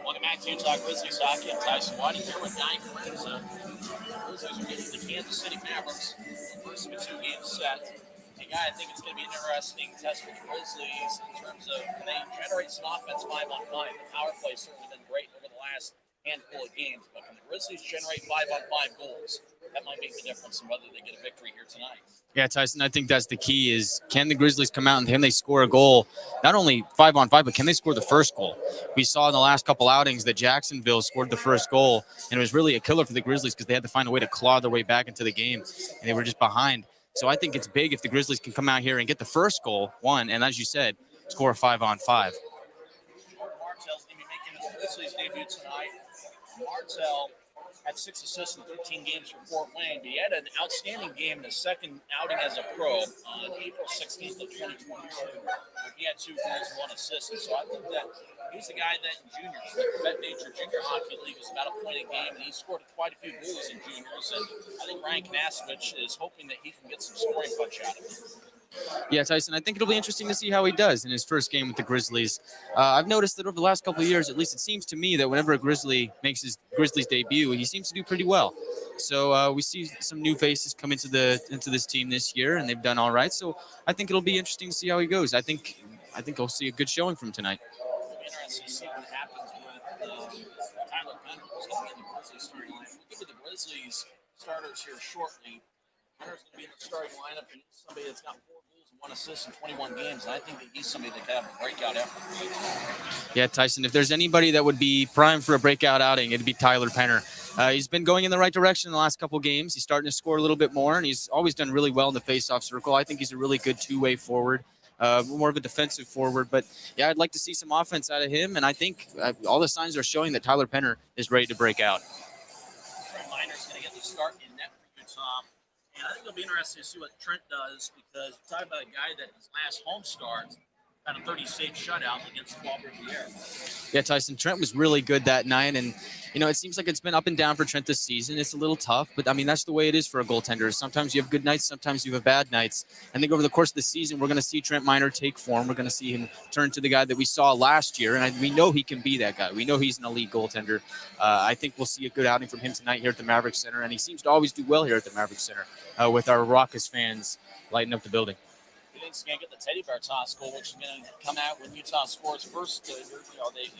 Welcome back to Utah Grizzlies hockey. I'm Tyson Whiting here with Guy Carenza. Grizzlies are getting the Kansas City Mavericks. First of a two-game set. And Guy, I think it's going to be an interesting test for the Grizzlies in terms of can they generate some offense 5-on-5. The power play has certainly been great over the last handful of games, but can the Grizzlies generate 5-on-5 goals? That might make the difference in whether they get a victory here tonight. Yeah, Tyson, I think that's the key is can the Grizzlies come out and can they score a goal, not only 5-on-5, but can they score the first goal? We saw in the last couple outings that Jacksonville scored the first goal, and it was really a killer for the Grizzlies because they had to find a way to claw their way back into the game, and they were just behind. So I think it's big if the Grizzlies can come out here and get the first goal, one, and as you said, score a 5-on-5. Martell's going to be making his Grizzlies debut tonight. Martell had 6 assists in 13 games for Fort Wayne, but he had an outstanding game in his second outing as a pro on April 16th of 2022. He had 2 goals and 1 assist, and so I think that he's the guy that in juniors, the Bet Major Junior Hockey League, is about a point a game, and he scored quite a few goals in juniors, and I think Ryan Kanasevich is hoping that he can get some scoring punch out of him. Yeah, Tyson, I think it'll be interesting to see how he does in his first game with the Grizzlies. I've noticed that over the last couple of years, at least it seems to me that whenever a Grizzly makes his Grizzlies debut, he seems to do pretty well. So we see some new faces come into this team this year, and they've done all right. So I think it'll be interesting to see how he goes. I think we'll see a good showing from him tonight. It'll be interesting to see what happens with Tyler Penner, who's going to be in the Grizzlies starting lineup. We'll give you the Grizzlies starters here shortly. Penner's going to be in the starting lineup. He's somebody that's got 4 goals and 1 assist in 21 games, and I think that he's somebody that could have a breakout effort. Yeah, Tyson, if there's anybody that would be primed for a breakout outing, it'd be Tyler Penner. He's been going in the right direction in the last couple of games. He's starting to score a little bit more, and he's always done really well in the face-off circle. I think he's a really good two-way forward, more of a defensive forward. But, yeah, I'd like to see some offense out of him, and I think all the signs are showing that Tyler Penner is ready to break out. Trent Miner's going to get the start in net for Utah. And I think it'll be interesting to see what Trent does because you're talking about a guy that his last home start had a 30-save shutout against Paul Riviere. Yeah, Tyson, Trent was really good that night, and, it seems like it's been up and down for Trent this season. It's a little tough, but, that's the way it is for a goaltender. Sometimes you have good nights, sometimes you have bad nights. I think over the course of the season, we're going to see Trent Miner take form. We're going to see him turn to the guy that we saw last year, and we know he can be that guy. We know he's an elite goaltender. I think we'll see a good outing from him tonight here at the Maverik Center, and he seems to always do well here at the Maverik Center with our raucous fans lighting up the building. He's going to get the teddy bear toss goal, which is going to come out when Utah scores first.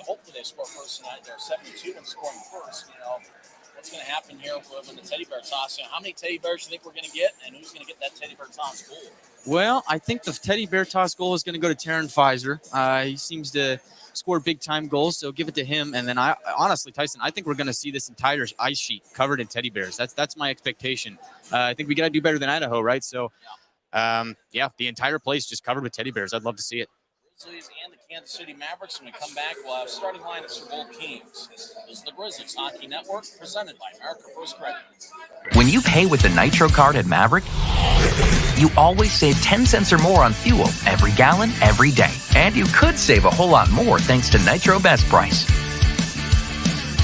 Hopefully they score first tonight. They're 72 and scoring first. What's going to happen here when the teddy bear toss? How many teddy bears do you think we're going to get, and who's going to get that teddy bear toss goal? Well, I think the teddy bear toss goal is going to go to Taryn Pfizer. He seems to score big-time goals, so give it to him. And then, honestly, Tyson, I think we're going to see this entire ice sheet covered in teddy bears. That's my expectation. I think we got to do better than Idaho, right? So. The entire place just covered with teddy bears. I'd love to see it. Grizzlies and the Kansas City Mavericks. When we come back, we'll have starting lineups for both teams. This is the Grizzlies Hockey Network, presented by America First Credit. When you pay with the Nitro card at Maverik, you always save 10 cents or more on fuel every gallon, every day. And you could save a whole lot more thanks to Nitro Best Price.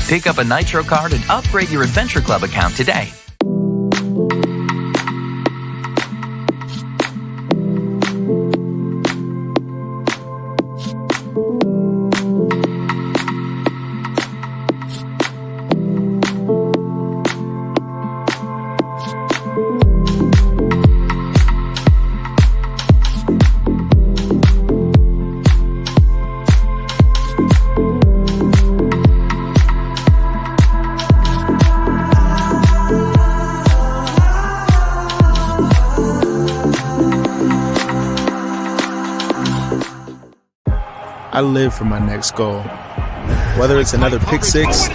Pick up a Nitro card and upgrade your Adventure Club account today. I live for my next goal. Whether it's another pick six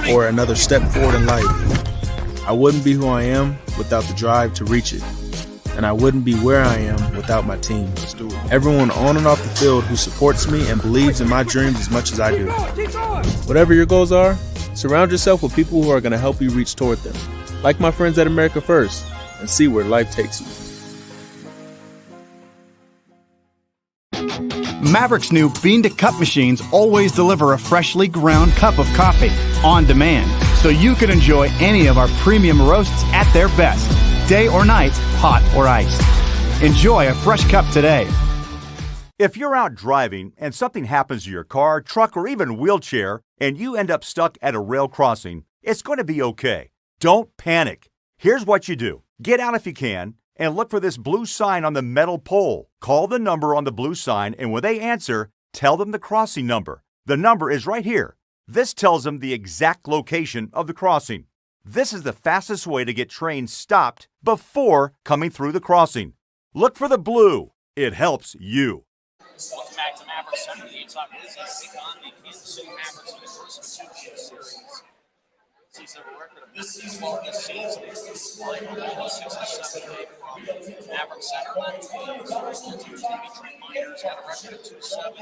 or another step forward in life, I wouldn't be who I am without the drive to reach it. and I wouldn't be where I am without my team. Everyone on and off the field who supports me and believes in my dreams as much as I do. Whatever your goals are, surround yourself with people who are going to help you reach toward them. Like my friends at America First, and see where life takes you. Mavericks' new bean-to-cup machines always deliver a freshly ground cup of coffee on demand, so you can enjoy any of our premium roasts at their best, day or night, hot or iced. Enjoy a fresh cup today. If you're out driving and something happens to your car, truck, or even wheelchair, and you end up stuck at a rail crossing, it's going to be okay. Don't panic. Here's what you do. Get out if you can, and look for this blue sign on the metal pole. Call the number on the blue sign, and when they answer, tell them the crossing number. The number is right here. This tells them the exact location of the crossing. This is the fastest way to get trains stopped before coming through the crossing. Look for the blue. It helps you. Welcome back to Maverik Center. The Utah Grizzlies take on the Kansas City Mavericks for the first of a two-game series. Season record of 12 this season. Flying all 67 away from Maverik Center. Trent Myers got a record of 2-7.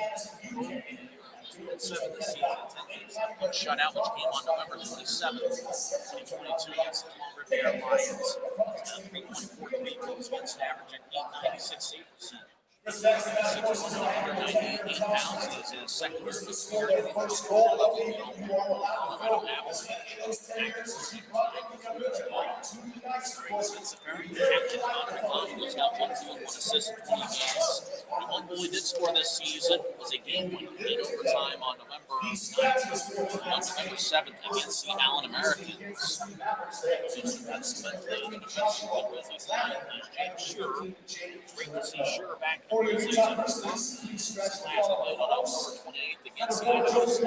2-7 this season. 10 games. One shutout, which came on November 27th, 2022 against the Riviera Lions. 3.43 goals against average and 8.96 save percentage. 198 pounds is his second year of his career. It's a very active Maverik. He's got 1 goal, 1 assist in 20 games. The one goal he did score this season was a game-winner in overtime on November 7th against the Allen Americans. Great to see Sure back in the season. Last played on October 28th against the Angels.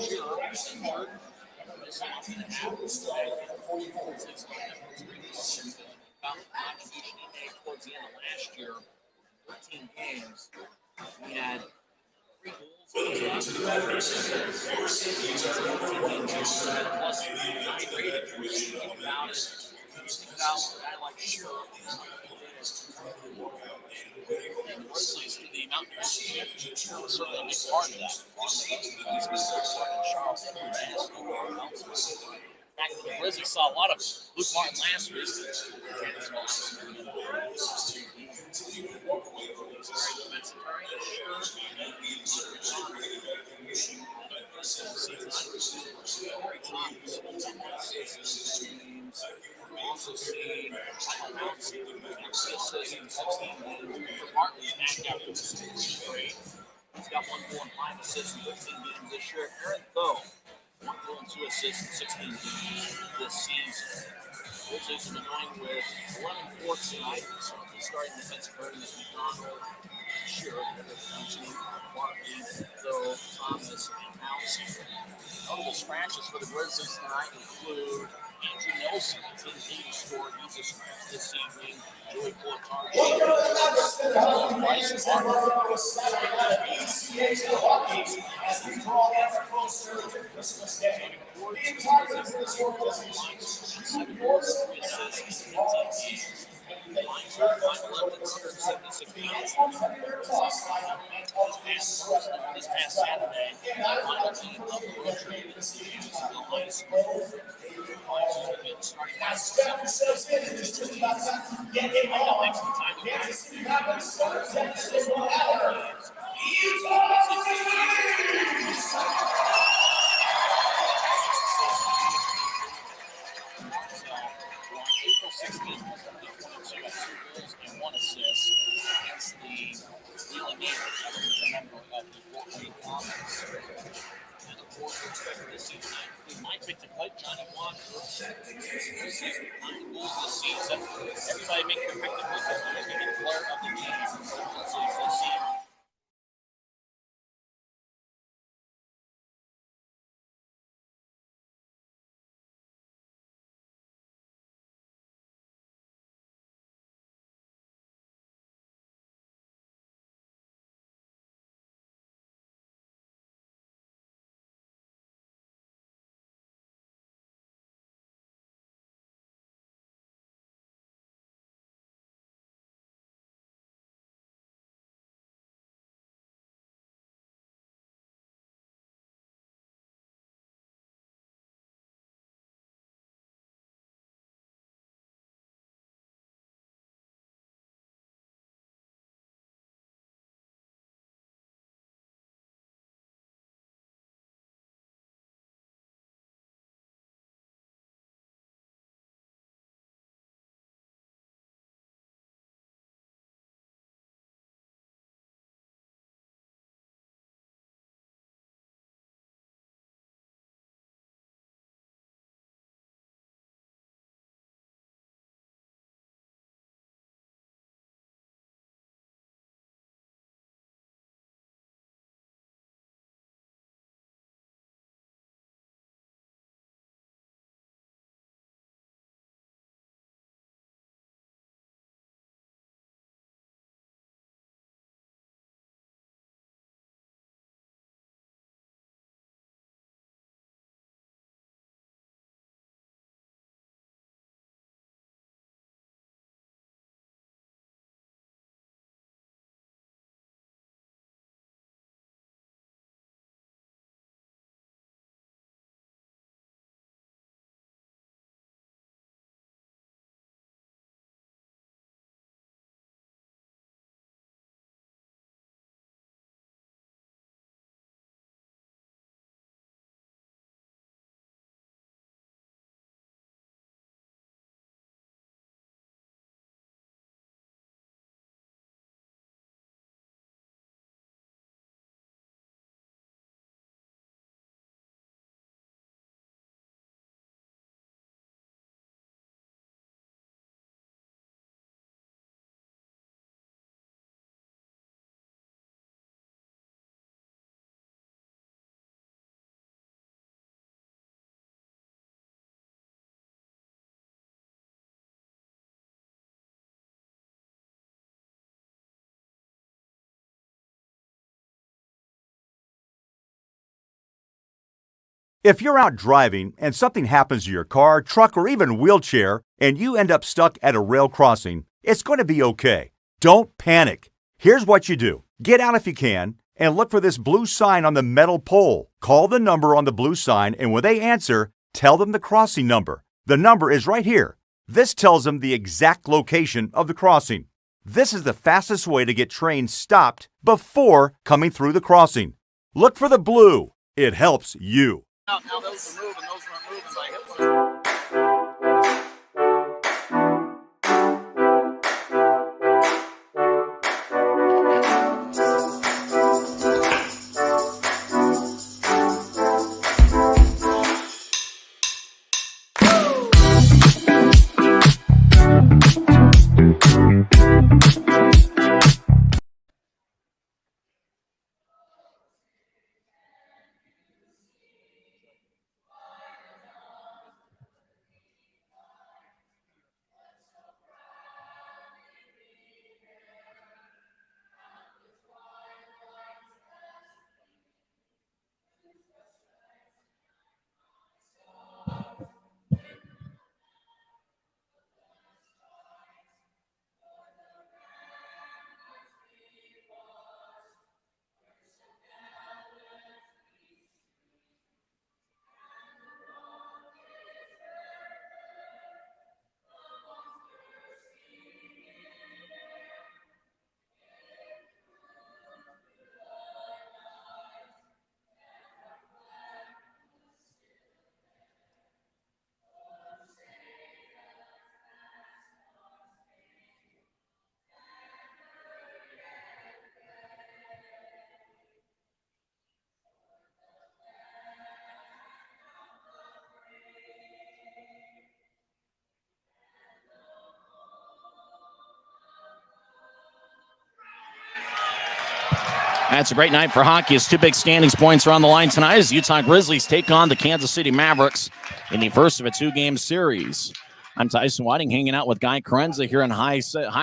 Sure injured. Missed a month and a half today. About the contribution he made towards the end of last year. 13 games. We had 3 goals. Plus, about a guy like Sure. The Grizzlies to the Mountain West Championship was certainly a big part of that. He's been starting in Charlotte and elsewhere. In fact, the Grizzlies saw a lot of Luke Martin last week. Also see in 16 games. Martin's back after the season break. He's got 1 goal and 5 assists in 15 games this year. Aaron Thoe, 1 goal and 2 assists in 16 games this season. Grizzlies have been going with 11-4 tonight, so he's starting defensive third this McDonald. Sure, Barkley, Thoe, Thomas, and House. Notable scratches for the Grizzlies tonight include Andrew Nelson, 10 games scored. He's a scratch this evening. Joey Coulthard, Bryce this past Saturday, final team of the road trip is the high school. April 16th, 2022 had 2 goals and 1 assist against the Wheeling Gamers. That was a member of the Fort Wayne Comets. And of course, we're expecting this season. We might pick to play Johnny Walker. This season, 9 goals this season. Everybody make their pick to play because they're going to get a player of the game. So this season. If you're out driving and something happens to your car, truck, or even wheelchair, and you end up stuck at a rail crossing, it's going to be okay. Don't panic. Here's what you do. Get out if you can and look for this blue sign on the metal pole. Call the number on the blue sign, and when they answer, tell them the crossing number. The number is right here. This tells them the exact location of the crossing. This is the fastest way to get trains stopped before coming through the crossing. Look for the blue. It helps you. Now those are moving, those weren't moving by hip. That's a great night for hockey as two big standings points are on the line tonight as Utah Grizzlies take on the Kansas City Mavericks in the first of a two-game series. I'm Tyson Whiting hanging out with Guy Carenza here in high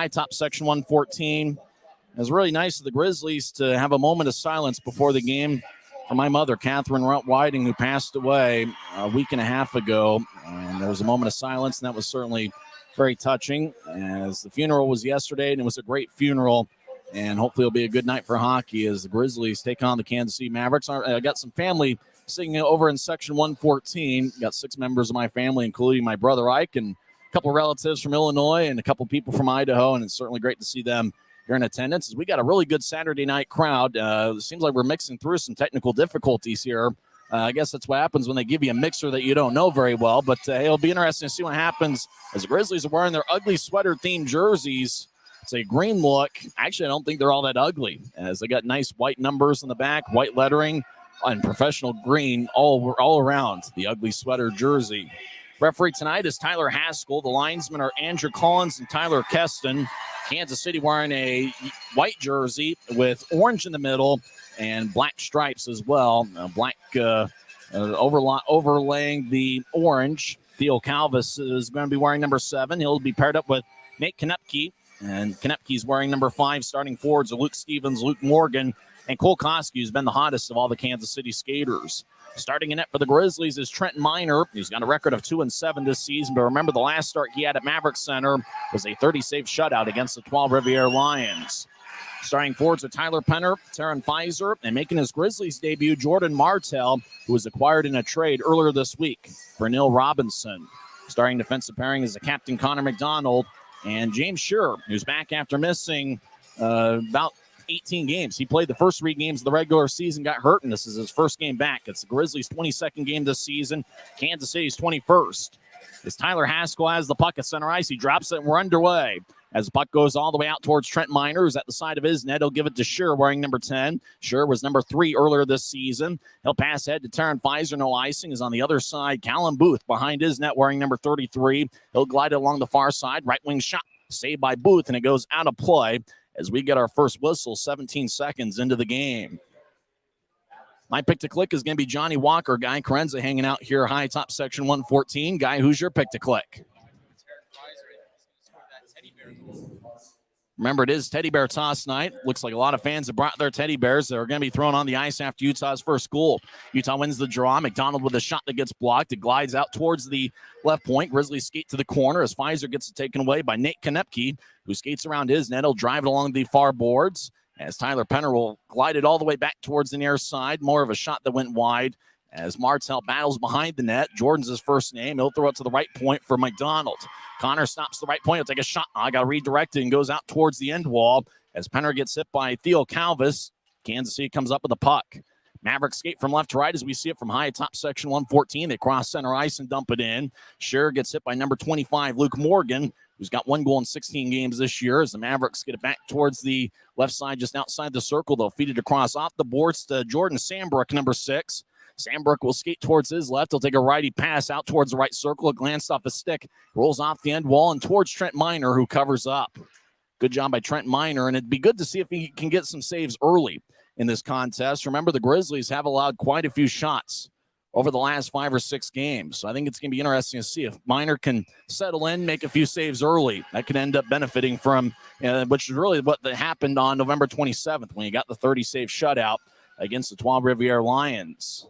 top section 114. It was really nice of the Grizzlies to have a moment of silence before the game for my mother, Catherine Whiting, who passed away a week and a half ago. And there was a moment of silence, and that was certainly very touching as the funeral was yesterday, and it was a great funeral. And hopefully it'll be a good night for hockey as the Grizzlies take on the Kansas City Mavericks. I got some family sitting over in section 114. Got 6 members of my family, including my brother Ike and a couple relatives from Illinois and a couple people from Idaho. And it's certainly great to see them here in attendance. We got a really good Saturday night crowd. It seems like we're mixing through some technical difficulties here. I guess that's what happens when they give you a mixer that you don't know very well. But it'll be interesting to see what happens as the Grizzlies are wearing their ugly sweater-themed jerseys. It's a green look. Actually, I don't think they're all that ugly, as they got nice white numbers on the back, white lettering, and professional green all around the ugly sweater jersey. Referee tonight is Tyler Haskell. The linesmen are Andrew Collins and Tyler Keston. Kansas City wearing a white jersey with orange in the middle and black stripes as well. Black overlaying the orange. Theo Calvis is going to be wearing number 7. He'll be paired up with Nate Konepke. And Konepke's wearing number 5. Starting forwards are Luke Stevens, Luke Morgan, and Cole Koski, who's been the hottest of all the Kansas City skaters. Starting in net for the Grizzlies is Trenton Miner, who's got a record of 2-7 this season. But remember, the last start he had at Maverik Center was a 30-save shutout against the Trois Rivières Lions. Starting forwards are Tyler Penner, Taryn Pfizer, and making his Grizzlies debut, Jordan Martell, who was acquired in a trade earlier this week for Neil Robinson. Starting defensive pairing is the captain Connor McDonald, and James Shearer, who's back after missing about 18 games. He played the first 3 games of the regular season, got hurt, and this is his first game back. It's the Grizzlies' 22nd game this season, Kansas City's 21st. As Tyler Haskell has the puck at center ice, he drops it, and we're underway. As the puck goes all the way out towards Trent Miner, who's at the side of his net, he'll give it to Shearer wearing number 10. Shearer was number 3 earlier this season. He'll pass ahead to Taryn Pfizer. No icing is on the other side. Callum Booth behind his net wearing number 33. He'll glide along the far side. Right wing shot saved by Booth, and it goes out of play as we get our first whistle 17 seconds into the game. My pick to click is going to be Johnny Walker. Guy Carenza hanging out here high top section 114. Guy, who's your pick to click? Remember, it is teddy bear toss night. Looks like a lot of fans have brought their teddy bears. They're going to be thrown on the ice after Utah's first goal. Utah wins the draw. McDonald with a shot that gets blocked. It glides out towards the left point. Grizzlies skate to the corner as Pfizer gets it taken away by Nate Konepke, who skates around his net. He'll drive it along the far boards as Tyler Penner will glide it all the way back towards the near side. More of a shot that went wide as Martell battles behind the net. Jordan's his first name. He'll throw it to the right point for McDonald. Connor stops the right point. He'll take a shot. I got redirected and goes out towards the end wall as Penner gets hit by Theo Calvis. Kansas City comes up with the puck. Mavericks skate from left to right as we see it from high top section 114. They cross center ice and dump it in. Scherer gets hit by number 25, Luke Morgan, who's got 1 goal in 16 games this year as the Mavericks get it back towards the left side just outside the circle. They'll feed it across off the boards to Jordan Sambrook, number 6. Sambrook will skate towards his left. He'll take a righty pass out towards the right circle. It glanced off a stick, rolls off the end wall and towards Trent Miner, who covers up. Good job by Trent Miner, and it'd be good to see if he can get some saves early in this contest. Remember, the Grizzlies have allowed quite a few shots over the last 5 or 6 games. So I think it's going to be interesting to see if Miner can settle in, make a few saves early. That could end up benefiting from, which is really what happened on November 27th when he got the 30-save shutout against the Trois-Rivières Lions.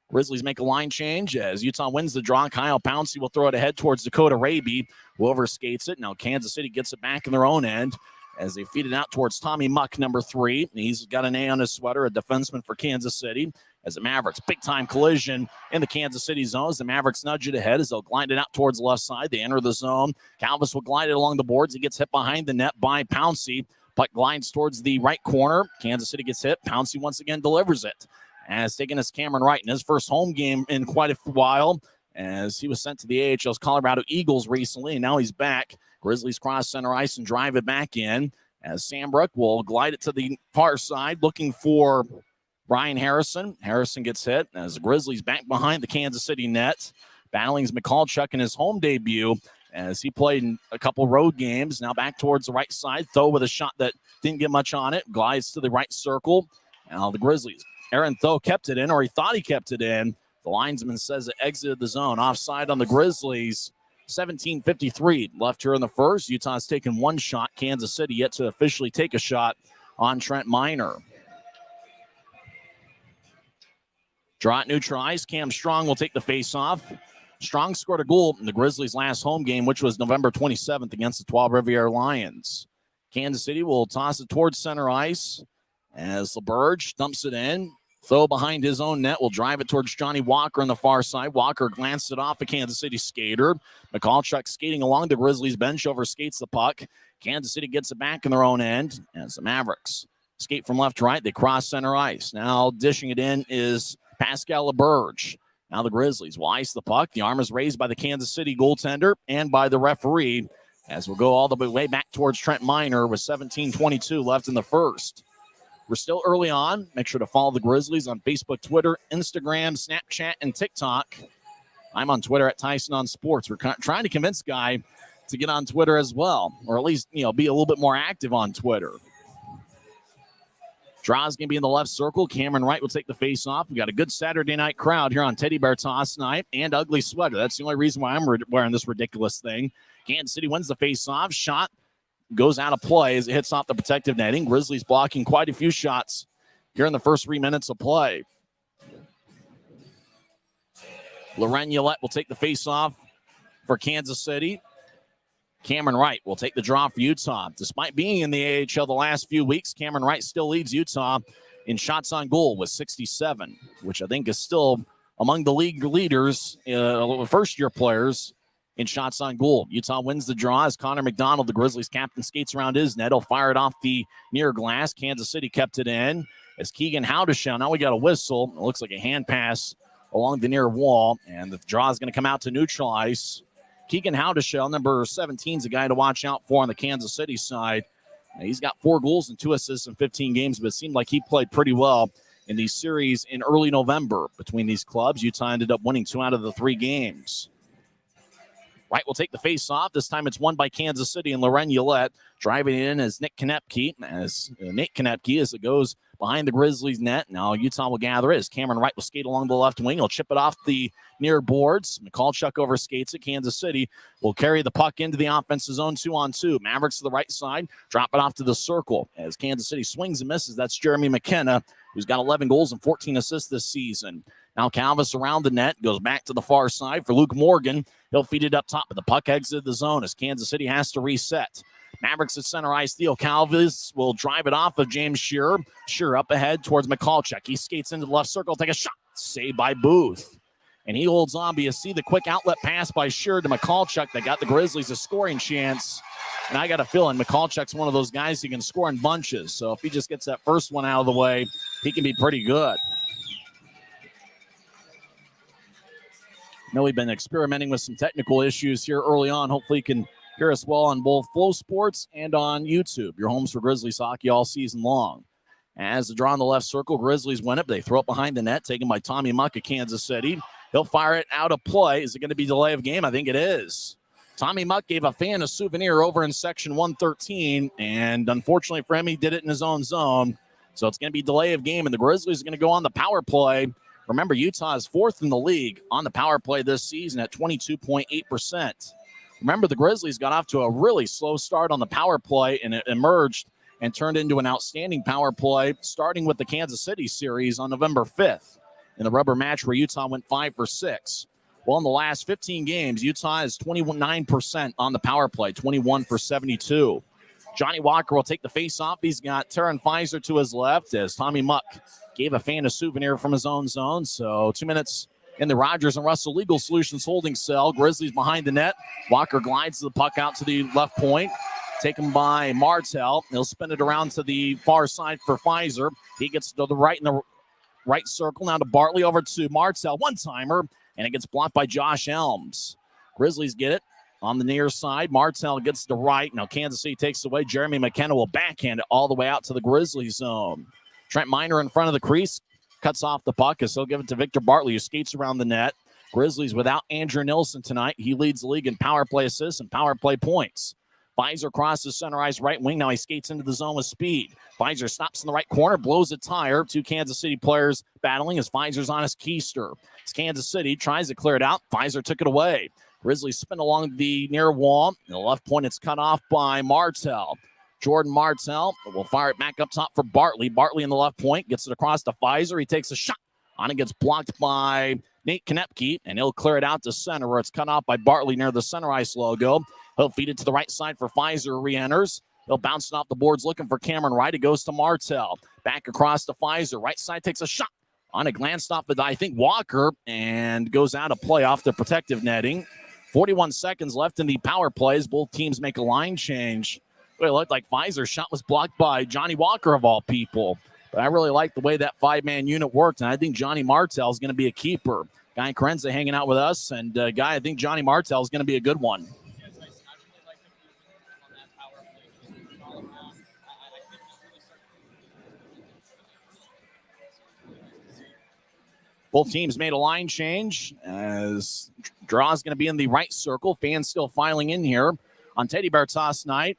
Grizzlies make a line change as Utah wins the draw. Kyle Pouncey will throw it ahead towards Dakota Raby, who overskates it. Now Kansas City gets it back in their own end as they feed it out towards Tommy Muck, number 3. He's got an A on his sweater, a defenseman for Kansas City. As the Mavericks, big-time collision in the Kansas City zone. As the Mavericks nudge it ahead as they'll glide it out towards the left side. They enter the zone. Calvis will glide it along the boards. He gets hit behind the net by Pouncey. Puck glides towards the right corner. Kansas City gets hit. Pouncey once again delivers it. As taking us Cameron Wright in his first home game in quite a while, as he was sent to the AHL's Colorado Eagles recently, and now he's back. Grizzlies cross center ice and drive it back in, as Sambrook will glide it to the far side, looking for Brian Harrison. Harrison gets hit, as the Grizzlies back behind the Kansas City net. Battling's McCallchuck in his home debut, as he played in a couple road games. Now back towards the right side, Tho with a shot that didn't get much on it, glides to the right circle. Now the Grizzlies. Aaron Tho kept it in, or he thought he kept it in. The linesman says it exited the zone. Offside on the Grizzlies. 17:53 left here in the first. Utah's taken 1 shot. Kansas City yet to officially take a shot on Trent Miner. Draw it neutralized. Cam Strong will take the face-off. Strong scored a goal in the Grizzlies' last home game, which was November 27th against the Trois-Rivières Lions. Kansas City will toss it towards center ice as LeBurge dumps it in. Tho behind his own net will drive it towards Johnny Walker on the far side. Walker glanced it off a Kansas City skater. McCallchuck skating along the Grizzlies bench, overskates the puck. Kansas City gets it back in their own end as the Mavericks skate from left to right. They cross center ice. Now dishing it in is Pascal LeBurge. Now the Grizzlies will ice the puck. The arm is raised by the Kansas City goaltender and by the referee as we'll go all the way back towards Trent Miner with 17:22 left in the first. We're still early on. Make sure to follow the Grizzlies on Facebook, Twitter, Instagram, Snapchat, and TikTok. I'm on Twitter at Tyson on Sports. We're trying to convince Guy to get on Twitter as well, or at least, be a little bit more active on Twitter. Draw's going to be in the left circle. Cameron Wright will take the face-off. We got a good Saturday night crowd here on Teddy Bear Toss Night and Ugly Sweater. That's the only reason why I'm wearing this ridiculous thing. Kansas City wins the face-off. Shot goes out of play as it hits off the protective netting. Grizzlies blocking quite a few shots here in the first 3 minutes of play. Loren Yolette will take the face-off for Kansas City. Cameron Wright will take the draw for Utah. Despite being in the AHL the last few weeks, Cameron Wright still leads Utah in shots on goal with 67, which I think is still among the league leaders, first-year players, in shots on goal. Utah wins the draw as Connor McDonald, the Grizzlies captain, skates around his net. He'll fire it off the near glass. Kansas City kept it in as Keegan Howdeshow. Now we got a whistle. It looks like a hand pass along the near wall, and the draw is going to come out to neutral ice. Keegan Howdeshow, number 17, is a guy to watch out for on the Kansas City side. He's got 4 goals and 2 assists in 15 games, but it seemed like he played pretty well in these series in early November between these clubs. Utah ended up winning 2 out of the 3 games. Wright will take the face-off. This time it's won by Kansas City and Loren Yolette. Driving it in as Nate Konepke as it goes behind the Grizzlies net. Now Utah will gather it as Cameron Wright will skate along the left wing. He'll chip it off the near boards. McCallchuck overskates it. Kansas City will carry the puck into the offensive zone 2-on-2. Mavericks to the right side, drop it off to the circle. As Kansas City swings and misses, that's Jeremy McKenna, who's got 11 goals and 14 assists this season. Now Calvis around the net, goes back to the far side for Luke Morgan. He'll feed it up top, but the puck exited the zone as Kansas City has to reset. Mavericks at center ice. Theo Calvis will drive it off of James Shearer. Shearer up ahead towards McCallchuck. He skates into the left circle, take a shot. Saved by Booth. And he holds on, but you see the quick outlet pass by Shearer to McCallchuck that got the Grizzlies a scoring chance. And I got a feeling McCallchuck's one of those guys who can score in bunches. So if he just gets that first one out of the way, he can be pretty good. I know we've been experimenting with some technical issues here early on. Hopefully you can hear us well on both Flow Sports and on YouTube. Your homes for Grizzlies hockey all season long. As the draw in the left circle, Grizzlies win it. They throw it behind the net, taken by Tommy Muck of Kansas City. He'll fire it out of play. Is it going to be delay of game? I think it is. Tommy Muck gave a fan a souvenir over in section 113, and unfortunately for him, he did it in his own zone. So it's going to be delay of game, and the Grizzlies are going to go on the power play. Remember, Utah is fourth in the league on the power play this season at 22.8%. Remember, the Grizzlies got off to a really slow start on the power play, and it emerged and turned into an outstanding power play, starting with the Kansas City series on November 5th in the rubber match where Utah went 5 for 6. Well, in the last 15 games, Utah is 29% on the power play, 21 for 72. Johnny Walker will take the face-off. He's got Taron Pfizer to his left as Tommy Muck gave a fan a souvenir from his own zone. So 2 minutes in the Rogers and Russell Legal Solutions holding cell. Grizzlies behind the net. Walker glides the puck out to the left point. Taken by Martell. He'll spin it around to the far side for Pfizer. He gets to the right in the right circle. Now to Bartley, over to Martell. One-timer, and it gets blocked by Josh Elms. Grizzlies get it on the near side. Martell gets to the right. Now Kansas City takes it away. Jeremy McKenna will backhand it all the way out to the Grizzlies zone. Trent Miner in front of the crease. Cuts off the puck as he'll give it to Victor Bartley, who skates around the net. Grizzlies without Andrew Nilsson tonight. He leads the league in power play assists and power play points. Pfizer crosses center ice right wing. Now he skates into the zone with speed. Pfizer stops in the right corner, blows a tire. Two Kansas City players battling as Pfizer's on his keister. As Kansas City tries to clear it out, Pfizer took it away. Grizzlies spin along the near wall. In the left point, it's cut off by Martell. Jordan Martell will fire it back up top for Bartley. Bartley in the left point, gets it across to Pfizer. He takes a shot on it, gets blocked by Nate Konepke, and he'll clear it out to center where it's cut off by Bartley near the center ice logo. He'll feed it to the right side for Pfizer, re-enters. He'll bounce it off the boards looking for Cameron Wright. It goes to Martell. Back across to Pfizer. Right side takes a shot on a glance off of, I think, Walker, and goes out of play off the protective netting. 41 seconds left in the power plays. Both teams make a line change. It looked like Pfizer's shot was blocked by Johnny Walker, of all people. But I really like the way that five-man unit worked, and I think Johnny Martell is going to be a keeper. Guy Carenza hanging out with us, and Guy, I think Johnny Martell is going to be a good one. Both teams made a line change as draw is going to be in the right circle. Fans still filing in here on Teddy Bear Toss night.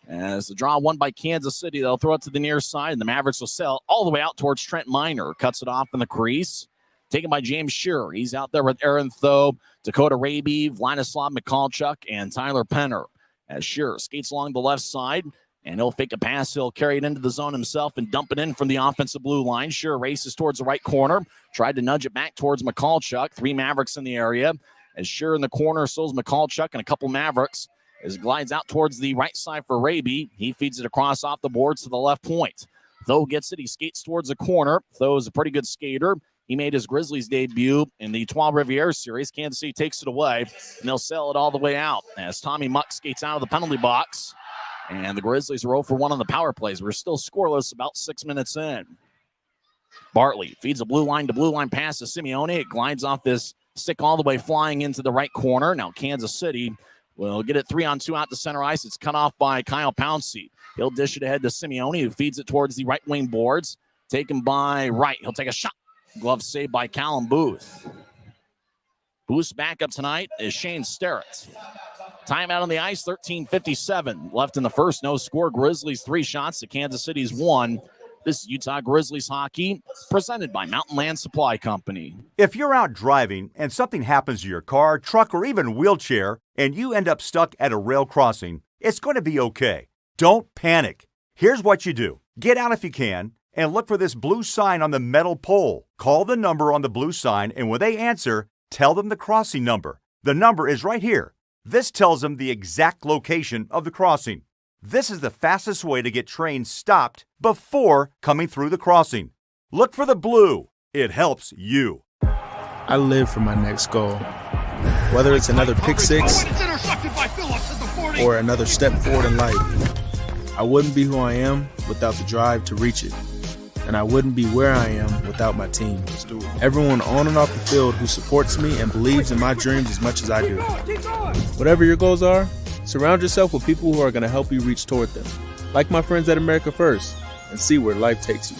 As the draw won by Kansas City, they'll throw it to the near side, and the Mavericks will sell all the way out towards Trent Miner. Cuts it off in the crease. Taken by James Shearer. He's out there with Aaron Thoe, Dakota Raby, Vladislav Mikalchuk, and Tyler Penner. As Shearer skates along the left side, and he'll fake a pass. He'll carry it into the zone himself and dump it in from the offensive blue line. Shearer races towards the right corner. Tried to nudge it back towards Mikalchuk. 3 Mavericks in the area. As Shearer in the corner, so is Mikalchuk and a couple Mavericks. As it glides out towards the right side for Raby, he feeds it across off the boards to the left point. Thoe gets it. He skates towards the corner. Thoe is a pretty good skater. He made his Grizzlies debut in the Trois Rivières series. Kansas City takes it away, and they'll sell it all the way out as Tommy Muck skates out of the penalty box. And the Grizzlies are 0 for 1 on the power plays. We're still scoreless about 6 minutes in. Bartley feeds a blue line to blue line pass to Simeone. It glides off this stick all the way flying into the right corner. Now Kansas City will get it 3-on-2 out to center ice. It's cut off by Kyle Pouncey. He'll dish it ahead to Simeone, who feeds it towards the right wing boards. Taken by Wright. He'll take a shot. Glove saved by Callum Booth. Booth's backup tonight is Shane Sterrett. Timeout on the ice, 13:57 left in the first. No score. Grizzlies 3 shots to Kansas City's 1. This is Utah Grizzlies hockey, presented by Mountain Land Supply Company. If you're out driving and something happens to your car, truck, or even wheelchair, and you end up stuck at a rail crossing, it's going to be okay. Don't panic. Here's what you do. Get out if you can and look for this blue sign on the metal pole. Call the number on the blue sign, and when they answer, tell them the crossing number. The number is right here. This tells them the exact location of the crossing. This is the fastest way to get trains stopped before coming through the crossing. Look for the blue. It helps you. I live for my next goal. Whether it's another pick six or another step forward in life, I wouldn't be who I am without the drive to reach it. And I wouldn't be where I am without my team. Everyone on and off the field who supports me and believes in my dreams as much as I do. Whatever your goals are, surround yourself with people who are going to help you reach toward them. Like my friends at America First, and see where life takes you.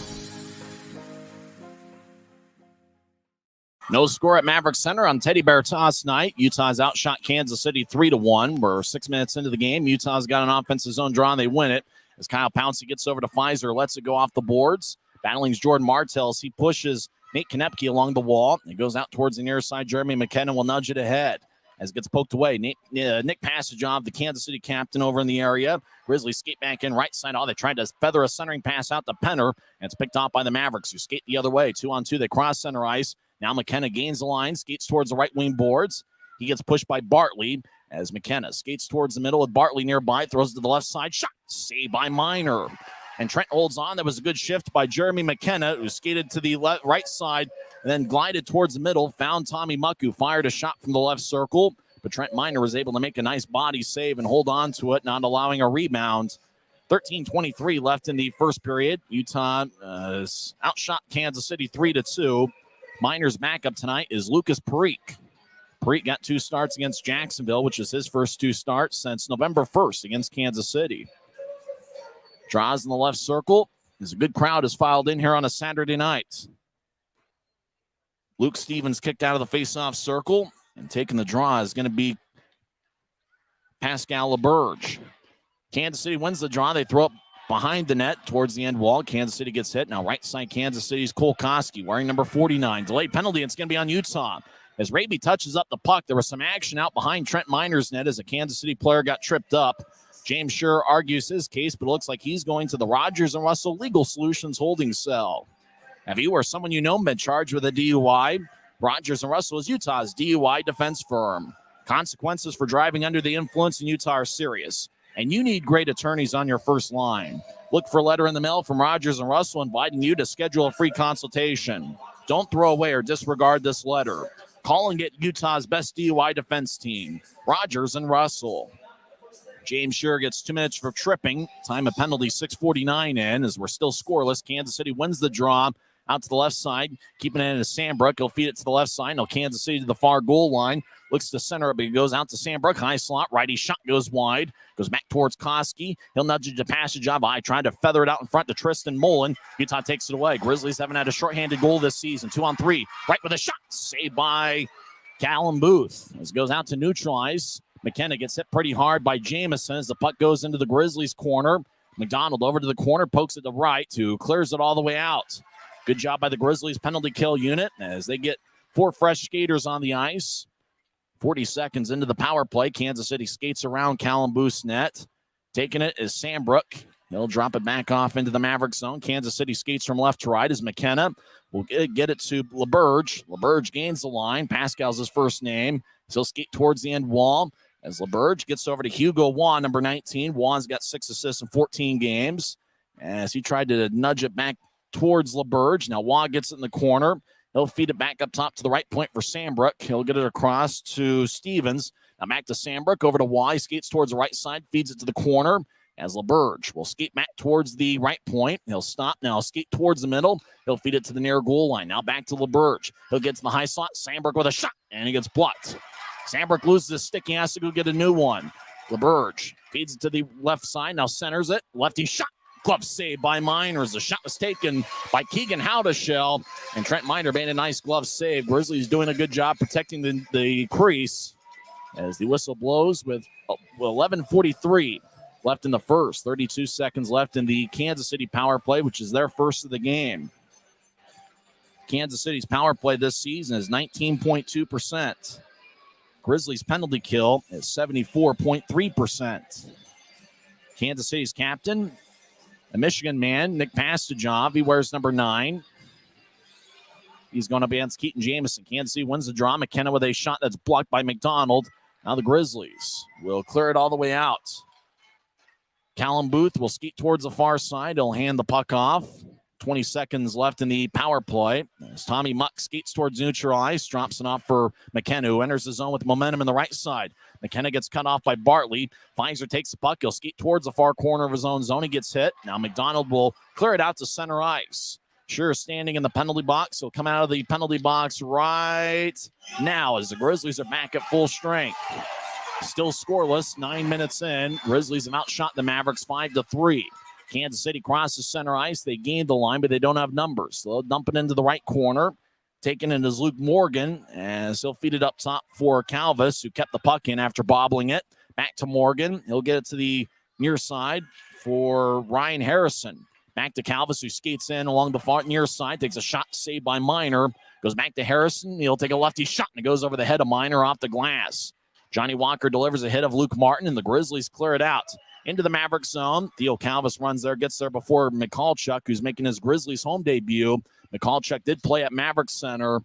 No score at Maverik Center on Teddy Bear Toss night. Utah's outshot Kansas City 3-1. We're 6 minutes into the game. Utah's got an offensive zone draw, and they win it. As Kyle Pouncey gets over to Pfizer, lets it go off the boards. Battling's Jordan Martell as he pushes Nate Konepke along the wall. It goes out towards the near side. Jeremy McKenna will nudge it ahead. As it gets poked away, Nick Passageov, the Kansas City captain, over in the area. Grizzlies skate back in right side. They tried to feather a centering pass out to Penner, and it's picked off by the Mavericks, who skate the other way. 2-on-2, they cross center ice. Now McKenna gains the line, skates towards the right wing boards. He gets pushed by Bartley as McKenna skates towards the middle with Bartley nearby, throws it to the left side. Shot, saved by Miner. And Trent holds on. That was a good shift by Jeremy McKenna, who skated to the right side and then glided towards the middle, found Tommy Muck, who fired a shot from the left circle. But Trent Miner was able to make a nice body save and hold on to it, not allowing a rebound. 13:23 left in the first period. Utah outshot Kansas City 3-2. Miner's backup tonight is Lucas Parikh. Parikh got 2 starts against Jacksonville, which is his first 2 starts since November 1st against Kansas City. Draws in the left circle. There's a good crowd has filed in here on a Saturday night. Luke Stevens kicked out of the face-off circle, and taking the draw is going to be Pascal LaBerge. Kansas City wins the draw. They throw up behind the net towards the end wall. Kansas City gets hit. Now right side Kansas City's Cole Koski wearing number 49. Delayed penalty. It's going to be on Utah. As Raby touches up the puck, there was some action out behind Trent Miner's net as a Kansas City player got tripped up. James Schur argues his case, but it looks like he's going to the Rogers and Russell Legal Solutions holding cell. Have you or someone you know been charged with a DUI? Rogers and Russell is Utah's DUI defense firm. Consequences for driving under the influence in Utah are serious, and you need great attorneys on your first line. Look for a letter in the mail from Rogers and Russell inviting you to schedule a free consultation. Don't throw away or disregard this letter. Call and get Utah's best DUI defense team, Rogers and Russell. James Schur gets 2 minutes for tripping. Time of penalty 6:49 in as we're still scoreless. Kansas City wins the draw out to the left side. Keeping it in to Sandbrook. He'll feed it to the left side. Now Kansas City to the far goal line. Looks to center up. He goes out to Sandbrook. High slot. Righty shot goes wide. Goes back towards Koski. He'll nudge it to Passageov. Trying to feather it out in front to Tristan Mullen. Utah takes it away. Grizzlies haven't had a shorthanded goal this season. 2-on-3. Right with a shot. Saved by Callum Booth. As it goes out to neutral ice. McKenna gets hit pretty hard by Jamison as the puck goes into the Grizzlies' corner. McDonald over to the corner, pokes it to right, who clears it all the way out. Good job by the Grizzlies penalty kill unit as they get 4 fresh skaters on the ice. 40 seconds into the power play. Kansas City skates around Callum Booth's net. Taking it is Sandbrook. He'll drop it back off into the Maverick zone. Kansas City skates from left to right as McKenna will get it to LaBerge. LaBerge gains the line. Pascal's his first name. He'll skate towards the end wall. As LaBerge gets over to Hugo Wan, number 19. Wan's got 6 assists in 14 games. As he tried to nudge it back towards LaBerge. Now Wan gets it in the corner. He'll feed it back up top to the right point for Sandbrook. He'll get it across to Stevens. Now back to Sandbrook. Over to Wan. He skates towards the right side. Feeds it to the corner. As LaBerge will skate back towards the right point. He'll stop now. Skate towards the middle. He'll feed it to the near goal line. Now back to LaBerge. He'll get to the high slot. Sandbrook with a shot. And he gets blocked. Sandbrook loses his stick. He has to go get a new one. LaBerge feeds it to the left side. Now centers it. Lefty shot. Glove save by Miners. The shot was taken by Keegan Howdashell. And Trent Miner made a nice glove save. Grizzlies doing a good job protecting the crease as the whistle blows with 11:43 left in the first. 32 seconds left in the Kansas City power play, which is their first of the game. Kansas City's power play this season is 19.2%. Grizzlies' penalty kill is 74.3%. Kansas City's captain, a Michigan man, Nick Pastajov. He wears number 9. He's going up against Keaton Jamison. Kansas City wins the draw. McKenna with a shot that's blocked by McDonald. Now the Grizzlies will clear it all the way out. Callum Booth will skeet towards the far side. He'll hand the puck off. 20 seconds left in the power play. As Tommy Muck skates towards neutral ice, drops it off for McKenna, who enters the zone with momentum in the right side. McKenna gets cut off by Bartley. Pfizer takes the puck. He'll skate towards the far corner of his own zone. He gets hit. Now McDonald will clear it out to center ice. Sure standing in the penalty box. He'll come out of the penalty box right now as the Grizzlies are back at full strength. Still scoreless, 9 minutes in. Grizzlies have outshot the Mavericks 5-3. Kansas City crosses center ice. They gained the line, but they don't have numbers. They'll dump it into the right corner. Taken in is Luke Morgan, as he'll feed it up top for Calvis, who kept the puck in after bobbling it. Back to Morgan. He'll get it to the near side for Ryan Harrison. Back to Calvis, who skates in along the far near side. Takes a shot saved by Minor. Goes back to Harrison. He'll take a lefty shot, and it goes over the head of Minor off the glass. Johnny Walker delivers a hit of Luke Martin, and the Grizzlies clear it out. Into the Mavericks zone. Theo Calvis runs there, gets there before Michalchuk, who's making his Grizzlies home debut. Michalchuk did play at Maverik Center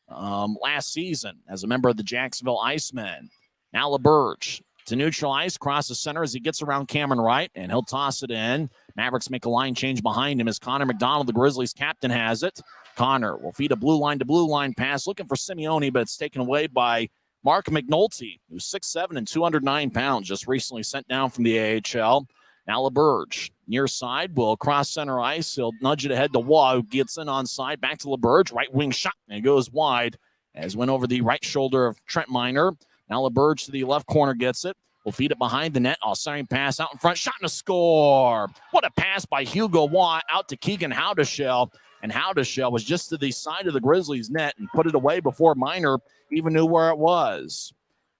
last season as a member of the Jacksonville Icemen. Now LaBerge to neutral ice, crosses center as he gets around Cameron Wright, and he'll toss it in. Mavericks make a line change behind him as Connor McDonald, the Grizzlies captain, has it. Connor will feed a blue line to blue line pass, looking for Simeone, but it's taken away by Mark McNulty, who's 6'7" and 209 pounds, just recently sent down from the AHL. Now LaBerge, near side, will cross center ice. He'll nudge it ahead to Waugh, who gets in on side. Back to LaBerge, right wing shot, and it goes wide as went over the right shoulder of Trent Minor. Now LaBerge to the left corner gets it. Will feed it behind the net. All-starting pass out in front. Shot and a score. What a pass by Hugo Waugh out to Keegan Howdeshell. And Howdeshell was just to the side of the Grizzlies' net and put it away before Minor even knew where it was.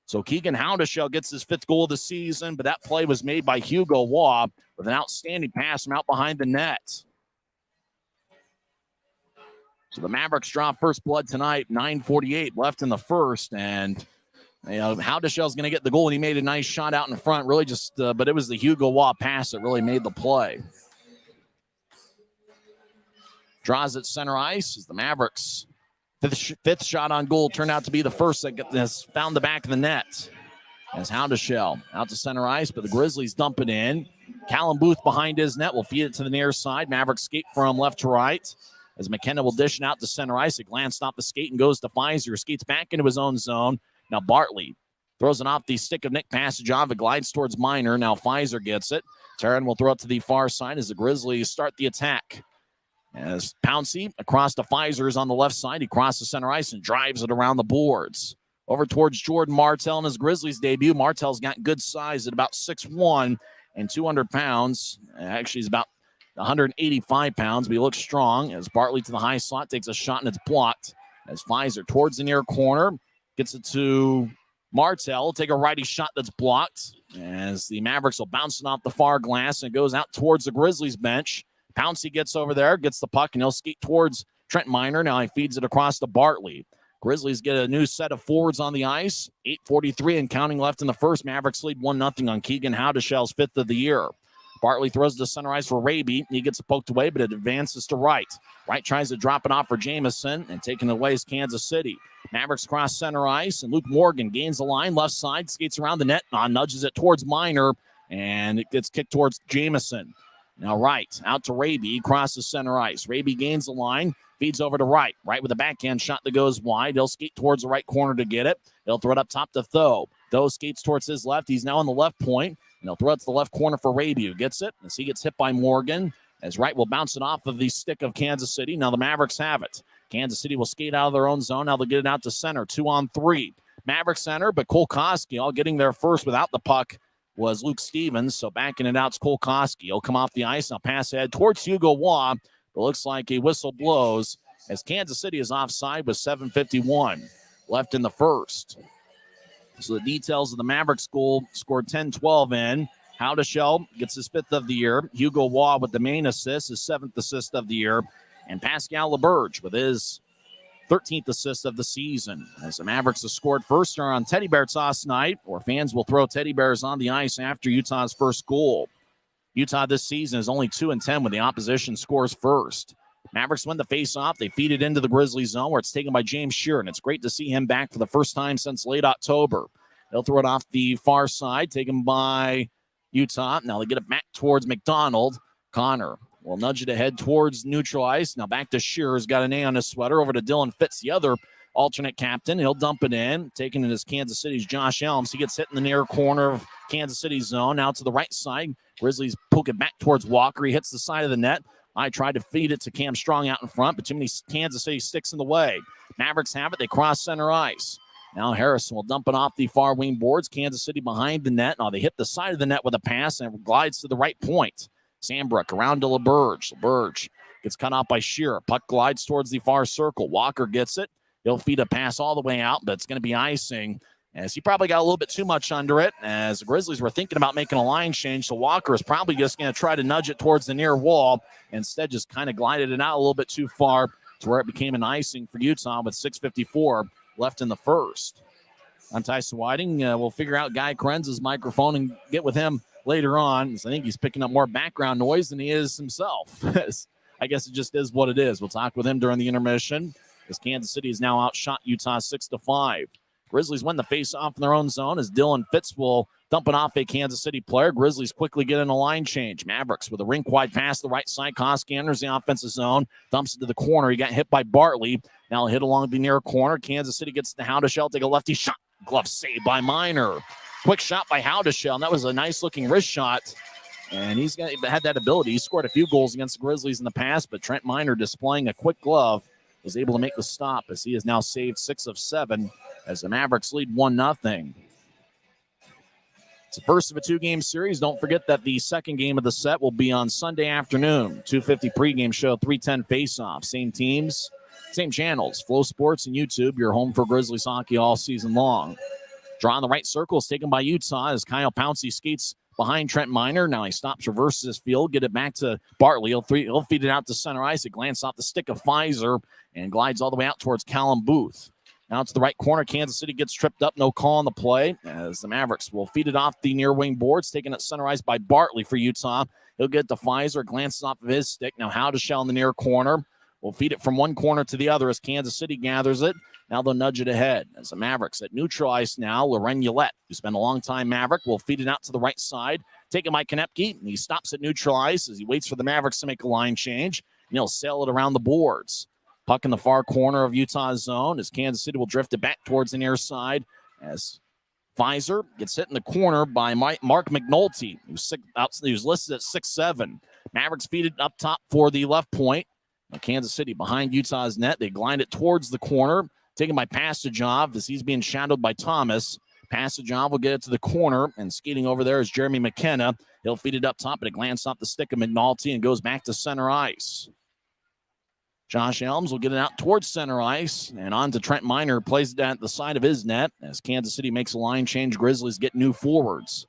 So Keegan Howdeshell gets his 5th goal of the season, but that play was made by Hugo Waugh with an outstanding pass from out behind the net. So the Mavericks draw first blood tonight, 9:48 left in the first, and Howdeshell's going to get the goal, and he made a nice shot out in front, really just, but it was the Hugo Waugh pass that really made the play. Draws at center ice as the Mavericks' fifth shot on goal turned out to be the first that found the back of the net. As Howdeshell out to center ice, but the Grizzlies dump it in. Callum Booth behind his net will feed it to the near side. Mavericks skate from left to right. As McKenna will dish it out to center ice. It glanced off the skate and goes to Pfizer. Skates back into his own zone. Now Bartley throws it off the stick of Nick Pastajov. It glides towards Minor. Now Pfizer gets it. Taryn will throw it to the far side as the Grizzlies start the attack. As Pouncey across to Pfizer's on the left side. He crosses center ice and drives it around the boards. Over towards Jordan Martell in his Grizzlies debut. Martell's got good size at about 6'1" and 200 pounds. Actually, he's about 185 pounds, but he looks strong. As Bartley to the high slot takes a shot and it's blocked. As Pfizer towards the near corner gets it to Martell. Take a righty shot that's blocked. As the Mavericks will bounce it off the far glass and it goes out towards the Grizzlies bench. Pouncey gets over there, gets the puck, and he'll skate towards Trent Minor. Now he feeds it across to Bartley. Grizzlies get a new set of forwards on the ice. 8:43 and counting left in the first. Mavericks lead 1-0 on Keegan Howdeshell's 5th of the year. Bartley throws it to center ice for Raby. He gets it poked away, but it advances to Wright. Wright tries to drop it off for Jamison, and taking it away is Kansas City. Mavericks cross center ice, and Luke Morgan gains the line, left side, skates around the net, nudges it towards Minor, and it gets kicked towards Jamison. Now Wright out to Raby, crosses center ice. Raby gains the line, feeds over to Wright. Wright with a backhand shot that goes wide. He'll skate towards the right corner to get it. He'll throw it up top to Tho. Tho skates towards his left. He's now on the left point, and he'll throw it to the left corner for Raby, who gets it as he gets hit by Morgan. As Wright will bounce it off of the stick of Kansas City. Now the Mavericks have it. Kansas City will skate out of their own zone. Now they'll get it out to center, 2-on-3. Maverik Center, but Kolkoski all getting there first without the puck was Luke Stevens. So backing it out to Kolkoski. He'll come off the ice. Now pass ahead towards Hugo Waugh. It looks like a whistle blows as Kansas City is offside with 7:51 left in the first. So the details of the Mavericks goal scored 10-12 in. Howdeshell gets his 5th of the year. Hugo Waugh with the main assist, his 7th assist of the year. And Pascal LeBurge with his 13th assist of the season. As the Mavericks have scored first are on Teddy Bear Toss night, or fans will throw teddy bears on the ice after Utah's first goal. Utah this season is only 2-10 when the opposition scores first. Mavericks win the face-off. They feed it into the Grizzlies zone where it's taken by James Shearer, and it's great to see him back for the first time since late October. They'll throw it off the far side, taken by Utah. Now they get it back towards McDonald. Connor will nudge it ahead towards neutral ice. Now back to Shearer, who's got an A on his sweater. Over to Dylan Fitz, the other alternate captain. He'll dump it in. Taking it as Kansas City's Josh Elms. He gets hit in the near corner of Kansas City's zone. Now to the right side. Grizzlies poke it back towards Walker. He hits the side of the net. I tried to feed it to Cam Strong out in front, but too many Kansas City sticks in the way. Mavericks have it. They cross center ice. Now Harrison will dump it off the far wing boards. Kansas City behind the net. Now they hit the side of the net with a pass and it glides to the right point. Sandbrook around to LeBurge. LeBurge gets cut off by Shearer. Puck glides towards the far circle. Walker gets it. He'll feed a pass all the way out, but it's going to be icing as he probably got a little bit too much under it as the Grizzlies were thinking about making a line change. So Walker is probably just going to try to nudge it towards the near wall. Instead, just kind of glided it out a little bit too far to where it became an icing for Utah with 6:54 left in the first. I'm Tyson Whiting. We'll figure out Guy Krenz's microphone and get with him later on. I think he's picking up more background noise than he is himself. I guess it just is what it is. We'll talk with him during the intermission as Kansas City is now outshot Utah 6-5. Grizzlies win the face-off in their own zone as Dylan Fitz will dump it off a Kansas City player. Grizzlies quickly get in a line change. Mavericks with a rink-wide pass to the right side. Koski enters the offensive zone, dumps it to the corner. He got hit by Bartley. Now hit along the near corner. Kansas City gets to Howdeshell. Take a lefty shot. Glove saved by Minor. Quick shot by Howdeshell, and that was a nice-looking wrist shot. And he's had that ability. He scored a few goals against the Grizzlies in the past, but Trent Minor displaying a quick glove was able to make the stop as he has now saved 6 of 7 as the Mavericks lead 1-0. It's the first of a 2-game series. Don't forget that the second game of the set will be on Sunday afternoon. 2:50 pregame show, 3:10 face-off. Same teams, same channels. Flow Sports and YouTube, your home for Grizzlies hockey all season long. Draw in the right circle is taken by Utah as Kyle Pouncey skates behind Trent Minor. Now he stops, reverses his field, get it back to Bartley. He'll feed it out to center ice. It glances off the stick of Pfizer and glides all the way out towards Callum Booth. Now to the right corner. Kansas City gets tripped up. No call on the play as the Mavericks will feed it off the near wing boards. Taken at center ice by Bartley for Utah. He'll get to Pfizer. Glances off of his stick. Now Howdeshell in the near corner. Will feed it from one corner to the other as Kansas City gathers it. Now they'll nudge it ahead as the Mavericks at neutral ice now. Loren Ullette, who's been a long time Maverick, will feed it out to the right side. Taken by Konepke. He stops at neutral ice as he waits for the Mavericks to make a line change. And he'll sail it around the boards. Puck in the far corner of Utah's zone as Kansas City will drift it back towards the near side as Pfizer gets hit in the corner by Mark McNulty, who's listed at 6'7". Mavericks feed it up top for the left point. Now Kansas City behind Utah's net. They glide it towards the corner. Taken by Pastajov as he's being shadowed by Thomas. Pastajov will get it to the corner, and skating over there is Jeremy McKenna. He'll feed it up top, but it glances off the stick of McNulty and goes back to center ice. Josh Elms will get it out towards center ice and on to Trent Minor, who plays it at the side of his net as Kansas City makes a line change. Grizzlies get new forwards.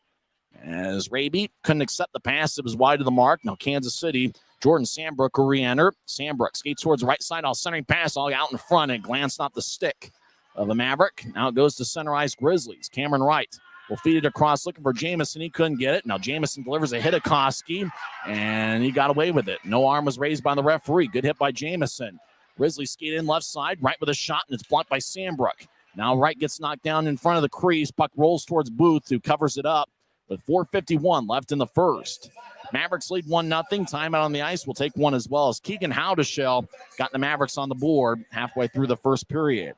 As Raby couldn't accept the pass, it was wide of the mark. Now Kansas City, Jordan Sandbrook will re-enter. Sandbrook skates towards the right side, all centering pass all out in front and glanced off the stick of the Maverick. Now it goes to center ice Grizzlies. Cameron Wright will feed it across looking for Jamison. He couldn't get it. Now Jamison delivers a hit of Koski, and he got away with it. No arm was raised by the referee. Good hit by Jamison. Grizzlies skate in left side. Wright with a shot, and it's blocked by Sandbrook. Now Wright gets knocked down in front of the crease. Puck rolls towards Booth, who covers it up with 4:51 left in the first. Mavericks lead 1-0. Timeout on the ice. We'll take one as well as Keegan Howdeshell got the Mavericks on the board halfway through the first period.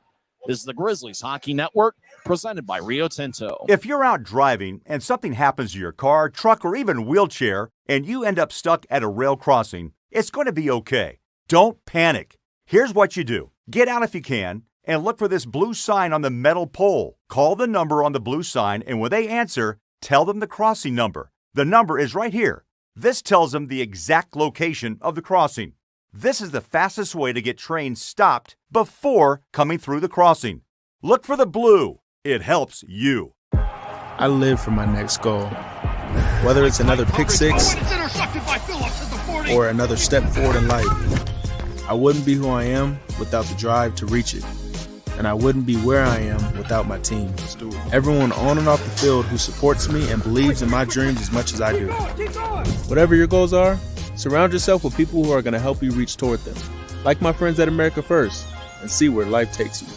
This is the Grizzlies Hockey Network, presented by Rio Tinto. If you're out driving and something happens to your car, truck, or even wheelchair, and you end up stuck at a rail crossing, it's going to be okay. Don't panic. Here's what you do. Get out if you can and look for this blue sign on the metal pole. Call the number on the blue sign, and when they answer, tell them the crossing number. The number is right here. This tells them the exact location of the crossing. This is the fastest way to get trains stopped before coming through the crossing. Look for the blue. It helps you. I live for my next goal. Whether it's another pick six or another step forward in life, I wouldn't be who I am without the drive to reach it. And I wouldn't be where I am without my team. Everyone on and off the field who supports me and believes in my dreams as much as I do. Whatever your goals are, surround yourself with people who are going to help you reach toward them. Like my friends at America First, and see where life takes you.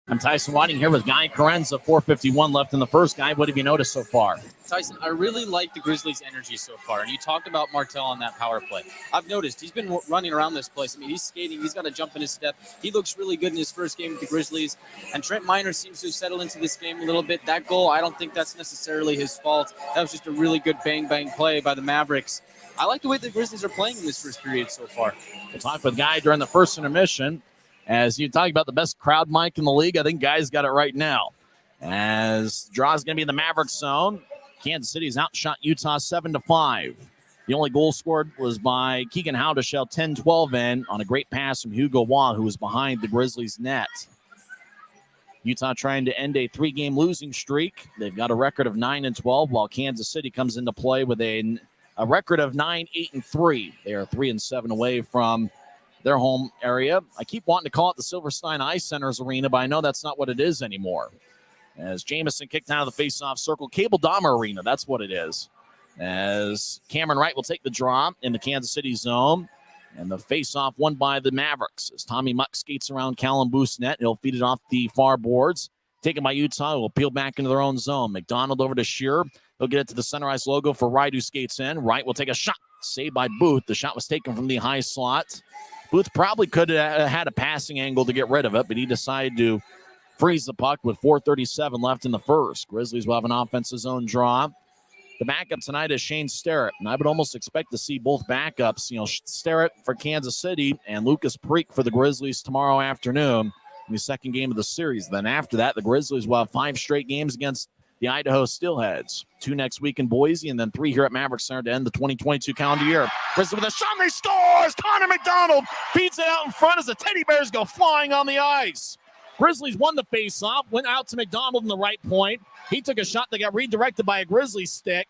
I'm Tyson Whiting here with Guy Carenza, 4:51 left in the first. Guy, what have you noticed so far? Tyson, I really like the Grizzlies' energy so far. And you talked about Martell on that power play. I've noticed he's been running around this place. I mean, he's skating. He's got a jump in his step. He looks really good in his first game with the Grizzlies. And Trent Miner seems to settle into this game a little bit. That goal, I don't think that's necessarily his fault. That was just a really good bang-bang play by the Mavericks. I like the way the Grizzlies are playing in this first period so far. We'll talk with Guy during the first intermission. As you talk about the best crowd mic in the league, I think Guy's got it right now. As draw is going to be in the Mavericks zone. Kansas City's outshot Utah 7-5. The only goal scored was by Keegan Howdeshell, 10-12 in on a great pass from Hugo Waugh, who was behind the Grizzlies' net. Utah trying to end a 3-game losing streak. They've got a record of 9-12, while Kansas City comes into play with a record of 9-8-3. They are 3-7 away from their home area. I keep wanting to call it the Silverstein Ice Center's arena, but I know that's not what it is anymore. As Jamison kicked out of the face-off circle, Cable Dahmer Arena, that's what it is. As Cameron Wright will take the draw in the Kansas City zone, and the face-off won by the Mavericks. As Tommy Muck skates around Callum Booth's net, he'll feed it off the far boards. Taken by Utah, who will peel back into their own zone. McDonald over to Shearer. He'll get it to the center ice logo for Wright, who skates in. Wright will take a shot. Saved by Booth. The shot was taken from the high slot. Booth probably could have had a passing angle to get rid of it, but he decided to freeze the puck with 4:37 left in the first. Grizzlies will have an offensive zone draw. The backup tonight is Shane Sterrett, and I would almost expect to see both backups, Sterrett for Kansas City and Lucas Preek for the Grizzlies tomorrow afternoon in the second game of the series. Then after that, the Grizzlies will have 5 straight games against the Idaho Steelheads. 2 next week in Boise, and then 3 here at Maverik Center to end the 2022 calendar year. Grizzlies with a shot, and he scores! Connor McDonald feeds it out in front as the Teddy Bears go flying on the ice. Grizzlies won the face-off, went out to McDonald in the right point. He took a shot that got redirected by a Grizzlies stick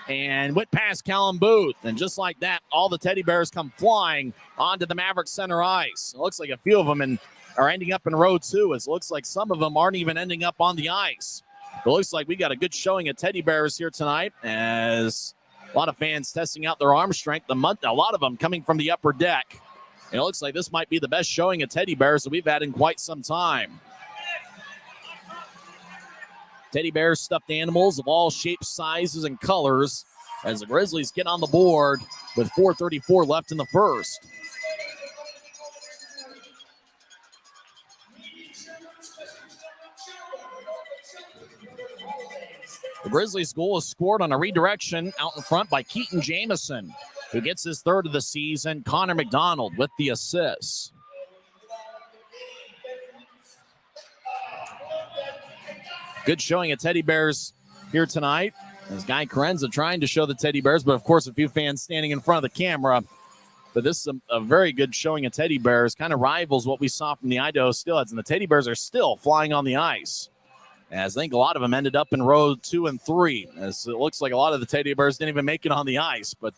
and went past Callum Booth. And just like that, all the Teddy Bears come flying onto the Maverik Center ice. It looks like a few of them are ending up in row 2. It looks like some of them aren't even ending up on the ice. It looks like we got a good showing of Teddy Bears here tonight, as a lot of fans testing out their arm strength. A lot of them coming from the upper deck. And it looks like this might be the best showing of Teddy Bears that we've had in quite some time. Teddy Bears, stuffed animals of all shapes, sizes, and colors, as the Grizzlies get on the board with 4:34 left in the first. The Grizzlies' goal is scored on a redirection out in front by Keaton Jamison, who gets his 3rd of the season. Connor McDonald with the assists. Good showing of Teddy Bears here tonight. As Guy Carenza trying to show the Teddy Bears, but of course a few fans standing in front of the camera. But this is a very good showing of Teddy Bears. Kind of rivals what we saw from the Idaho Steelheads, and the Teddy Bears are still flying on the ice. As I think a lot of them ended up in row 2 and 3, as it looks like a lot of the Teddy Bears didn't even make it on the ice. But,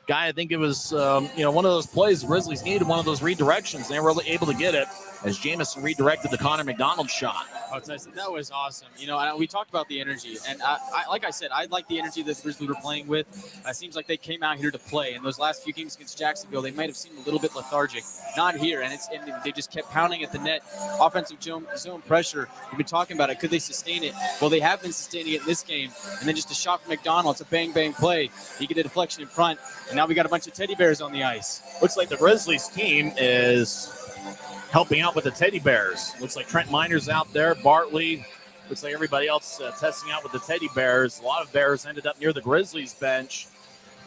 Guy, I think it was, one of those plays the Grizzlies needed, one of those redirections. They were able to get it as Jamison redirected the Connor McDonald shot. Oh, Tyson, that was awesome. We talked about the energy, and like I said, I like the energy that the Grizzlies were playing with. It seems like they came out here to play. In those last few games against Jacksonville, they might have seemed a little bit lethargic. Not here, and they just kept pounding at the net. Offensive zone pressure. We've been talking about it. Could they sustain it? Well, they have been sustaining it in this game. And then just a shot from McDonald. It's a bang-bang play. He get a deflection in front, and now we got a bunch of Teddy Bears on the ice. Looks like the Grizzlies team is helping out with the Teddy Bears. Looks like Trent Miner's out there. Bartley. Looks like everybody else testing out with the Teddy Bears. A lot of Bears ended up near the Grizzlies bench.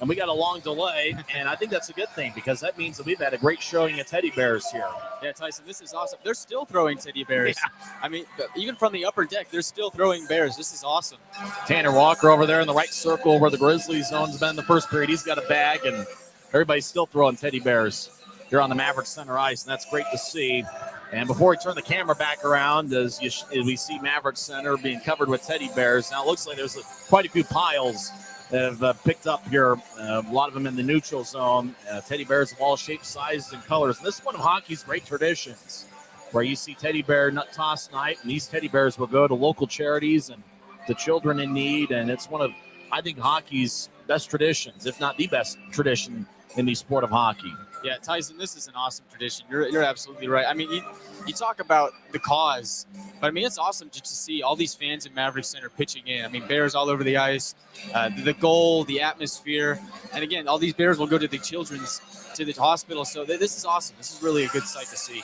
And we got a long delay, and I think that's a good thing because that means that we've had a great showing of Teddy Bears here. Yeah, Tyson, this is awesome. They're still throwing Teddy Bears. Yeah. I mean, even from the upper deck, they're still throwing bears. This is awesome. Tanner Walker over there in the right circle where the Grizzlies zone's been in the first period. He's got a bag, and everybody's still throwing Teddy Bears here on the Maverik Center ice, and that's great to see. And before we turn the camera back around, as we see Maverik Center being covered with teddy bears. Now it looks like there's quite a few piles that have picked up here. A lot of them in the neutral zone. Teddy bears of all shapes, sizes, and colors. And this is one of hockey's great traditions, where you see teddy bear nut toss night, and these teddy bears will go to local charities and to children in need. And it's one of, I think, hockey's best traditions, if not the best tradition in the sport of hockey. Yeah, Tyson, this is an awesome tradition. You're absolutely right. I mean, you talk about the cause, but I mean, it's awesome just to see all these fans at Maverik Center pitching in. I mean, bears all over the ice, the goal, the atmosphere. And again, all these bears will go to the hospital. So this is awesome. This is really a good sight to see.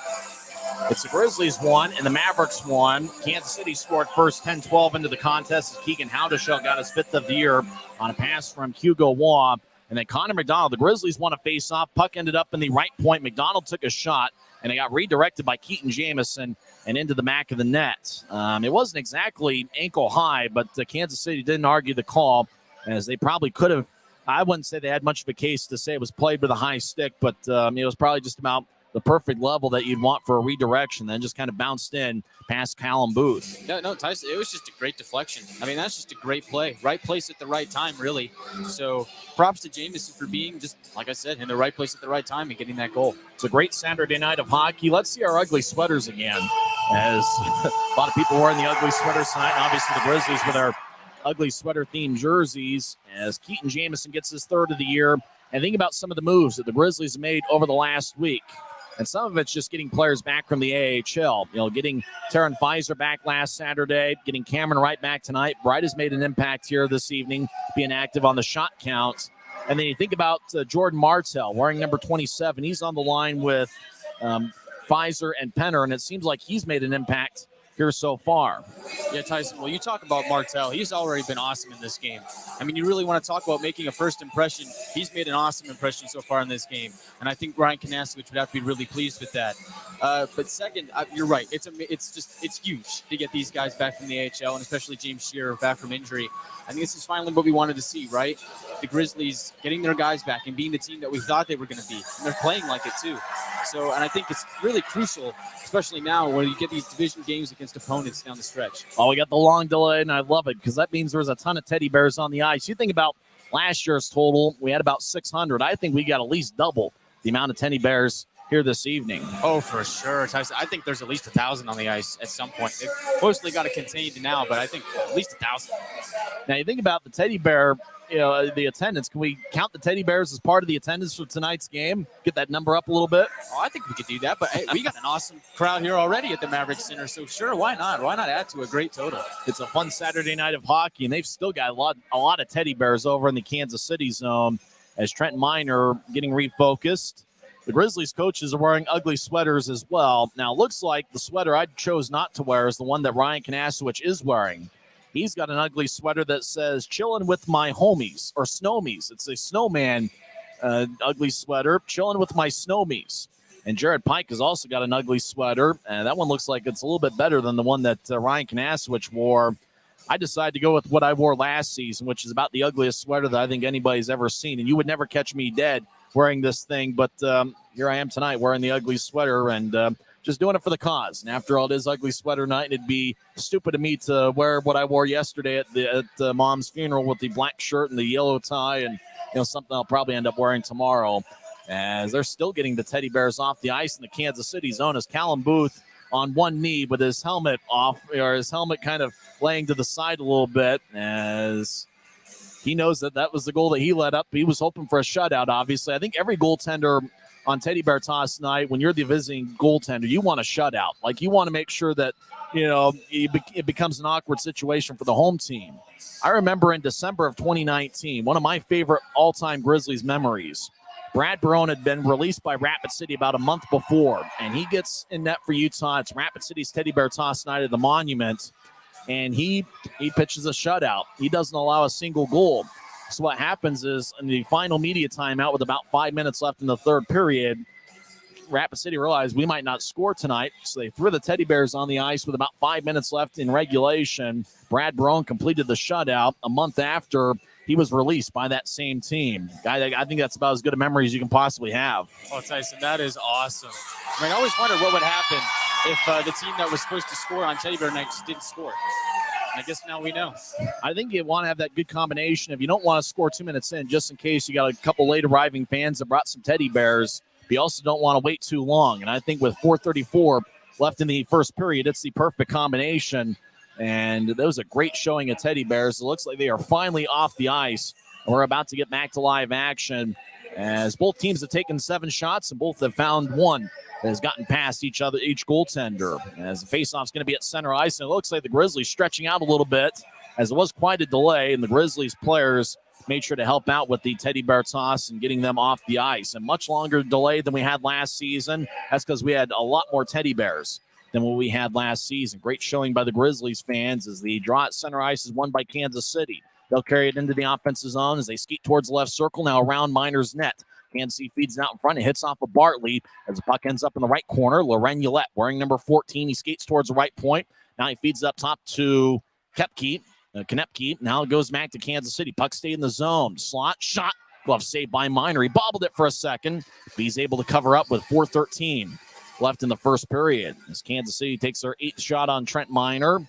It's the Grizzlies won and the Mavericks won. Kansas City scored first 10-12 into the contest as Keegan Howdeshell got his 5th of the year on a pass from Hugo Waugh. And then Connor McDonald, the Grizzlies won a face-off. Puck ended up in the right point. McDonald took a shot, and it got redirected by Keaton Jamison and into the back of the net. It wasn't exactly ankle high, but Kansas City didn't argue the call, as they probably could have. I wouldn't say they had much of a case to say it was played with a high stick, but it was probably just about the perfect level that you'd want for a redirection, then just kind of bounced in past Callum Booth. No, Tyson, it was just a great deflection. I mean, that's just a great play. Right place at the right time, really. So props to Jamison for being, just like I said, in the right place at the right time and getting that goal. It's a great Saturday night of hockey. Let's see our ugly sweaters again, as a lot of people wearing the ugly sweaters tonight. And obviously the Grizzlies with our ugly sweater-themed jerseys, as Keaton Jamison gets his 3rd of the year. And think about some of the moves that the Grizzlies made over the last week. And some of it's just getting players back from the AHL. Getting Taryn Pfizer back last Saturday, getting Cameron Wright back tonight. Bright has made an impact here this evening, being active on the shot count. And then you think about Jordan Martell wearing number 27. He's on the line with Pfizer and Penner, and it seems like he's made an impact here so far. Yeah, Tyson, well, you talk about Martell. He's already been awesome in this game. I mean, you really want to talk about making a first impression. He's made an awesome impression so far in this game, and I think Ryan Kanasevich would have to be really pleased with that. But second, you're right. It's huge to get these guys back from the AHL, and especially James Shearer back from injury. I think this is finally what we wanted to see, right? The Grizzlies getting their guys back and being the team that we thought they were going to be, and they're playing like it too. So, and I think it's really crucial, especially now when you get these division games against opponents down the stretch. Oh, we got the long delay, and I love it because that means there's a ton of teddy bears on the ice. You think about last year's total, we had about 600. I think we got at least double the amount of teddy bears here this evening. Oh, for sure, Tyson. I think there's at least 1,000 on the ice at some point. They've mostly got it contained now, but I think at least 1,000. Now, you think about the teddy bear, the attendance. Can we count the teddy bears as part of the attendance for tonight's game? Get that number up a little bit? Oh, I think we could do that, but hey, we got an awesome crowd here already at the Maverik Center, so sure, why not? Why not add to a great total? It's a fun Saturday night of hockey, and they've still got a lot of teddy bears over in the Kansas City zone as Trent Miner getting refocused. The Grizzlies coaches are wearing ugly sweaters as well. Now, it looks like the sweater I chose not to wear is the one that Ryan Kanasevich is wearing. He's got an ugly sweater that says, chilling with my homies, or snowmies. It's a snowman ugly sweater, chilling with my snowmies. And Jared Pike has also got an ugly sweater, and that one looks like it's a little bit better than the one that Ryan Kanasevich wore. I decided to go with what I wore last season, which is about the ugliest sweater that I think anybody's ever seen. And you would never catch me dead wearing this thing, but here I am tonight wearing the ugly sweater and just doing it for the cause. And after all, it is ugly sweater night, and it'd be stupid of me to wear what I wore yesterday at Mom's funeral with the black shirt and the yellow tie, and something I'll probably end up wearing tomorrow. As they're still getting the teddy bears off the ice in the Kansas City zone, as Callum Booth on one knee with his helmet off, or his helmet kind of laying to the side a little bit, as he knows that was the goal that he let up. He was hoping for a shutout, obviously. I think every goaltender on Teddy Bear Toss night, when you're the visiting goaltender, you want a shutout. Like, you want to make sure that, it becomes an awkward situation for the home team. I remember in December of 2019, one of my favorite all-time Grizzlies memories. Brad Barone had been released by Rapid City about a month before, and he gets in net for Utah. It's Rapid City's Teddy Bear Toss night at the Monument, and he pitches a shutout. He doesn't allow a single goal. So what happens is, in the final media timeout with about 5 minutes left in the third period, Rapid City realized we might not score tonight, so they threw the Teddy Bears on the ice with about 5 minutes left in regulation. Brad Barone completed the shutout a month after he was released by that same team. I think that's about as good a memory as you can possibly have. Oh, Tyson, that is awesome. I always wondered what would happen if the team that was supposed to score on Teddy Bear Night just didn't score. I guess now we know. I think you want to have that good combination. If you don't want to score 2 minutes in, just in case you got a couple late arriving fans that brought some teddy bears, but you also don't want to wait too long. And I think with 4:34 left in the first period, it's the perfect combination. And that was a great showing of teddy bears. It looks like they are finally off the ice. And we're about to get back to live action as both teams have taken 7 shots and both have found one that has gotten past each goaltender. As the faceoff's going to be at center ice, and it looks like the Grizzlies stretching out a little bit as it was quite a delay, and the Grizzlies players made sure to help out with the teddy bear toss and getting them off the ice. A much longer delay than we had last season. That's because we had a lot more teddy bears than what we had last season. Great showing by the Grizzlies fans as the draw at center ice is won by Kansas City. They'll carry it into the offensive zone as they skate towards the left circle, now around Miner's net. Kansas City feeds it out in front. It hits off of Bartley as the puck ends up in the right corner. Loren Ouellette wearing number 14. He skates towards the right point. Now he feeds it up top to Konepke. Now it goes back to Kansas City. Puck stayed in the zone. Slot, shot. Glove saved by Miner. He bobbled it for a second. But he's able to cover up with 4:13 left in the first period. As Kansas City takes their 8th shot on Trent Miner.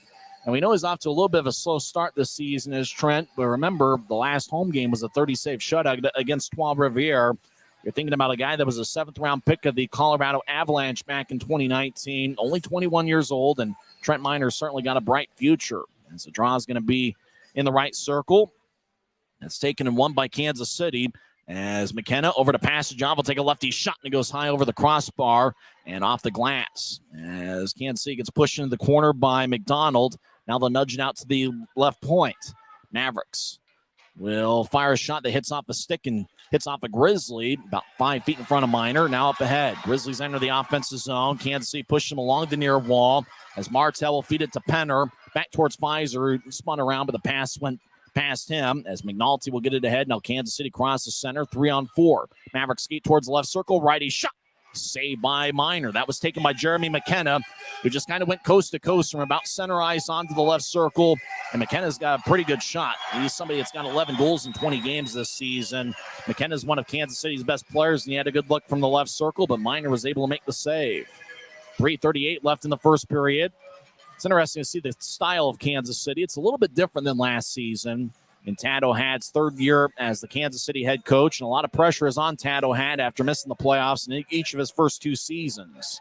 And we know he's off to a little bit of a slow start this season as Trent. But remember, the last home game was a 30-save shutout against Trois-Rivières. You're thinking about a guy that was a 7th-round pick of the Colorado Avalanche back in 2019, only 21 years old, and Trent Miner's certainly got a bright future. As the draw is going to be in the right circle. It's taken and won by Kansas City. As McKenna over to Passage-Off will take a lefty shot, and it goes high over the crossbar and off the glass. As Kansas City gets pushed into the corner by McDonald, now they'll nudge it out to the left point. Mavericks will fire a shot that hits off a stick and hits off a Grizzly about 5 feet in front of Miner. Now up ahead. Grizzlies enter the offensive zone. Kansas City pushes them along the near wall as Martel will feed it to Penner. Back towards Pfizer, who spun around, but the pass went past him as McNulty will get it ahead. Now Kansas City crosses center, 3-on-4. Mavericks skate towards the left circle. Righty shot. Saved by Miner. That was taken by Jeremy McKenna, who just kind of went coast to coast from about center ice onto the left circle. And McKenna's got a pretty good shot. He's somebody that's got 11 goals in 20 games this season. McKenna's one of Kansas City's best players, and he had a good look from the left circle, but Miner was able to make the save. 3:38 left in the first period. It's interesting to see the style of Kansas City. It's a little bit different than last season. In Tad O'Had's 3rd year as the Kansas City head coach, and a lot of pressure is on Tad O'Had after missing the playoffs in each of his first 2 seasons.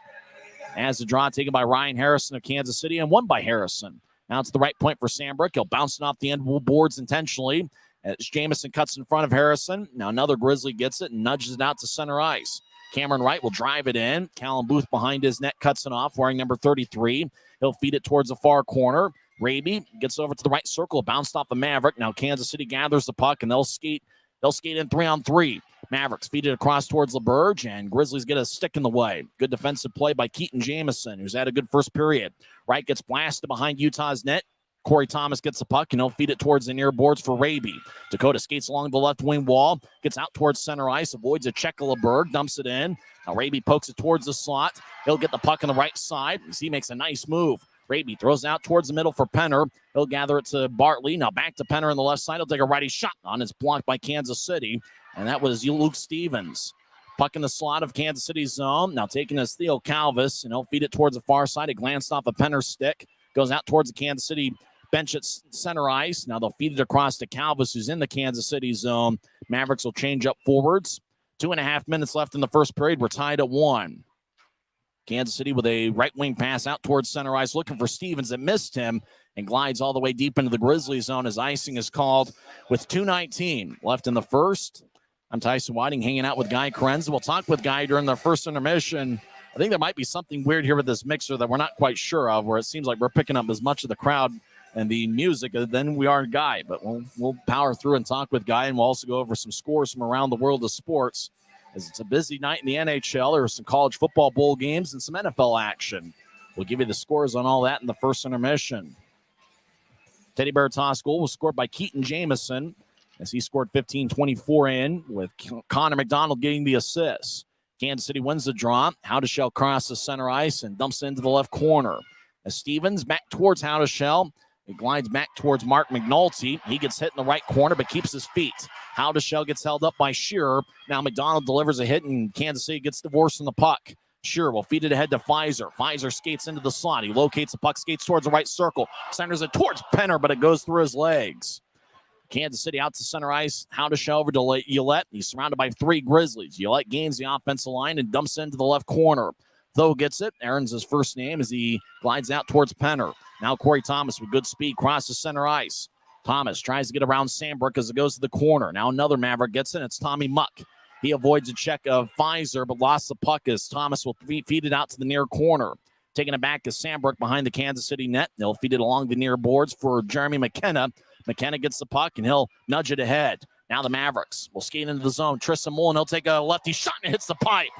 As the draw taken by Ryan Harrison of Kansas City and won by Harrison. Now it's the right point for Sandbrook. He'll bounce it off the end boards intentionally as Jamison cuts in front of Harrison. Now another Grizzly gets it and nudges it out to center ice. Cameron Wright will drive it in. Callum Booth behind his net cuts it off, wearing number 33. He'll feed it towards the far corner. Raby gets over to the right circle, bounced off the Maverick. Now Kansas City gathers the puck, and they'll skate in 3-on-3. Mavericks feed it across towards LaBerge, and Grizzlies get a stick in the way. Good defensive play by Keaton Jamison, who's had a good first period. Wright gets blasted behind Utah's net. Corey Thomas gets the puck, and he'll feed it towards the near boards for Raby. Dakota skates along the left wing wall, gets out towards center ice, avoids a check of LaBerge, dumps it in. Now Raby pokes it towards the slot. He'll get the puck on the right side as he makes a nice move. Raby throws out towards the middle for Penner. He'll gather it to Bartley. Now back to Penner on the left side. He'll take a righty shot on. It's blocked by Kansas City. And that was Luke Stevens. Puck in the slot of Kansas City's zone. Now taking as Theo Calvis, and he'll feed it towards the far side. It glanced off a Penner stick. Goes out towards the Kansas City bench at center ice. Now they'll feed it across to Calvis, who's in the Kansas City zone. Mavericks will change up forwards. 2.5 minutes left in the first period. We're tied at 1. Kansas City with a right wing pass out towards center ice, looking for Stevens that missed him and glides all the way deep into the Grizzlies zone as icing is called with 2:19 left in the first. I'm Tyson Whiting hanging out with Guy Krenz. We'll talk with Guy during the first intermission. I think there might be something weird here with this mixer that we're not quite sure of, where it seems like we're picking up as much of the crowd and the music than we are Guy. But we'll power through and talk with Guy, and we'll also go over some scores from around the world of sports. As it's a busy night in the NHL. There are some college football bowl games and some NFL action. We'll give you the scores on all that in the first intermission. Teddy Bear toss goal was scored by Keaton Jamison as he scored 15-24 in, with Connor McDonald getting the assist. Kansas City wins the draw. Howdeshell crosses center ice and dumps it into the left corner. As Stevens back towards Howdeshell, it glides back towards Mark McNulty. He gets hit in the right corner but keeps his feet. Howdeshell gets held up by Shearer. Now McDonald delivers a hit, and Kansas City gets divorced from the puck. Sure will feed it ahead to Pfizer. Pfizer skates into the slot. He locates the puck, skates towards the right circle. Centers it towards Penner, but it goes through his legs. Kansas City out to center ice. Howdesha over to Ouellette. He's surrounded by 3 Grizzlies. Ouellette gains the offensive line and dumps into the left corner. Though gets it. Aaron's his first name as he glides out towards Penner. Now Corey Thomas with good speed crosses center ice. Thomas tries to get around Sandbrook as it goes to the corner. Now another Maverick gets it. It's Tommy Muck. He avoids a check of Pfizer, but lost the puck as Thomas will feed it out to the near corner. Taking it back to Sandbrook behind the Kansas City net. They'll feed it along the near boards for Jeremy McKenna. McKenna gets the puck, and he'll nudge it ahead. Now the Mavericks will skate into the zone. Tristan Mullen, he'll take a lefty shot and hits the pipe.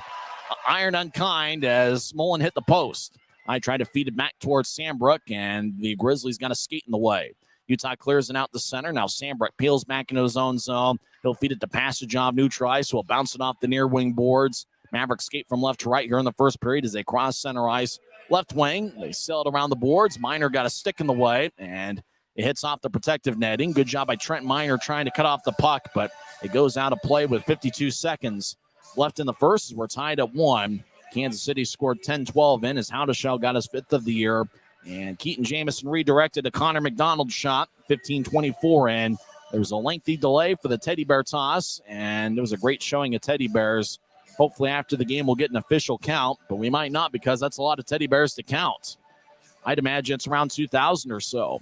Iron unkind as Mullen hit the post. I tried to feed it back towards Sandbrook, and the Grizzlies got a skate in the way. Utah clears it out the center. Now Sandbrook peels back into his own zone. He'll feed it to Passage of neutral ice, so he'll bounce it off the near wing boards. Mavericks skate from left to right here in the first period as they cross center ice. Left wing, they sail it around the boards. Miner got a stick in the way, and it hits off the protective netting. Good job by Trent Miner trying to cut off the puck, but it goes out of play with 52 seconds left in the first. We're tied at 1. Kansas City scored 10-12 in as Howdesha got his 5th of the year. And Keaton Jamison redirected a Connor McDonald shot, 15-24 in. There was a lengthy delay for the Teddy Bear toss, and it was a great showing of Teddy Bears. Hopefully after the game we'll get an official count, but we might not because that's a lot of Teddy Bears to count. I'd imagine it's around 2,000 or so.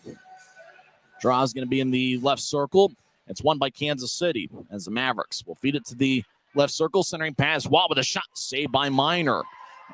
Draw is going to be in the left circle. It's won by Kansas City as the Mavericks will feed it to the left circle, centering pass. Wall with a shot, saved by Miner.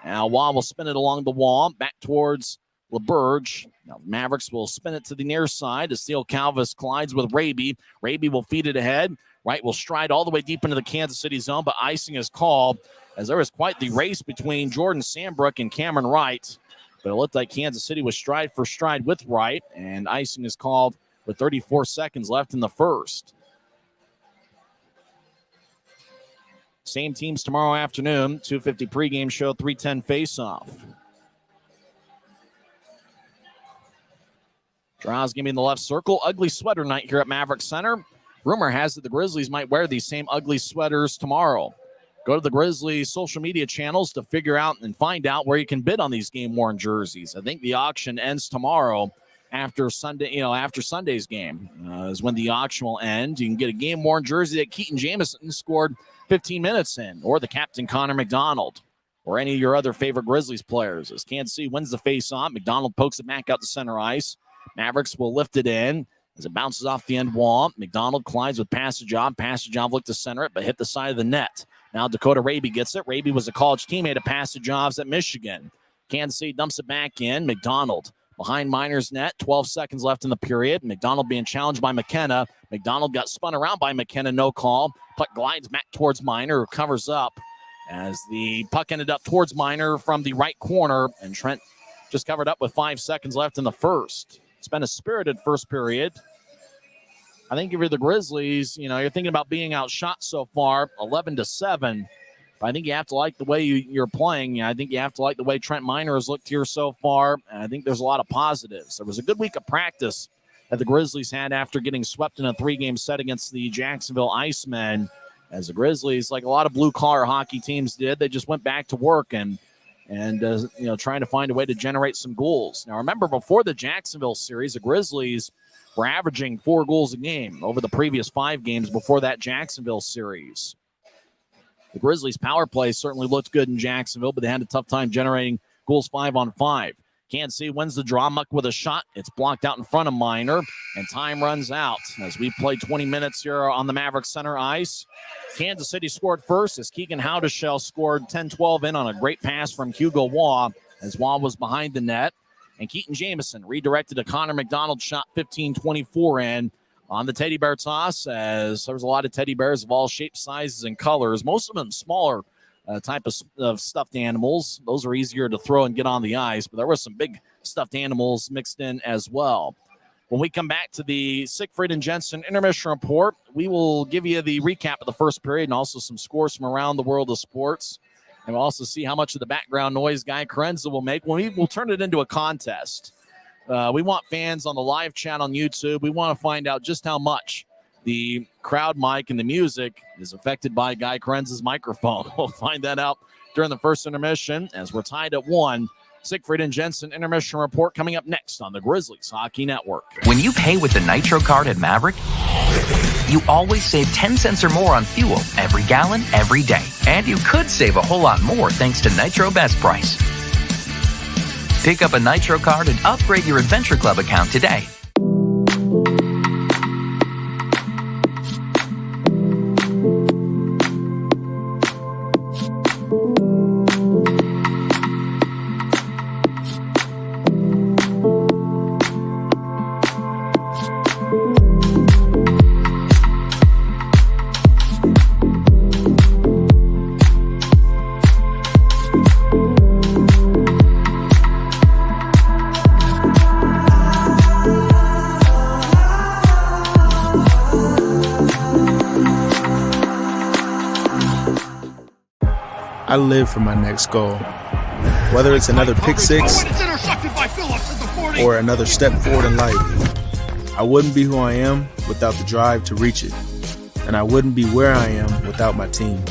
Now Wall will spin it along the wall, back towards LeBurge. Now the Mavericks will spin it to the near side as Steele Calvis collides with Raby. Raby will feed it ahead. Wright will stride all the way deep into the Kansas City zone, but icing is called as there was quite the race between Jordan Sandbrook and Cameron Wright. But it looked like Kansas City was stride for stride with Wright, and icing is called with 34 seconds left in the first. Same teams tomorrow afternoon, 2:50 pregame show, 3:10 face-off. Draws going to be in the left circle. Ugly sweater night here at Maverik Center. Rumor has it the Grizzlies might wear these same ugly sweaters tomorrow. Go to the Grizzlies social media channels to figure out and find out where you can bid on these game-worn jerseys. I think the auction ends tomorrow after Sunday, after Sunday's game is when the auction will end. You can get a game-worn jersey that Keaton Jamison scored 15 minutes in, or the captain Connor McDonald, or any of your other favorite Grizzlies players. As Kansas City wins the face-off, McDonald pokes it back out to center ice. Mavericks will lift it in as it bounces off the end wall. McDonald collides with Passage of. Passage of looked to center it, but hit the side of the net. Now Dakota Raby gets it. Raby was a college teammate of Passage of's at Michigan. Kansas City dumps it back in. McDonald behind Miner's net. 12 seconds left in the period. McDonald being challenged by McKenna. McDonald got spun around by McKenna. No call. Puck glides back towards Miner, who covers up as the puck ended up towards Miner from the right corner, and Trent just covered up with 5 seconds left in the first. It's been a spirited first period. I think if you're the Grizzlies, you're thinking about being outshot so far, 11-7. But I think you have to like the way you're playing. I think you have to like the way Trent Miner has looked here so far. And I think there's a lot of positives. There was a good week of practice that the Grizzlies had after getting swept in a 3-game set against the Jacksonville Icemen. As the Grizzlies, like a lot of blue-collar hockey teams did, they just went back to work and trying to find a way to generate some goals. Now, remember, before the Jacksonville series, the Grizzlies were averaging 4 goals a game over the previous 5 games before that Jacksonville series. The Grizzlies' power play certainly looked good in Jacksonville, but they had a tough time generating goals 5-on-5. Kansas City wins the draw. Muck with a shot. It's blocked out in front of Miner, and time runs out as we play 20 minutes here on the Maverik Center ice. Kansas City scored first as Keegan Howdesha scored 10-12 in on a great pass from Hugo Waugh as Waugh was behind the net. And Keaton Jamison redirected a Connor McDonald shot, 15-24 in on the Teddy Bear toss, as there was a lot of Teddy Bears of all shapes, sizes, and colors. Most of them smaller type of stuffed animals. Those are easier to throw and get on the ice, but there were some big stuffed animals mixed in as well. When we come back to the Siegfried and Jensen intermission report, we will give you the recap of the first period and also some scores from around the world of sports. And we'll also see how much of the background noise Guy Carenza will make. We'll turn it into a contest. We want fans on the live chat on YouTube. We want to find out just how much the crowd mic and the music is affected by Guy Krenz's microphone. We'll find that out during the first intermission as we're tied at 1. Siegfried and Jensen intermission report coming up next on the Grizzlies Hockey Network. When you pay with the Nitro card at Maverik, you always save 10 cents or more on fuel every gallon, every day. And you could save a whole lot more thanks to Nitro Best Price. Pick up a Nitro card and upgrade your Adventure Club account today. I live for my next goal. Whether it's another pick six or another step forward in life, I wouldn't be who I am without the drive to reach it. And I wouldn't be where I am without my team.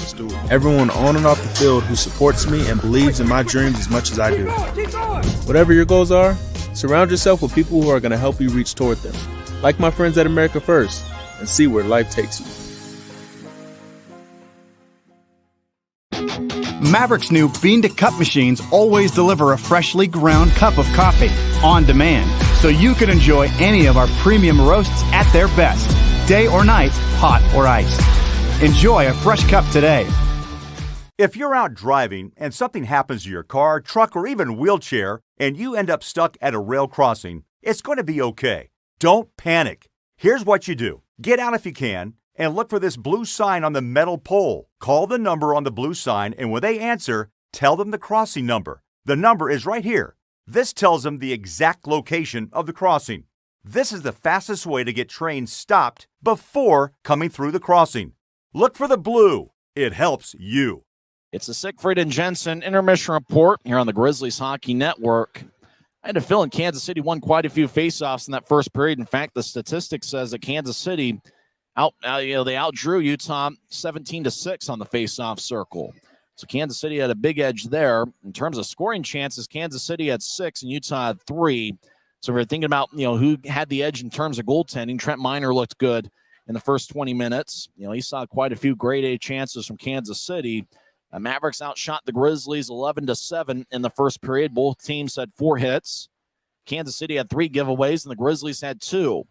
Everyone on and off the field who supports me and believes in my dreams as much as I do. Whatever your goals are, surround yourself with people who are going to help you reach toward them. Like my friends at America First, and see where life takes you. Mavericks' new bean-to-cup machines always deliver a freshly ground cup of coffee on demand, so you can enjoy any of our premium roasts at their best, day or night, hot or iced. Enjoy a fresh cup today. If you're out driving and something happens to your car, truck, or even wheelchair, and you end up stuck at a rail crossing, it's going to be okay. Don't panic. Here's what you do. Get out if you can, and look for this blue sign on the metal pole. Call the number on the blue sign, and when they answer, tell them the crossing number. The number is right here. This tells them the exact location of the crossing. This is the fastest way to get trains stopped before coming through the crossing. Look for the blue. It helps you. It's the Siegfried and Jensen intermission report here on the Grizzlies Hockey Network. I had a feeling Kansas City won quite a few faceoffs in that first period. In fact, the statistics says that Kansas City they outdrew Utah 17-6 on the faceoff circle. So Kansas City had a big edge there. In terms of scoring chances, Kansas City had 6 and Utah had 3. So if we're thinking about, who had the edge in terms of goaltending, Trent Miner looked good in the first 20 minutes. He saw quite a few grade A chances from Kansas City. Mavericks outshot the Grizzlies 11-7 in the first period. Both teams had 4 hits. Kansas City had 3 giveaways, and the Grizzlies had 2.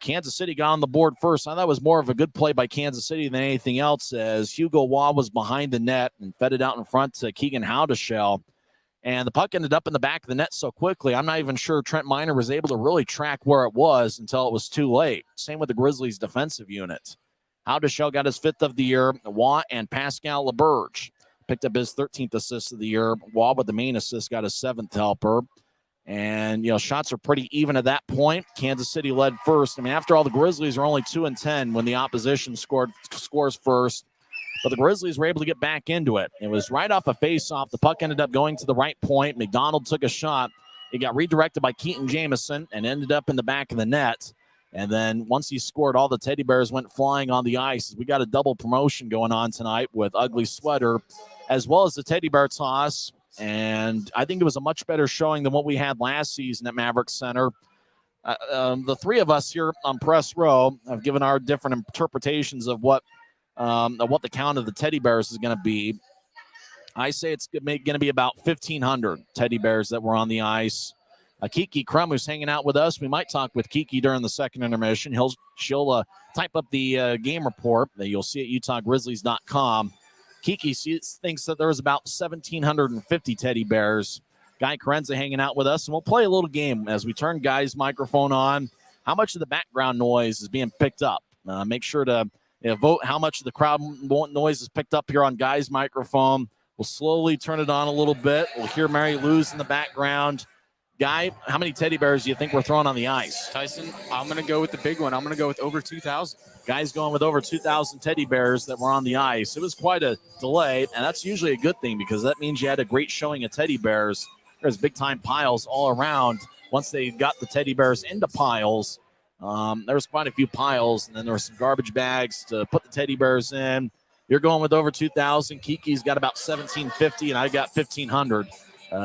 Kansas City got on the board first. I thought that was more of a good play by Kansas City than anything else, as Hugo Waugh was behind the net and fed it out in front to Keegan Howdeshell. And the puck ended up in the back of the net so quickly, I'm not even sure Trent Miner was able to really track where it was until it was too late. Same with the Grizzlies' defensive unit. Howdeshell got his 5th of the year. Waugh and Pascal LeBurge picked up his 13th assist of the year. Waugh with the main assist got his 7th helper. And, shots are pretty even at that point. Kansas City led first. After all, the Grizzlies are only 2-10 when the opposition scores first. But the Grizzlies were able to get back into it. It was right off a face-off. The puck ended up going to the right point. McDonald took a shot. It got redirected by Keaton Jamison and ended up in the back of the net. And then once he scored, all the teddy bears went flying on the ice. We got a double promotion going on tonight with Ugly Sweater as well as the teddy bear toss. And I think it was a much better showing than what we had last season at Maverik Center. The 3 of us here on Press Row have given our different interpretations of what the count of the teddy bears is going to be. I say it's going to be about 1,500 teddy bears that were on the ice. Kiki Crum, who's hanging out with us, we might talk with Kiki during the second intermission. She'll type up the game report that you'll see at UtahGrizzlies.com. Kiki thinks that there was about 1,750 teddy bears. Guy Carenza hanging out with us, and we'll play a little game as we turn Guy's microphone on. How much of the background noise is being picked up? Make sure to vote how much of the crowd noise is picked up here on Guy's microphone. We'll slowly turn it on a little bit. We'll hear Mary Lou's in the background. Guy, how many teddy bears do you think we're throwing on the ice? Tyson, I'm going to go with the big one. I'm going to go with over 2,000. Guy's going with over 2,000 teddy bears that were on the ice. It was quite a delay, and that's usually a good thing because that means you had a great showing of teddy bears. There's big-time piles all around. Once they got the teddy bears into piles, There's quite a few piles, and then there were some garbage bags to put the teddy bears in. You're going with over 2,000. Kiki's got about 1,750, and I got 1,500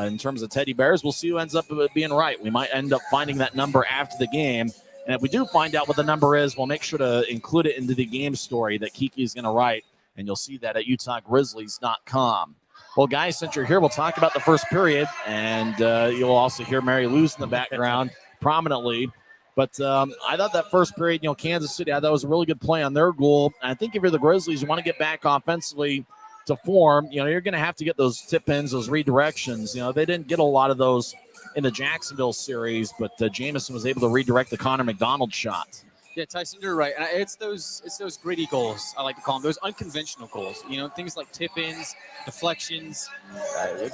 in terms of teddy bears. We'll see who ends up being right. We might end up finding that number after the game. And if we do find out what the number is, we'll make sure to include it into the game story that Kiki's going to write, and you'll see that at UtahGrizzlies.com. Well, guys, since you're here, we'll talk about the first period, and you'll also hear Mary Lou's in the background prominently. But I thought that first period, Kansas City, I thought was a really good play on their goal. And I think if you're the Grizzlies, you want to get back offensively to form. You're going to have to get those tip-ins, those redirections. They didn't get a lot of those in the Jacksonville series, but Jamison was able to redirect the Connor McDonald shot. Yeah, Tyson, you're right. It's those gritty goals, I like to call them, those unconventional goals. Things like tip-ins, deflections,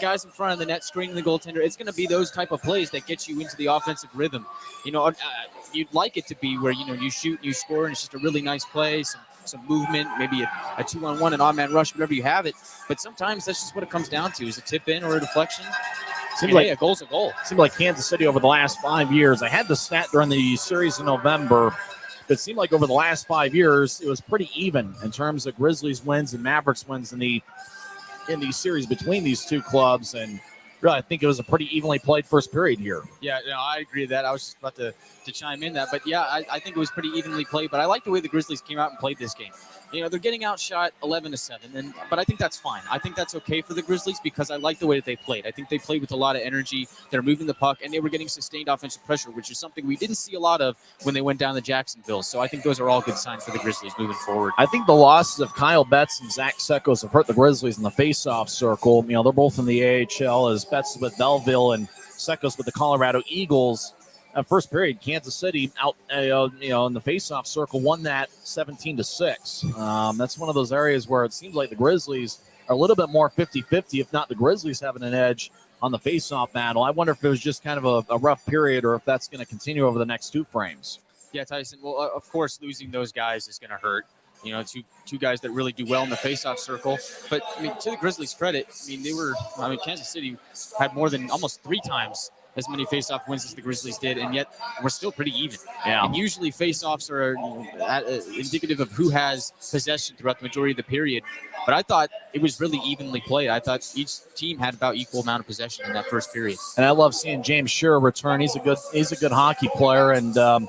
guys in front of the net screening the goaltender. It's going to be those type of plays that get you into the offensive rhythm. You'd like it to be where, you shoot, you score, and it's just a really nice play, some movement, maybe a 2-on-1, an odd man rush, whatever you have it. But sometimes that's just what it comes down to, is a tip-in or a deflection. Seems like a goal's a goal. Seems like Kansas City over the last 5 years, I had the stat during the series in November, but it seemed like over the last 5 years, it was pretty even in terms of Grizzlies wins and Mavericks wins in the series between these two clubs. And really, I think it was a pretty evenly played first period here. Yeah, I agree with that. I was just about to chime in that. But, yeah, I think it was pretty evenly played. But I like the way the Grizzlies came out and played this game. They're getting outshot 11-7, but I think that's fine. I think that's okay for the Grizzlies because I like the way that they played. I think they played with a lot of energy. They're moving the puck, and they were getting sustained offensive pressure, which is something we didn't see a lot of when they went down to Jacksonville. So I think those are all good signs for the Grizzlies moving forward. I think the losses of Kyle Betts and Zach Sekos have hurt the Grizzlies in the face-off circle. They're both in the AHL, as Betts with Belleville and Sekos with the Colorado Eagles. First period, Kansas City out, in the face-off circle, won that 17-6. That's one of those areas where it seems like the Grizzlies are a little bit more 50-50, if not the Grizzlies having an edge on the face-off battle. I wonder if it was just kind of a rough period or if that's going to continue over the next two frames. Yeah, Tyson. Well, of course, losing those guys is going to hurt. Two guys that really do well in the face-off circle. But, to the Grizzlies' credit, Kansas City had more than almost 3 times as many face-off wins as the Grizzlies did, and yet we're still pretty even. Yeah. And usually face-offs are indicative of who has possession throughout the majority of the period. But I thought it was really evenly played. I thought each team had about equal amount of possession in that first period. And I love seeing James Shearer return. He's a good hockey player, and I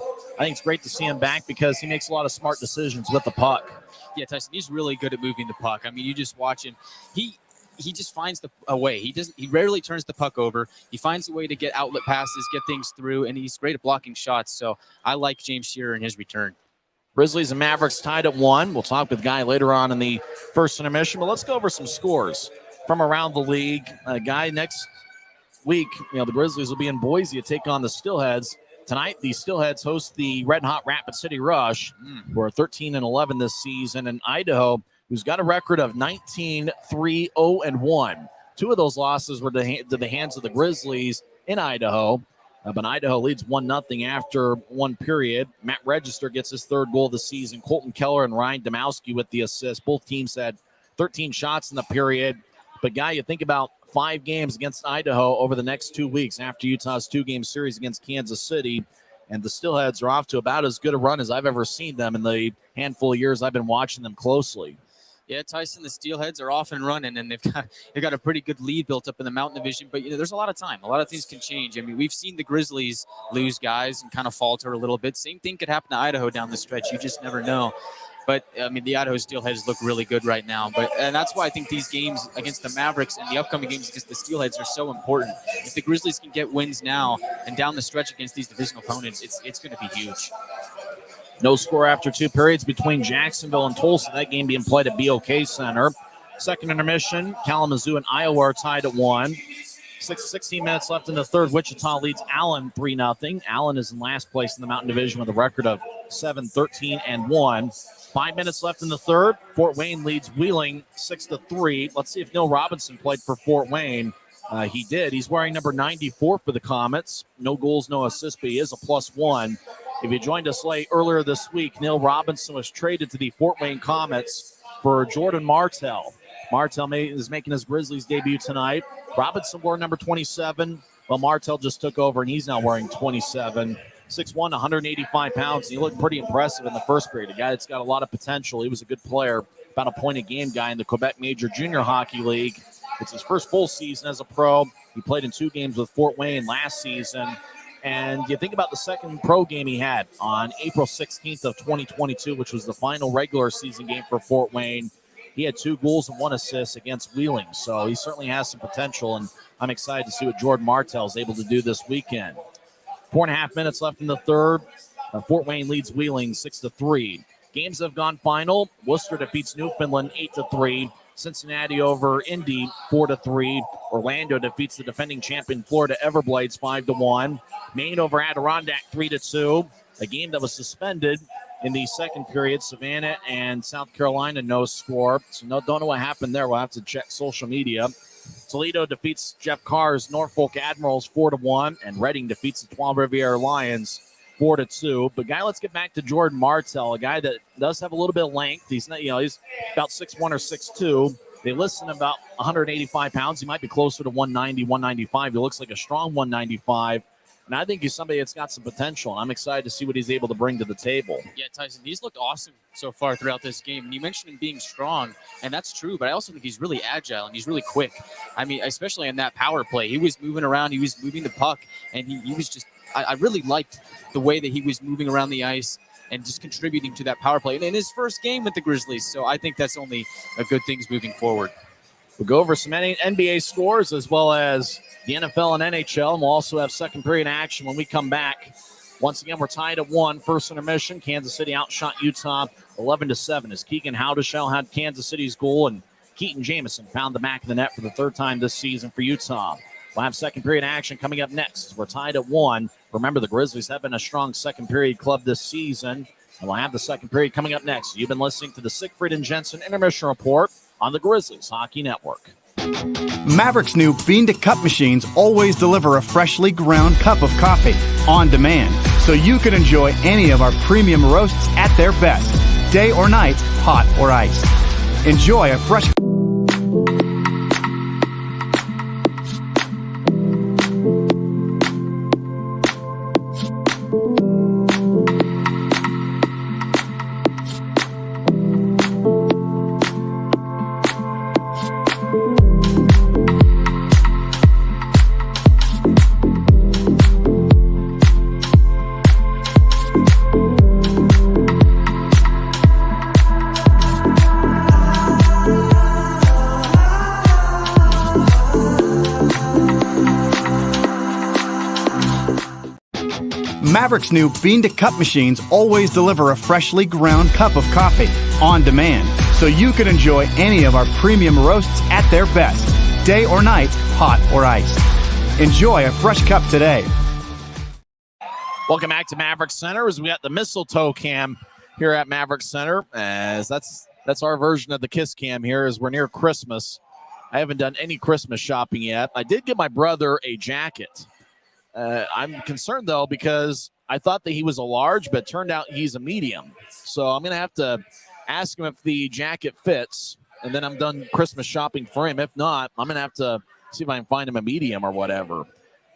think it's great to see him back because he makes a lot of smart decisions with the puck. Yeah, Tyson, he's really good at moving the puck. You just watch him. He just finds a way. He rarely turns the puck over. He finds a way to get outlet passes, get things through, and he's great at blocking shots. So I like James Shearer in his return. Grizzlies and Mavericks tied at 1. We'll talk with Guy later on in the first intermission, but let's go over some scores from around the league. Guy, next week, the Grizzlies will be in Boise to take on the Steelheads. Tonight, the Steelheads host the Red Hot Rapid City Rush, who are 13-11 this season, and Idaho, who's got a record of 19-3-0-1. 2 of those losses were to the hands of the Grizzlies in Idaho, but Idaho leads 1-0 after 1 period. Matt Register gets his 3rd goal of the season. Colton Keller and Ryan Domowski with the assist. Both teams had 13 shots in the period. But, Guy, you think about 5 games against Idaho over the next 2 weeks after Utah's 2-game series against Kansas City. And the Steelheads are off to about as good a run as I've ever seen them in the handful of years I've been watching them closely. Yeah, Tyson, the Steelheads are off and running, and they've got a pretty good lead built up in the Mountain Division. But, there's a lot of time. A lot of things can change. We've seen the Grizzlies lose guys and kind of falter a little bit. Same thing could happen to Idaho down the stretch. You just never know. But, the Idaho Steelheads look really good right now. And that's why I think these games against the Mavericks and the upcoming games against the Steelheads are so important. If the Grizzlies can get wins now and down the stretch against these divisional opponents, it's going to be huge. No score after 2 periods between Jacksonville and Tulsa. That game being played at BOK Center. Second intermission, Kalamazoo and Iowa are tied at 1. 16 minutes left in the third. Wichita leads Allen 3-0. Allen is in last place in the Mountain Division with a record of 7-13-1. 5 minutes left in the third. Fort Wayne leads Wheeling 6-3. Let's see if Neil Robinson played for Fort Wayne. He did. He's wearing number 94 for the Comets. No goals, no assists, but he is a +1. If you joined us late earlier this week, Neil Robinson was traded to the Fort Wayne Comets for Jordan Martell. Martell is making his Grizzlies debut tonight. Robinson wore number 27. Well, Martell just took over, and he's now wearing 27. 6'1", 185 pounds. He looked pretty impressive in the first period. A guy that's got a lot of potential. He was a good player, about a point-a-game guy in the Quebec Major Junior Hockey League. It's his first full season as a pro. He played in 2 games with Fort Wayne last season. And you think about the second pro game he had on April 16th of 2022, which was the final regular season game for Fort Wayne. He had 2 goals and 1 assist against Wheeling. So he certainly has some potential, and I'm excited to see what Jordan Martell is able to do this weekend. 4.5 minutes left in the third. Fort Wayne leads Wheeling 6-3. Games have gone final. Worcester defeats Newfoundland 8-3. Cincinnati over Indy 4-3. Orlando defeats the defending champion Florida Everblades 5-1. Maine over Adirondack 3-2. A game that was suspended in the second period. Savannah and South Carolina no score. So don't know what happened there. We'll have to check social media. Toledo defeats Jeff Carr's Norfolk Admirals 4-1, and Reading defeats the Trois Rivières Lions 4-2. But let's get back to Jordan Martell, a guy that does have a little bit of length. He's not, he's about 6'1" or 6'2". They listen about 185 pounds. He might be closer to 190, 195. He looks like a strong 195. And I think he's somebody that's got some potential, and I'm excited to see what he's able to bring to the table. Yeah, Tyson, he's looked awesome so far throughout this game. And you mentioned him being strong, and that's true, but I also think he's really agile and he's really quick. I mean, especially in that power play. He was moving around, he was moving the puck, and he was just – I really liked the way that he was moving around the ice and just contributing to that power play. And in his first game with the Grizzlies, so I think that's only a good things moving forward. We'll go over some NBA scores as well as the NFL and NHL, and we'll also have second period action when we come back. Once again, we're tied at 1. First intermission, Kansas City outshot Utah 11-7 as Keegan Howdeshell had Kansas City's goal, and Keaton Jamison found the back of the net for the 3rd time this season for Utah. We'll have second period action coming up next. We're tied at 1. Remember, the Grizzlies have been a strong second period club this season, and we'll have the second period coming up next. You've been listening to the Siegfried and Jensen Intermission Report on the Grizzlies Hockey Network. Mavericks' new bean-to-cup machines always deliver a freshly ground cup of coffee on demand, so you can enjoy any of our premium roasts at their best, day or night, hot or iced. Enjoy a fresh... Mavericks' new bean-to-cup machines always deliver a freshly ground cup of coffee on demand, so you can enjoy any of our premium roasts at their best, day or night, hot or iced. Enjoy a fresh cup today. Welcome back to Maverik Center as we got the mistletoe cam here at Maverik Center, as that's our version of the kiss cam here as we're near Christmas. I haven't done any Christmas shopping yet. I did get my brother a jacket. I'm concerned, though, because I thought that he was a large, but it turned out he's a medium. So I'm going to have to ask him if the jacket fits, and then I'm done Christmas shopping for him. If not, I'm going to have to see if I can find him a medium or whatever.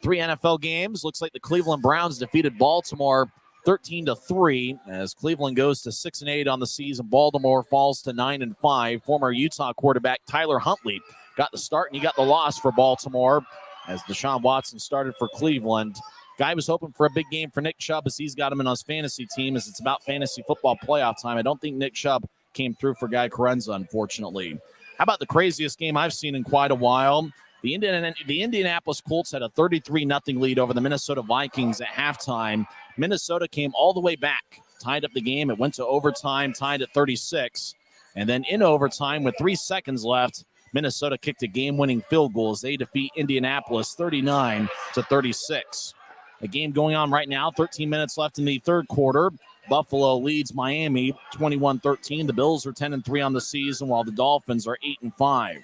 3 NFL games. Looks like the Cleveland Browns defeated Baltimore 13-3 as Cleveland goes to 6-8 on the season. Baltimore falls to 9-5. Former Utah quarterback Tyler Huntley got the start, and he got the loss for Baltimore as Deshaun Watson started for Cleveland. Guy was hoping for a big game for Nick Chubb as he's got him in his fantasy team as it's about fantasy football playoff time. I don't think Nick Chubb came through for Guy Carenza, unfortunately. How about the craziest game I've seen in quite a while? The Indianapolis Colts had a 33-0 lead over the Minnesota Vikings at halftime. Minnesota came all the way back, tied up the game. It went to overtime, tied at 36. And then in overtime with 3 seconds left, Minnesota kicked a game-winning field goal as they defeat Indianapolis 39-36. A game going on right now, 13 minutes left in the third quarter. Buffalo leads Miami 21-13. The Bills are 10-3 on the season, while the Dolphins are 8-5.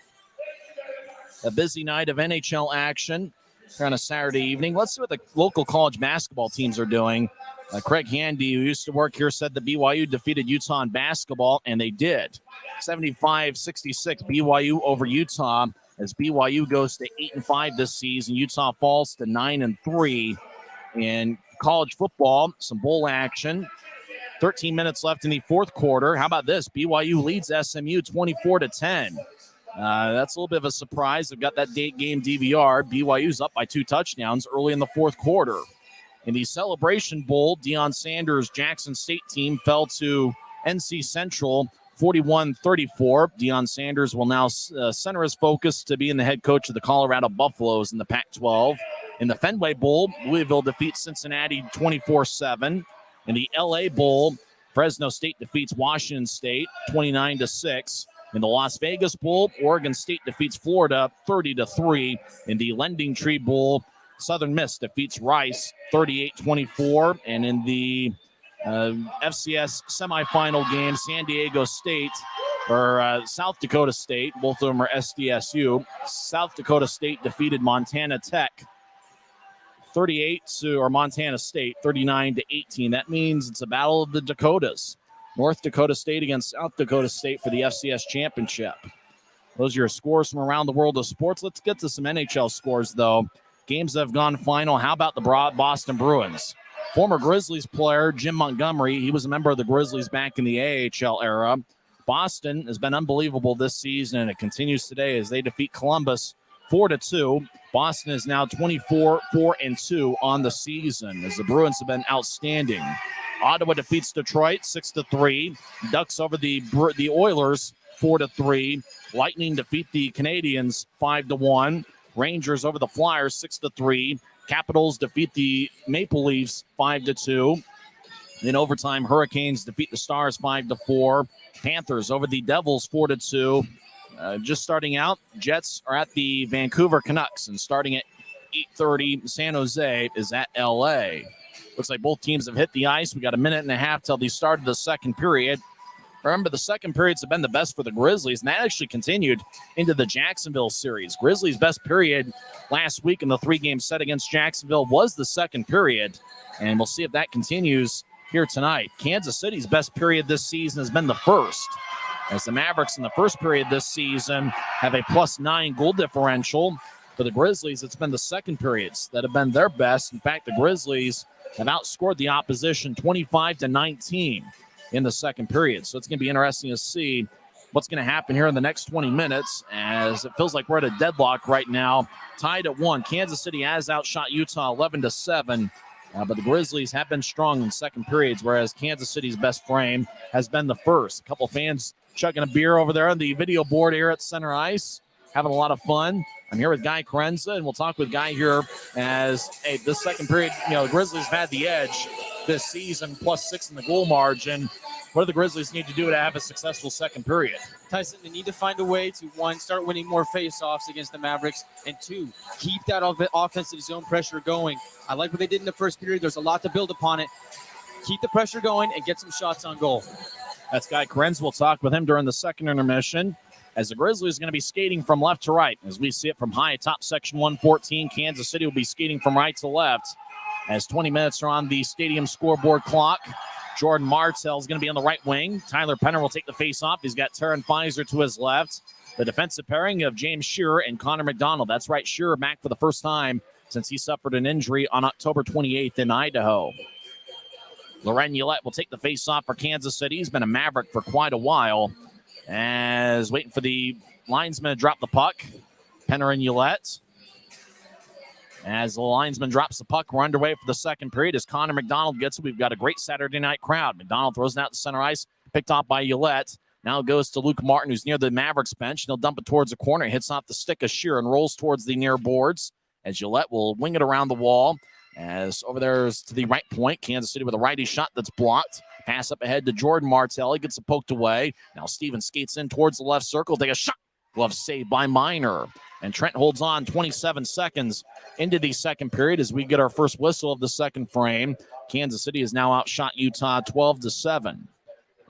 A busy night of NHL action here on a Saturday evening. Let's see what the local college basketball teams are doing. Craig Handy, who used to work here, said the BYU defeated Utah in basketball, and they did. 75-66 BYU over Utah as BYU goes to 8-5 this season. Utah falls to 9-3. And college football, some bowl action. 13 minutes left in the fourth quarter. How about this? BYU leads SMU 24-10. That's a little bit of a surprise. They've got that game DVR. BYU's up by 2 touchdowns early in the fourth quarter. In the Celebration Bowl, Deion Sanders' Jackson State team fell to NC Central 41-34. Deion Sanders will now center his focus to being the head coach of the Colorado Buffaloes in the Pac-12. In the Fenway Bowl, Louisville defeats Cincinnati 24-7. In the LA Bowl, Fresno State defeats Washington State 29-6. In the Las Vegas Bowl, Oregon State defeats Florida 30-3. In the Lending Tree Bowl, Southern Miss defeats Rice 38-24. And in the FCS semifinal game, South Dakota State, both of them are SDSU. South Dakota State defeated Montana Tech 39-18. That means it's a battle of the Dakotas. North Dakota State against South Dakota State for the FCS championship. Those are your scores from around the world of sports. Let's get to some NHL scores, though. Games that have gone final. How about the Boston Bruins? Former Grizzlies player Jim Montgomery, he was a member of the Grizzlies back in the AHL era. Boston has been unbelievable this season, and it continues today as they defeat Columbus 4-2. Boston is now 24-4-2 on the season as the Bruins have been outstanding. Ottawa defeats Detroit 6-3. Ducks over the Oilers 4-3. Lightning defeat the Canadiens 5-1. Rangers over the Flyers 6-3. Capitals defeat the Maple Leafs 5-2. In overtime, Hurricanes defeat the Stars 5-4. Panthers over the Devils 4-2. Just starting out, Jets are at the Vancouver Canucks, and starting at 8:30, San Jose is at LA. Looks like both teams have hit the ice. We got a minute and a half till the start of the second period. Remember, the second periods have been the best for the Grizzlies, and that actually continued into the Jacksonville series. Grizzlies' best period last week in the 3-game set against Jacksonville was the second period, and we'll see if that continues here tonight. Kansas City's best period this season has been the first, as the Mavericks in the first period this season have a +9 goal differential. For the Grizzlies, it's been the second periods that have been their best. In fact, the Grizzlies have outscored the opposition 25-19 in the second period. So it's going to be interesting to see what's going to happen here in the next 20 minutes, as it feels like we're at a deadlock right now, tied at 1. Kansas City has outshot Utah 11-7. But the Grizzlies have been strong in second periods, whereas Kansas City's best frame has been the first. A couple fans chugging a beer over there on the video board here at center ice, having a lot of fun. I'm here with Guy Carenza, and we'll talk with Guy here as, hey, this second period, the Grizzlies have had the edge this season, +6 in the goal margin. What do the Grizzlies need to do to have a successful second period? Tyson, they need to find a way to, 1, start winning more face-offs against the Mavericks, and 2, keep that offensive zone pressure going. I like what they did in the first period. There's a lot to build upon it. Keep the pressure going and get some shots on goal. That's Guy Carenza. We'll talk with him during the second intermission, as the Grizzlies are going to be skating from left to right. As we see it from high atop section 114, Kansas City will be skating from right to left. As 20 minutes are on the stadium scoreboard clock, Jordan Martell is going to be on the right wing. Tyler Penner will take the face-off. He's got Taryn Pfizer to his left. The defensive pairing of James Shearer and Connor McDonald. That's right, Shearer back for the first time since he suffered an injury on October 28th in Idaho. Loren Ullette will take the face-off for Kansas City. He's been a Maverick for quite a while. As waiting for the linesman to drop the puck. Penner and Ullette. As the linesman drops the puck, we're underway for the second period. As Connor McDonald gets it, we've got a great Saturday night crowd. McDonald throws it out to center ice, picked off by Ullette. Now it goes to Luke Martin, who's near the Mavericks bench. He'll dump it towards the corner, hits off the stick of Shearer and rolls towards the near boards. As Ullette will wing it around the wall. As over there is to the right point, Kansas City with a righty shot that's blocked. Pass up ahead to Jordan Martell. He gets it poked away. Now Stevens skates in towards the left circle. Take a shot. Glove saved by Minor. And Trent holds on 27 seconds into the second period as we get our first whistle of the second frame. Kansas City has now outshot Utah 12-7.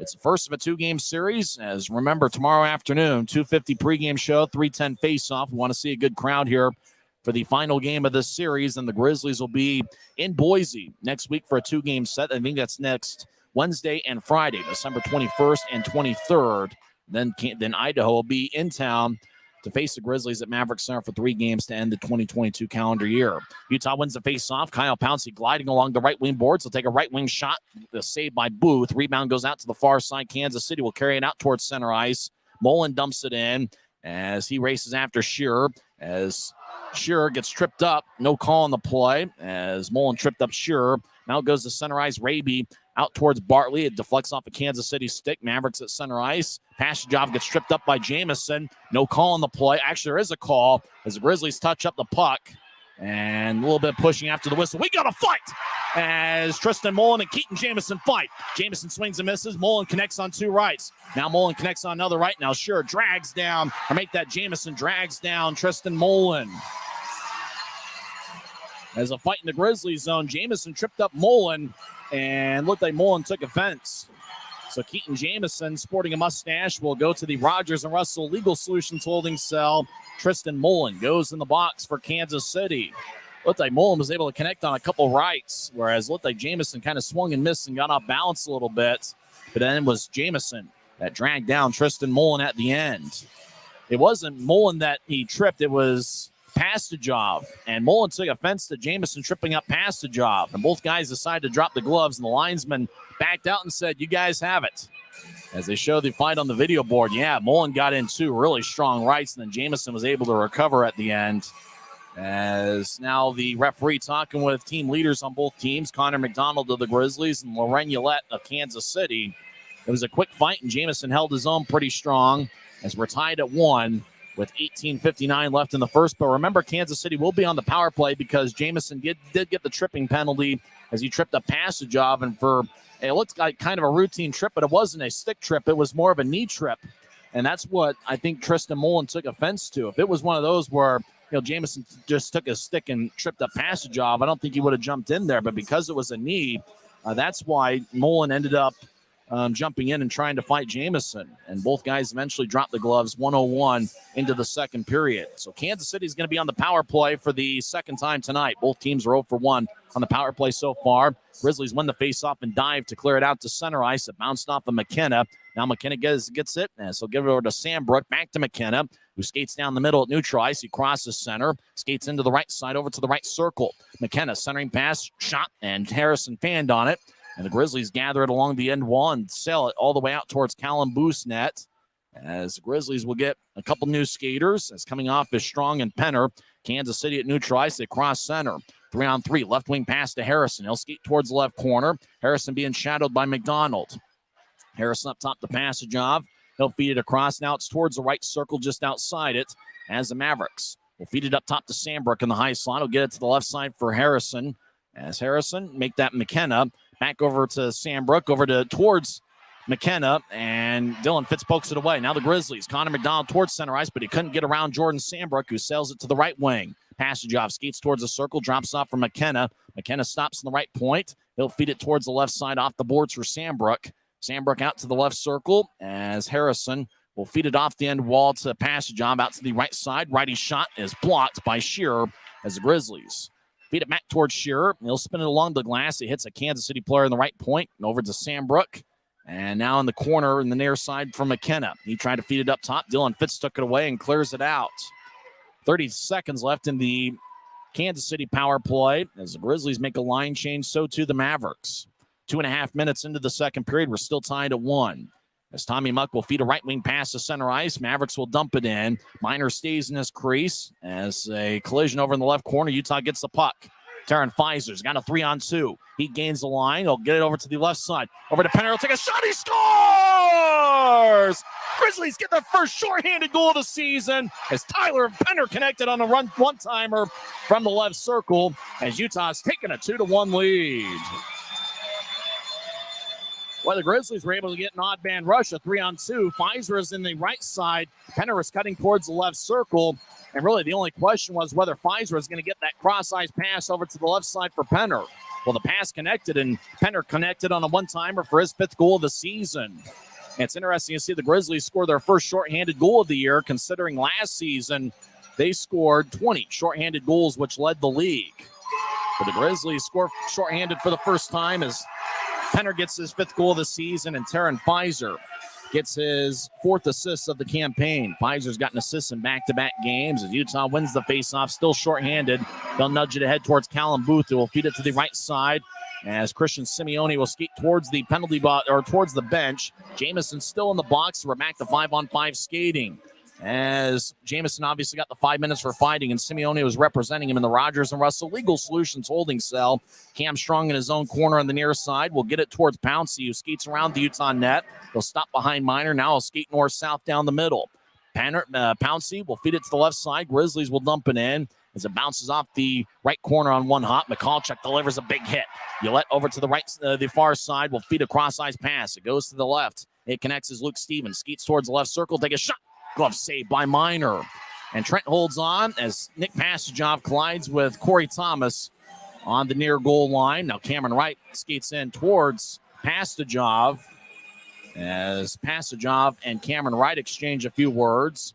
It's the first of a 2-game series. As remember, tomorrow afternoon, 2:50 pregame show, 3:10 face-off. We want to see a good crowd here for the final game of this series. And the Grizzlies will be in Boise next week for a 2-game set. I think that's next Wednesday and Friday, December 21st and 23rd. Then Idaho will be in town to face the Grizzlies at Maverik Center for 3 games to end the 2022 calendar year. Utah wins the face-off. Kyle Pouncey gliding along the right wing boards. He'll take a right wing shot. The save by Booth. Rebound goes out to the far side. Kansas City will carry it out towards center ice. Mullen dumps it in as he races after Shearer. As Shearer gets tripped up. No call on the play as Mullen tripped up Shearer. Now goes to center ice. Raby out towards Bartley. It deflects off a Kansas City stick. Mavericks at center ice. Passage job gets tripped up by Jamison. No call on the play. Actually, there is a call as the Grizzlies touch up the puck. And a little bit pushing after the whistle. We got a fight as Tristan Mullen and Keaton Jamison fight. Jamison swings and misses. Mullen connects on 2 rights. Now Mullen connects on another right. Now Shearer drags down, or make that Jamison drags down Tristan Mullen. As a fight in the Grizzlies zone, Jamison tripped up Mullen and looked like Mullen took offense. So Keaton Jamison, sporting a mustache, will go to the Rogers and Russell Legal Solutions holding cell. Tristan Mullen goes in the box for Kansas City. Looked like Mullen was able to connect on a couple rights, whereas looked like Jamison kind of swung and missed and got off balance a little bit. But then it was Jamison that dragged down Tristan Mullen at the end. It wasn't Mullen that he tripped, it was Pastajov, and Mullen took offense to Jamison tripping up Pastajov, and both guys decided to drop the gloves, and the linesman backed out and said, "You guys have it." As they show the fight on the video board, yeah, Mullen got in 2 really strong rights, and then Jamison was able to recover at the end. As now the referee talking with team leaders on both teams, Connor McDonald of the Grizzlies and Loren Ouellette of Kansas City. It was a quick fight, and Jamison held his own pretty strong as we're tied at 1. With 18:59 left in the first. But remember, Kansas City will be on the power play because Jamison did get the tripping penalty as he tripped a Pastajov. And it looked like kind of a routine trip, but it wasn't a stick trip. It was more of a knee trip. And that's what I think Tristan Mullen took offense to. If it was one of those where, Jamison just took a stick and tripped a Pastajov, I don't think he would have jumped in there. But because it was a knee, that's why Mullen ended up jumping in and trying to fight Jamison. And both guys eventually dropped the gloves 101 into the second period. So Kansas City is going to be on the power play for the second time tonight. Both teams are 0 for 1 on the power play so far. Grizzlies win the faceoff and dive to clear it out to center ice. It bounced off of McKenna. Now McKenna gets it, and so give it over to Sandbrook. Back to McKenna, who skates down the middle at neutral ice. He crosses center, skates into the right side over to the right circle. McKenna centering pass, shot, and Harrison fanned on it. And the Grizzlies gather it along the end wall and sail it all the way out towards Callum Booth's net. As the Grizzlies will get a couple new skaters. As coming off is Strong and Penner. Kansas City at neutral ice. They cross center. 3-on-3. Left wing pass to Harrison. He'll skate towards the left corner. Harrison being shadowed by McDonald. Harrison up top the passage of. He'll feed it across. Now it's towards the right circle just outside it as the Mavericks will feed it up top to Sandbrook in the high slot. He'll get it to the left side for Harrison. As Harrison make that McKenna. Back over to Sandbrook, towards McKenna, and Dylan Fitz pokes it away. Now the Grizzlies, Connor McDonald towards center ice, but he couldn't get around Jordan Sandbrook, who sails it to the right wing. Passage off, skates towards the circle, drops off from McKenna. McKenna stops in the right point. He'll feed it towards the left side off the boards for Sandbrook. Sandbrook out to the left circle as Harrison will feed it off the end wall to Passage off out to the right side. Righty shot is blocked by Shearer as the Grizzlies feed it back towards Shearer. He'll spin it along the glass. It hits a Kansas City player in the right point and over to Sandbrook. And now in the corner in the near side for McKenna. He tried to feed it up top. Dylan Fitz took it away and clears it out. 30 seconds left in the Kansas City power play. As the Grizzlies make a line change, so too the Mavericks. 2.5 minutes into the second period. We're still tied at 1. As Tommy Muck will feed a right wing pass to center ice. Mavericks will dump it in. Minor stays in his crease as a collision over in the left corner. Utah gets the puck. Taryn Fizer's got a 3-on-2. He gains the line. He'll get it over to the left side. Over to Penner. He'll take a shot. He scores! Grizzlies get their first shorthanded goal of the season as Tyler Penner connected on a one-timer from the left circle as Utah's taken a 2-1 lead. Well, the Grizzlies were able to get an odd man rush, a 3-on-2. Fizer is in the right side. Penner is cutting towards the left circle. And really the only question was whether Fizer was going to get that cross-ice pass over to the left side for Penner. Well, the pass connected, and Penner connected on a one-timer for his 5th goal of the season. And it's interesting to see the Grizzlies score their first shorthanded goal of the year, considering last season they scored 20 shorthanded goals, which led the league. But the Grizzlies score shorthanded for the first time as Penner gets his 5th goal of the season, and Taryn Fizer gets his 4th assist of the campaign. Pfizer's got an assist in back-to-back games as Utah wins the faceoff, still shorthanded. They'll nudge it ahead towards Callum Booth, who will feed it to the right side as Christian Simeone will skate towards the penalty box or towards the bench. Jamison still in the box. We're back to 5-on-5 skating. As Jamison obviously got the 5 minutes for fighting, and Simeone was representing him in the Rogers and Russell Legal Solutions holding cell. Cam Strong in his own corner on the near side will get it towards Pouncey, who skates around the Utah net. He'll stop behind Minor. Now he'll skate north-south down the middle. Pouncey will feed it to the left side. Grizzlies will dump it in as it bounces off the right corner on one hop. McCallchuk delivers a big hit. Yolette over to the right, the far side will feed a cross-ice pass. It goes to the left. It connects as Luke Stevens skates towards the left circle. Take a shot. Glove saved by Minor. And Trent holds on as Nick Passagov collides with Corey Thomas on the near goal line. Now Cameron Wright skates in towards Passagov as Passagov and Cameron Wright exchange a few words.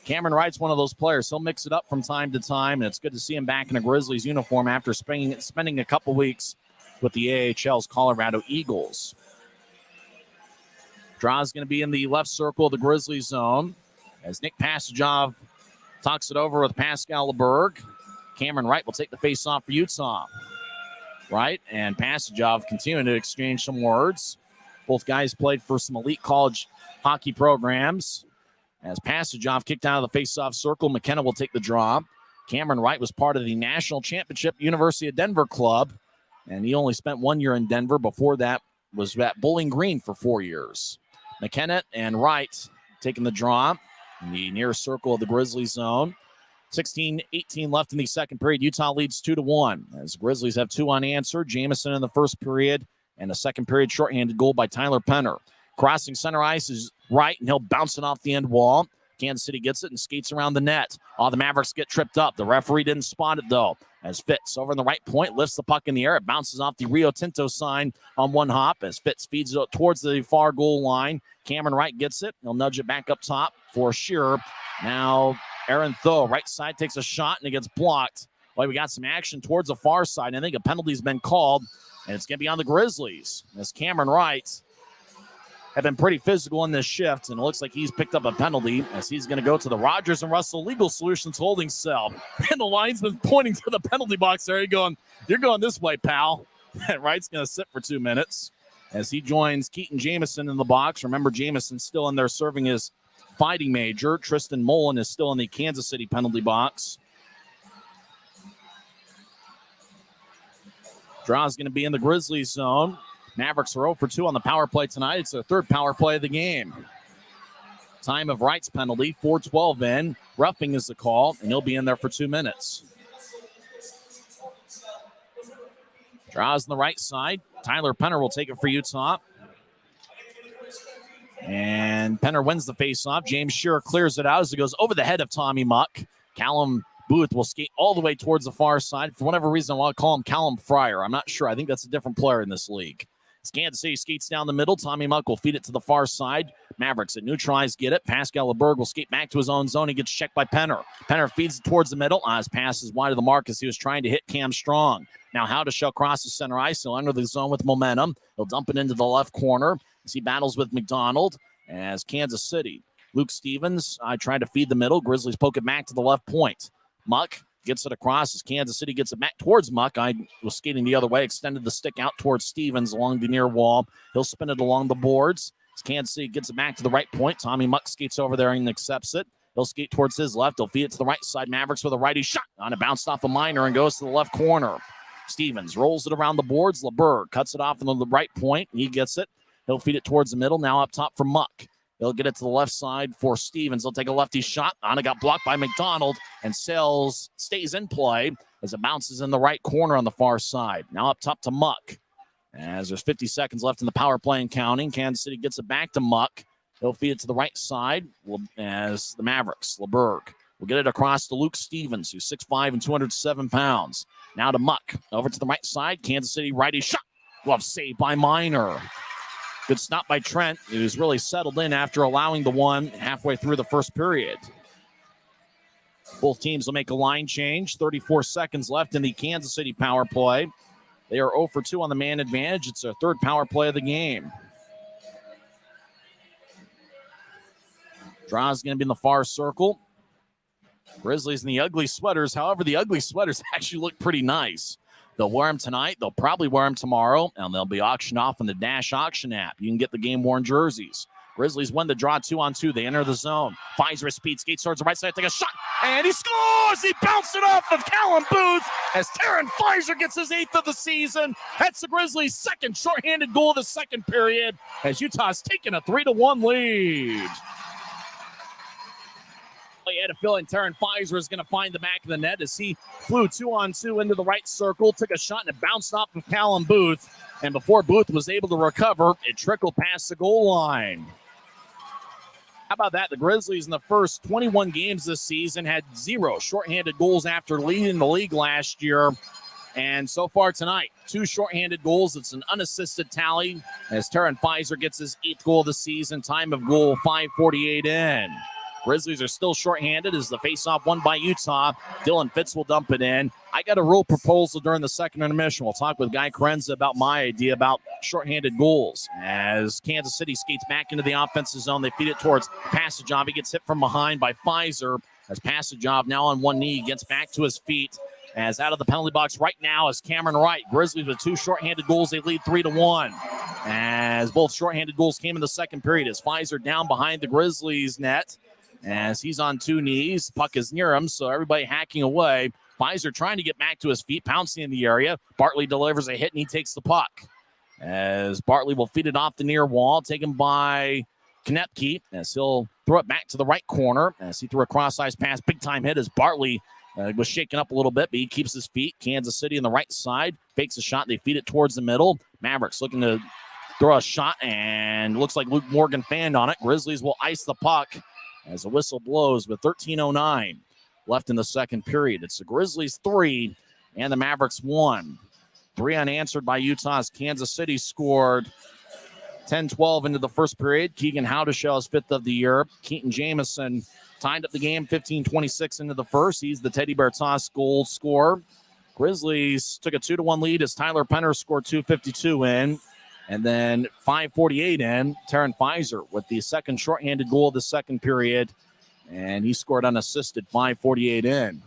Cameron Wright's one of those players. He'll mix it up from time to time, and it's good to see him back in a Grizzlies uniform after spending a couple weeks with the AHL's Colorado Eagles. Draw is going to be in the left circle of the Grizzlies zone as Nick Passagov talks it over with Pascal LeBerg. Cameron Wright will take the face-off for Utah. Wright and Passagov continuing to exchange some words. Both guys played for some elite college hockey programs. As Passagov kicked out of the face-off circle, McKenna will take the draw. Cameron Wright was part of the National Championship University of Denver club, and he only spent 1 year in Denver. Before that was at Bowling Green for 4 years. McKenna and Wright taking the draw in the near circle of the Grizzlies zone. 16-18 left in the second period. Utah leads 2-1 as the Grizzlies have 2 unanswered. Jamison in the first period and a second period shorthanded goal by Tyler Penner. Crossing center ice is Wright, and he'll bounce it off the end wall. Kansas City gets it and skates around the net. All the Mavericks get tripped up. The referee didn't spot it, though, as Fitz over in the right point lifts the puck in the air. It bounces off the Rio Tinto sign on one hop as Fitz feeds it towards the far goal line. Cameron Wright gets it. He'll nudge it back up top for Shearer. Now Aaron Tho, right side, takes a shot, and it gets blocked. Well, we got some action towards the far side. I think a penalty's been called, and it's going to be on the Grizzlies as Cameron Wright have been pretty physical in this shift, and it looks like he's picked up a penalty as he's going to go to the Rogers and Russell Legal Solutions holding cell. And the linesman pointing to the penalty box there. You're going this way, pal. And Wright's going to sit for 2 minutes as he joins Keaton Jamison in the box. Remember, Jamison's still in there serving his fighting major. Tristan Mullen is still in the Kansas City penalty box. Draw is going to be in the Grizzlies zone. Mavericks are 0 for 2 on the power play tonight. It's their 3rd power play of the game. Time of Wright's penalty, 4:12 in. Roughing is the call, and he'll be in there for 2 minutes. Draws on the right side. Tyler Penner will take it for Utah. And Penner wins the faceoff. James Shearer clears it out as it goes over the head of Tommy Muck. Callum Booth will skate all the way towards the far side. For whatever reason, I want to call him Callum Fryer. I'm not sure. I think that's a different player in this league. As Kansas City skates down the middle, Tommy Muck will feed it to the far side. Mavericks at neutralize get it. Pascal LeBerg will skate back to his own zone. He gets checked by Penner. Penner feeds it towards the middle. His pass is wide of the mark as he was trying to hit Cam Strong. Now Howdeshell crosses center ice. He'll enter the zone with momentum. He'll dump it into the left corner as he battles with McDonald. As Kansas City, Luke Stevens tried to feed the middle. Grizzlies poke it back to the left point. Muck gets it across as Kansas City gets it back towards Muck. I was skating the other way, extended the stick out towards Stevens along the near wall. He'll spin it along the boards. As Kansas City gets it back to the right point, Tommy Muck skates over there and accepts it. He'll skate towards his left. He'll feed it to the right side. Mavericks with a righty shot on it, bounced off a Minor and goes to the left corner. Stevens rolls it around the boards. LeBerg cuts it off on the right point. He gets it. He'll feed it towards the middle. Now up top for Muck. He'll get it to the left side for Stevens. He'll take a lefty shot. Anna got blocked by McDonald, and Sales stays in play as it bounces in the right corner on the far side. Now up top to Muck. As there's 50 seconds left in the power play and counting, Kansas City gets it back to Muck. He'll feed it to the right side as the Mavericks. LeBerg will get it across to Luke Stevens, who's 6'5" and 207 pounds. Now to Muck. Over to the right side. Kansas City righty shot. Glove saved by Minor. Good stop by Trent, who's really settled in after allowing the one halfway through the first period. Both teams will make a line change. 34 seconds left in the Kansas City power play. They are 0 for 2 on the man advantage. It's their 3rd power play of the game. Draw's going to be in the far circle. Grizzlies in the ugly sweaters. However, the ugly sweaters actually look pretty nice. They'll wear them tonight. They'll probably wear them tomorrow, and they'll be auctioned off in the Dash auction app. You can get the game-worn jerseys. Grizzlies win the draw 2-on-2. They enter the zone. Pfizer speed skates towards the right side, take a shot, and he scores! He bounced it off of Callum Booth as Taryn Pfizer gets his 8th of the season. That's the Grizzlies' second shorthanded goal of the second period as Utah's taken a 3-1 lead. He had a feeling Taryn Pfizer is going to find the back of the net as he flew 2-on-2 into the right circle, took a shot, and it bounced off of Callum Booth. And before Booth was able to recover, it trickled past the goal line. How about that? The Grizzlies in the first 21 games this season had 0 shorthanded goals after leading the league last year. And so far tonight, 2 shorthanded goals. It's an unassisted tally as Taryn Pfizer gets his 8th goal of the season. Time of goal, 5:48 in. Grizzlies are still shorthanded as the faceoff won by Utah. Dylan Fitz will dump it in. I got a rule proposal during the second intermission. We'll talk with Guy Carenza about my idea about shorthanded goals. As Kansas City skates back into the offensive zone, they feed it towards Passagov. He gets hit from behind by Pfizer as Passagov now on one knee gets back to his feet. As out of the penalty box right now is Cameron Wright. Grizzlies with 2 shorthanded goals. They lead 3-1. As both shorthanded goals came in the second period as Pfizer down behind the Grizzlies net. As he's on 2 knees, puck is near him, so everybody hacking away. Pfizer trying to get back to his feet, pouncing in the area. Bartley delivers a hit, and he takes the puck. As Bartley will feed it off the near wall, taken by Konepke, as he'll throw it back to the right corner. As he threw a cross-ice pass, big-time hit as Bartley was shaken up a little bit, but he keeps his feet. Kansas City on the right side, fakes a shot. They feed it towards the middle. Mavericks looking to throw a shot, and looks like Luke Morgan fanned on it. Grizzlies will ice the puck as the whistle blows with 13:09 left in the second period. It's the Grizzlies 3 and the Mavericks 1. 3 unanswered by Utah's Kansas City scored 10-12 into the first period. Keegan Howdeshell's 5th of the year. Keaton Jamison tied up the game 15-26 into the first. He's the Teddy Bear Toss goal scorer. Grizzlies took a 2-1 lead as Tyler Penner scored 2:52 in. And then 5:48 in, Taryn Pfizer with the second shorthanded goal of the second period. And he scored unassisted, 5:48 in.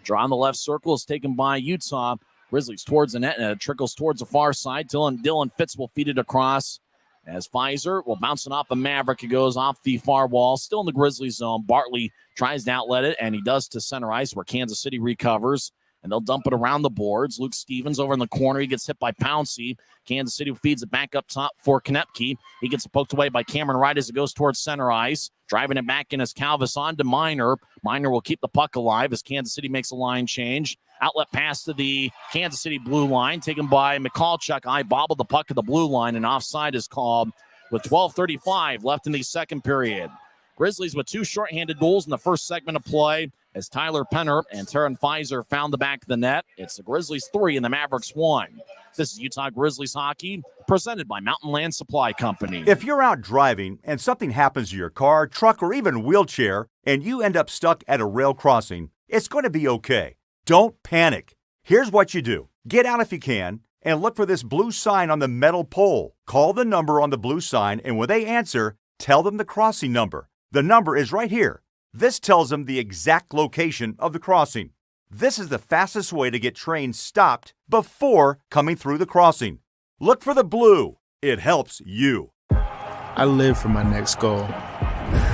Draw on the left circle is taken by Utah. Grizzlies towards the net, and it trickles towards the far side. Dylan Fitz will feed it across as Pfizer will bounce it off a Maverick. It goes off the far wall, still in the Grizzlies zone. Bartley tries to outlet it, and he does to center ice where Kansas City recovers. And they'll dump it around the boards. Luke Stevens over in the corner. He gets hit by Pouncey. Kansas City feeds it back up top for Konepke. He gets poked away by Cameron Wright as it goes towards center ice. Driving it back in as Calvis on to Minor. Minor will keep the puck alive as Kansas City makes a line change. Outlet pass to the Kansas City blue line, taken by Michalchuk. I bobbled the puck at the blue line, and offside is called with 12:35 left in the second period. Grizzlies with 2 shorthanded goals in the first segment of play as Tyler Penner and Taryn Pfizer found the back of the net. It's the Grizzlies 3 and the Mavericks 1. This is Utah Grizzlies hockey presented by Mountain Land Supply Company. If you're out driving and something happens to your car, truck, or even wheelchair, and you end up stuck at a rail crossing, it's going to be okay. Don't panic. Here's what you do. Get out if you can and look for this blue sign on the metal pole. Call the number on the blue sign, and when they answer, tell them the crossing number. The number is right here. This tells them the exact location of the crossing. This is the fastest way to get trains stopped before coming through the crossing. Look for the blue. It helps you. I live for my next goal.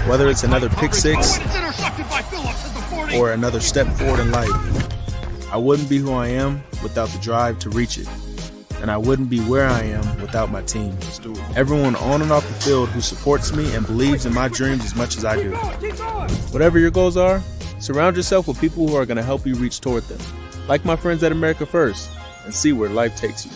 Whether it's another pick six or another step forward in life, I wouldn't be who I am without the drive to reach it. And I wouldn't be where I am without my team. Everyone on and off the field who supports me and believes in my dreams as much as I do. Whatever your goals are, surround yourself with people who are going to help you reach toward them. Like my friends at America First, and see where life takes you.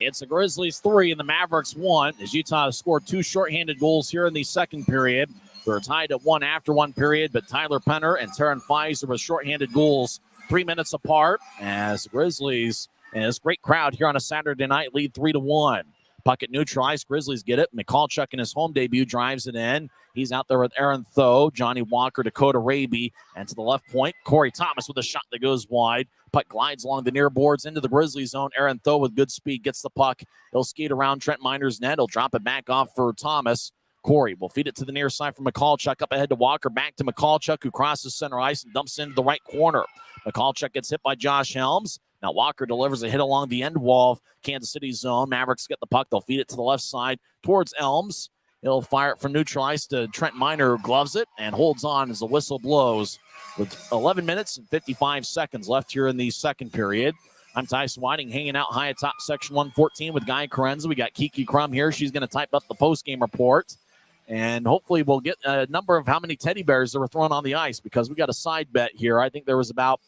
It's the Grizzlies 3 and the Mavericks 1 as Utah scored 2 shorthanded goals here in the second period. They're tied at 1 after 1 period, but Tyler Penner and Taryn Pfizer with shorthanded goals 3 minutes apart as the Grizzlies and this great crowd here on a Saturday night lead 3-1. Puck at neutral ice. Grizzlies get it. McCallchuck in his home debut drives it in. He's out there with Aaron Tho, Johnny Walker, Dakota Raby, and to the left point, Corey Thomas with a shot that goes wide. Puck glides along the near boards into the Grizzlies zone. Aaron Tho with good speed gets the puck. He'll skate around Trent Miner's net. He'll drop it back off for Thomas. Corey will feed it to the near side for McCallchuck. Up ahead to Walker. Back to McCallchuck, who crosses center ice and dumps into the right corner. McCallchuck gets hit by Josh Helms. Now Walker delivers a hit along the end wall of Kansas City's zone. Mavericks get the puck. They'll feed it to the left side towards Elms. He'll fire it from neutral ice to Trent Miner, who gloves it and holds on as the whistle blows with 11 minutes and 55 seconds left here in the second period. I'm Tyson Whiting, hanging out high atop section 114 with Guy Carenza. We got Kiki Crum here. She's going to type up the post-game report. And hopefully we'll get a number of how many teddy bears that were thrown on the ice, because we got a side bet here. I think there was about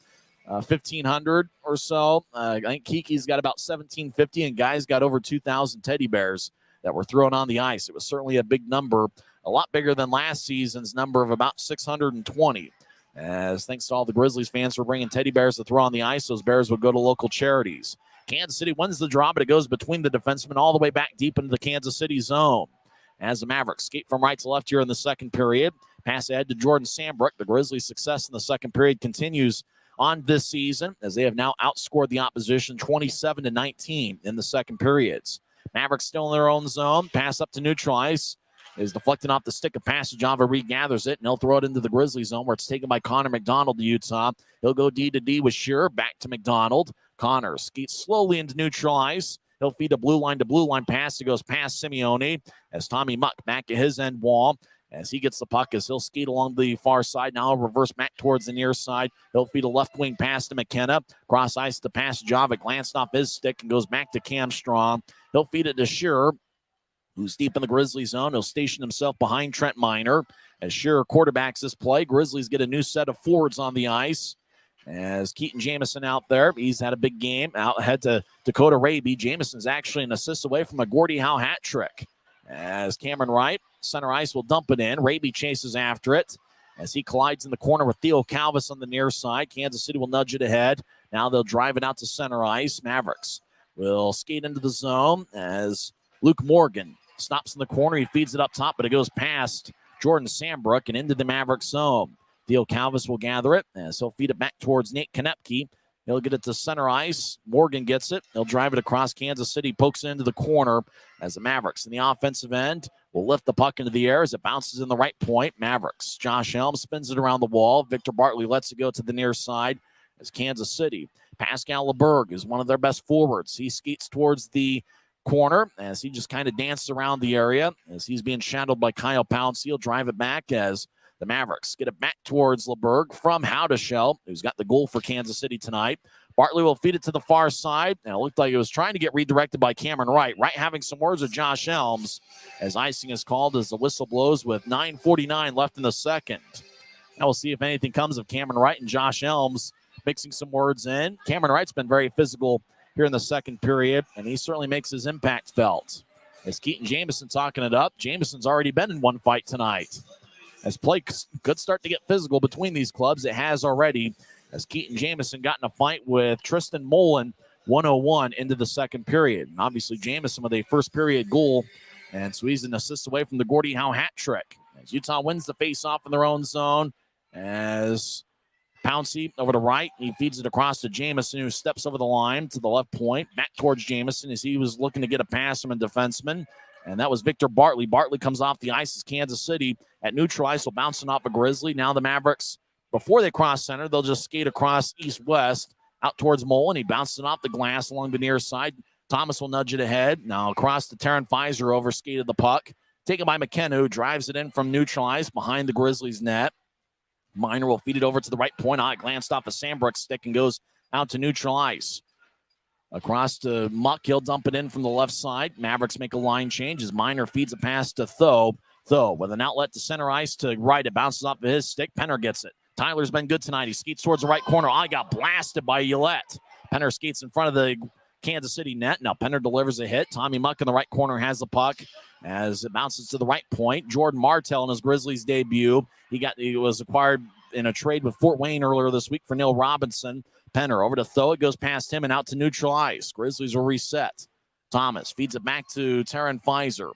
1,500 or so. I think Kiki's got about 1,750, and Guy's got over 2,000 teddy bears that were thrown on the ice. It was certainly a big number, a lot bigger than last season's number of about 620. As thanks to all the Grizzlies fans for bringing teddy bears to throw on the ice, those bears would go to local charities. Kansas City wins the draw, but it goes between the defensemen all the way back deep into the Kansas City zone. As the Mavericks skate from right to left here in the second period, pass ahead to Jordan Sambrook. The Grizzlies' success in the second period continues on this season, as they have now outscored the opposition 27-19 in the second periods. Mavericks still in their own zone. Pass up to neutral ice is deflected off the stick of passage. Java regathers it, and he'll throw it into the Grizzlies zone, where it's taken by Connor McDonald to Utah. He'll go D to D with Shearer. Back to McDonald. Connor skates slowly into neutral ice. He'll feed a blue line to blue line pass. It goes past Simeone as Tommy Muck back at his end wall. As he gets the puck, as he'll skate along the far side. Now he'll reverse back towards the near side. He'll feed a left wing pass to McKenna. Cross ice to pass Java. Glanced off his stick and goes back to Cam Strong. He'll feed it to Shearer, who's deep in the Grizzlies zone. He'll station himself behind Trent Miner. As Shearer quarterbacks this play, Grizzlies get a new set of forwards on the ice. As Keaton Jamison out there, he's had a big game. Out ahead to Dakota Raby. Jamison's actually an assist away from a Gordie Howe hat trick. As Cameron Wright, center ice, will dump it in. Raby chases after it as he collides in the corner with Theo Calvis on the near side. Kansas City will nudge it ahead. Now they'll drive it out to center ice. Mavericks will skate into the zone as Luke Morgan stops in the corner. He feeds it up top, but it goes past Jordan Sambrook and into the Mavericks zone. Theo Calvis will gather it as he'll feed it back towards Nate Konepke. He'll get it to center ice. Morgan gets it. He'll drive it across Kansas City, pokes it into the corner as the Mavericks in the offensive end will lift the puck into the air as it bounces in the right point. Mavericks. Josh Helm spins it around the wall. Victor Bartley lets it go to the near side as Kansas City. Pascal LeBerg is one of their best forwards. He skates towards the corner as he just kind of dances around the area as he's being shadowed by Kyle Pouncey. He'll drive it back as the Mavericks get it back towards LeBerg from Howdeshell, who's got the goal for Kansas City tonight. Bartley will feed it to the far side. And it looked like it was trying to get redirected by Cameron Wright. Wright having some words with Josh Helms as icing is called as the whistle blows with 9:49 left in the second. Now we'll see if anything comes of Cameron Wright and Josh Helms mixing some words in. Cameron Wright's been very physical here in the second period, and he certainly makes his impact felt. As Keaton Jamison talking it up, Jamison's already been in one fight tonight. As play could start to get physical between these clubs, it has already, as Keaton Jamison got in a fight with Tristan Mullen, 101 into the second period. And obviously Jamison with a first period goal, and so he's an assist away from the Gordie Howe hat trick. As Utah wins the face-off in their own zone, as Pouncey over to right, he feeds it across to Jamison, who steps over the line to the left point, back towards Jamison as he was looking to get a pass from a defenseman. And that was Victor Bartley. Bartley comes off the ice as Kansas City at neutral ice, will bouncing off a Grizzly. Now the Mavericks, before they cross center, they'll just skate across east-west out towards Mullen. He bounces it off the glass along the near side. Thomas will nudge it ahead. Now across to Taryn Pfizer, over skated the puck. Taken by McKenna, who drives it in from neutral ice behind the Grizzlies' net. Miner will feed it over to the right point. It glanced off a Sambrook stick and goes out to neutral ice. Across to Muck, he'll dump it in from the left side. Mavericks make a line change as Miner feeds a pass to Tho. Tho with an outlet to center ice to right. It bounces off of his stick. Penner gets it. Tyler's been good tonight. He skates towards the right corner. Got blasted by Yolette. Penner skates in front of the Kansas City net. Now Penner delivers a hit. Tommy Muck in the right corner has the puck as it bounces to the right point. Jordan Martell in his Grizzlies debut. He was acquired in a trade with Fort Wayne earlier this week for Neil Robinson. Penner over to Tho. It goes past him and out to neutral ice. Grizzlies will reset. Thomas feeds it back to Taryn Pfizer.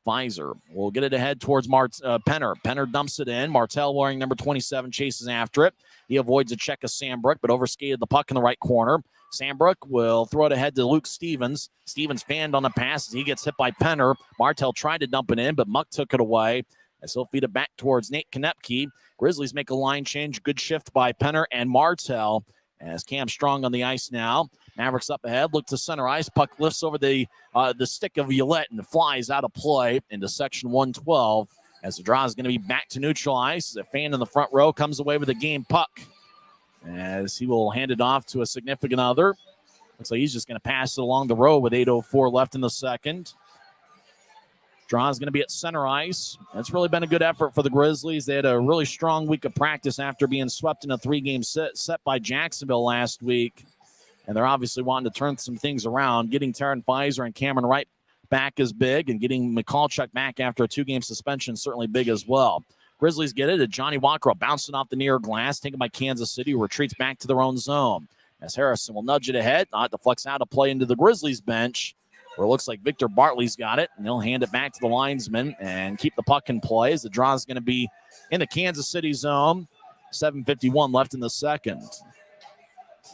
Pfizer will get it ahead towards Penner. Penner dumps it in. Martell, wearing number 27, chases after it. He avoids a check of Sandbrook, but overskated the puck in the right corner. Sandbrook will throw it ahead to Luke Stevens. Stevens fanned on the pass as he gets hit by Penner. Martell tried to dump it in, but Muck took it away. As he'll feed it back towards Nate Konepke. Grizzlies make a line change. Good shift by Penner and Martell. As Cam Strong on the ice now. Mavericks up ahead. Look to center ice. Puck lifts over the stick of Violet and flies out of play into section 112. As the draw is going to be back to neutral ice. As a fan in the front row comes away with a game puck. As he will hand it off to a significant other. Looks like he's just going to pass it along the row with 8:04 left in the second. Draw is going to be at center ice. That's really been a good effort for the Grizzlies. They had a really strong week of practice after being swept in a 3-game set by Jacksonville last week. And they're obviously wanting to turn some things around. Getting Taryn Pfizer and Cameron Wright back is big, and getting McCallchuck back after a 2-game suspension is certainly big as well. Grizzlies get it. Johnny Walker bouncing off the near glass, taken by Kansas City, who retreats back to their own zone. As Harrison will nudge it ahead, not deflects out of play into the Grizzlies bench, where it looks like Victor Bartley's got it, and he'll hand it back to the linesman and keep the puck in play as the draw is going to be in the Kansas City zone. 7:51 left in the second.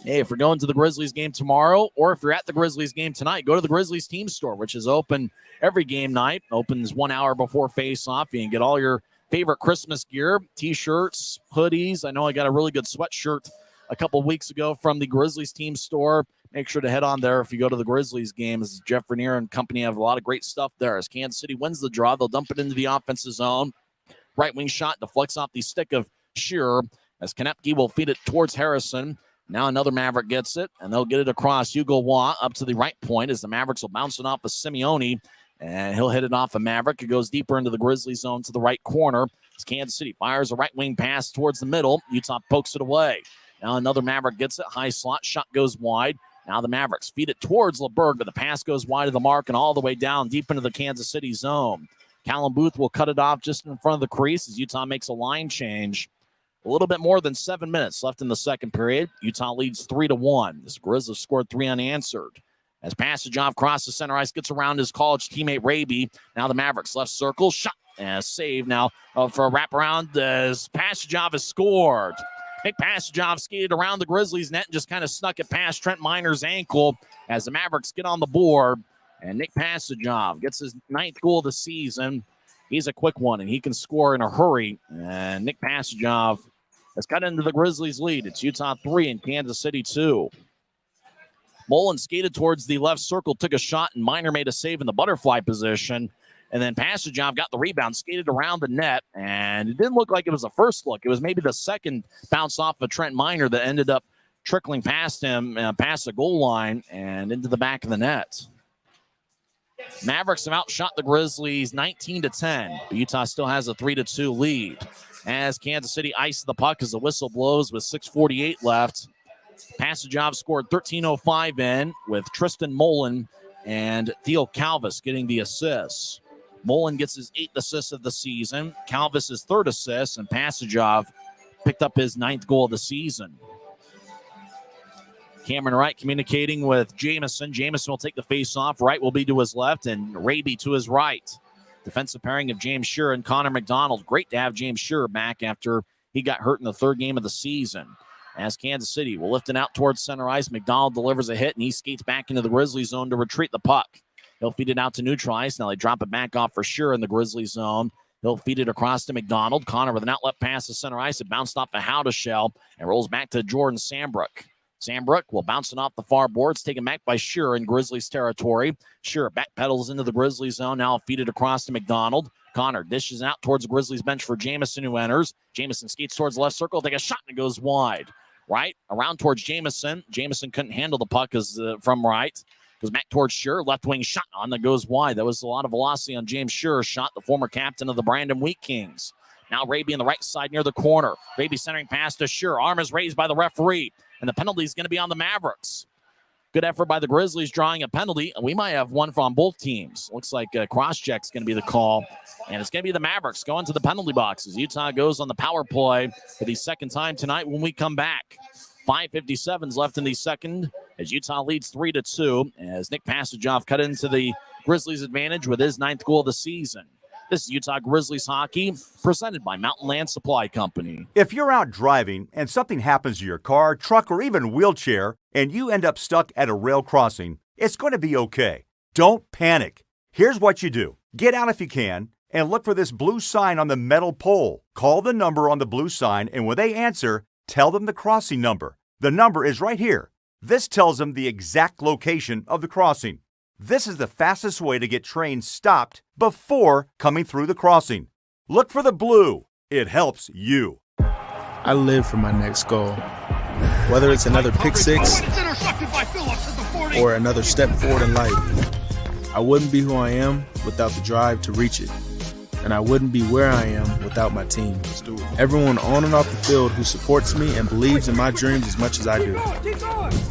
Hey, if you're going to the Grizzlies game tomorrow, or if you're at the Grizzlies game tonight, go to the Grizzlies team store, which is open every game night. Opens 1 hour before face-off. You can get all your favorite Christmas gear, T-shirts, hoodies. I know I got a really good sweatshirt a couple weeks ago from the Grizzlies team store. Make sure to head on there if you go to the Grizzlies game. As Jeff Vernier and company have a lot of great stuff there. As Kansas City wins the draw, they'll dump it into the offensive zone. Right wing shot deflects off the stick of Shearer. As Konepke will feed it towards Harrison. Now another Maverick gets it, and they'll get it across Hugo Waugh up to the right point as the Mavericks will bounce it off of Simeone, and he'll hit it off of Maverick. It goes deeper into the Grizzlies zone to the right corner. As Kansas City fires a right wing pass towards the middle. Utah pokes it away. Now another Maverick gets it. High slot. Shot goes wide. Now the Mavericks feed it towards LeBerg, but the pass goes wide of the mark and all the way down deep into the Kansas City zone. Callum Booth will cut it off just in front of the crease as Utah makes a line change. A little bit more than 7 minutes left in the second period. Utah leads 3-1. This Grizzlies scored 3 unanswered. As Passage-off crosses center ice, gets around his college teammate Raby. Now the Mavericks left circle. Shot and save now for a wraparound as Passage-off has scored. Nick Passage-off skated around the Grizzlies net and just kind of snuck it past Trent Miner's ankle as the Mavericks get on the board. And Nick Passage-off gets his 9th goal of the season. He's a quick one, and he can score in a hurry. And Nick Passage-off has cut into the Grizzlies' lead. It's Utah 3 and Kansas City 2. Mullen skated towards the left circle, took a shot, and Miner made a save in the butterfly position. And then Passage-off got the rebound, skated around the net, and it didn't look like it was the first look. It was maybe the second bounce off of Trent Miner that ended up trickling past him, past the goal line, and into the back of the net. Mavericks have outshot the Grizzlies 19-10, but Utah still has a 3-2 lead. As Kansas City ices the puck as the whistle blows with 6:48 left. Passage-off scored 13:05 in with Tristan Mullen and Theo Calvis getting the assists. Mullen gets his 8th assist of the season. Calvis his 3rd assist, and Passage-off picked up his 9th goal of the season. Cameron Wright communicating with Jamison. Jamison will take the face-off. Wright will be to his left, and Raby to his right. Defensive pairing of James Shearer and Connor McDonald. Great to have James Shearer back after he got hurt in the 3rd game of the season. As Kansas City will lift it out towards center ice. McDonald delivers a hit, and he skates back into the Grizzlies zone to retreat the puck. He'll feed it out to neutral ice. Now they drop it back off for Shearer in the Grizzlies zone. He'll feed it across to McDonald. Connor with an outlet pass to center ice. It bounced off the Howdeshell and rolls back to Jordan Sambrook. Sambrook will bounce it off the far boards, taken back by Shearer in Grizzlies territory. Shearer backpedals into the Grizzlies zone. Now feed it across to McDonald. Connor dishes out towards the Grizzlies bench for Jamison, who enters. Jamison skates towards the left circle, take a shot, and it goes wide. Right around towards Jamison. Jamison couldn't handle the puck from right. Goes back towards Shearer. Left wing shot on that goes wide. That was a lot of velocity on James Shearer's shot, the former captain of the Brandon Wheat Kings. Now Raby on the right side near the corner. Raby centering pass to Shearer. Arm is raised by the referee. And the penalty is going to be on the Mavericks. Good effort by the Grizzlies drawing a penalty. And we might have one from both teams. Looks like cross-check's going to be the call. And it's going to be the Mavericks going to the penalty boxes. Utah goes on the power play for the 2nd time tonight when we come back. 5:57 left in the second as Utah leads 3-2 as Nick Passajoff cut into the Grizzlies' advantage with his 9th goal of the season. This is Utah Grizzlies hockey presented by Mountain Land Supply Company. If you're out driving and something happens to your car, truck, or even wheelchair, and you end up stuck at a rail crossing, it's going to be okay. Don't panic. Here's what you do. Get out if you can and look for this blue sign on the metal pole. Call the number on the blue sign, and when they answer, tell them the crossing number. The number is right here. This tells them the exact location of the crossing. This is the fastest way to get trains stopped before coming through the crossing. Look for the blue. It helps you. I live for my next goal. Whether it's another pick six or another step forward in life, I wouldn't be who I am without the drive to reach it. And I wouldn't be where I am without my team. Everyone on and off the field who supports me and believes in my dreams as much as I do.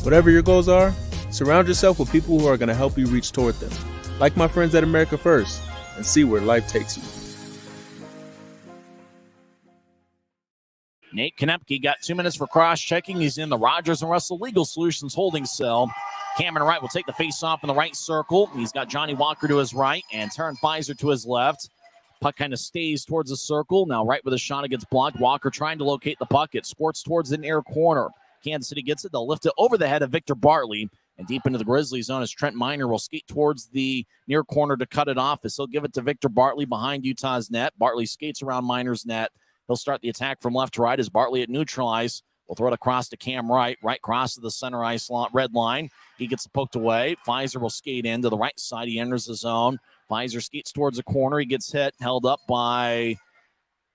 Whatever your goals are, surround yourself with people who are going to help you reach toward them. Like my friends at America First, and see where life takes you. Nate Konepke got 2 minutes for cross-checking. He's in the Rogers and Russell Legal Solutions holding cell. Cameron Wright will take the face-off in the right circle. He's got Johnny Walker to his right and Taryn Pfizer to his left. Puck kind of stays towards the circle. Now Wright with a shot against blocked. Walker trying to locate the puck. It squirts towards the near corner. Kansas City gets it. They'll lift it over the head of Victor Bartley. And deep into the Grizzlies zone as Trent Miner will skate towards the near corner to cut it off as he'll give it to Victor Bartley behind Utah's net. Bartley skates around Miner's net. He'll start the attack from left to right as Bartley at neutralize. We'll throw it across to Cam Wright. Right cross to the center ice red line. He gets poked away. Pfizer will skate in to the right side. He enters the zone. Pfizer skates towards the corner. He gets held up by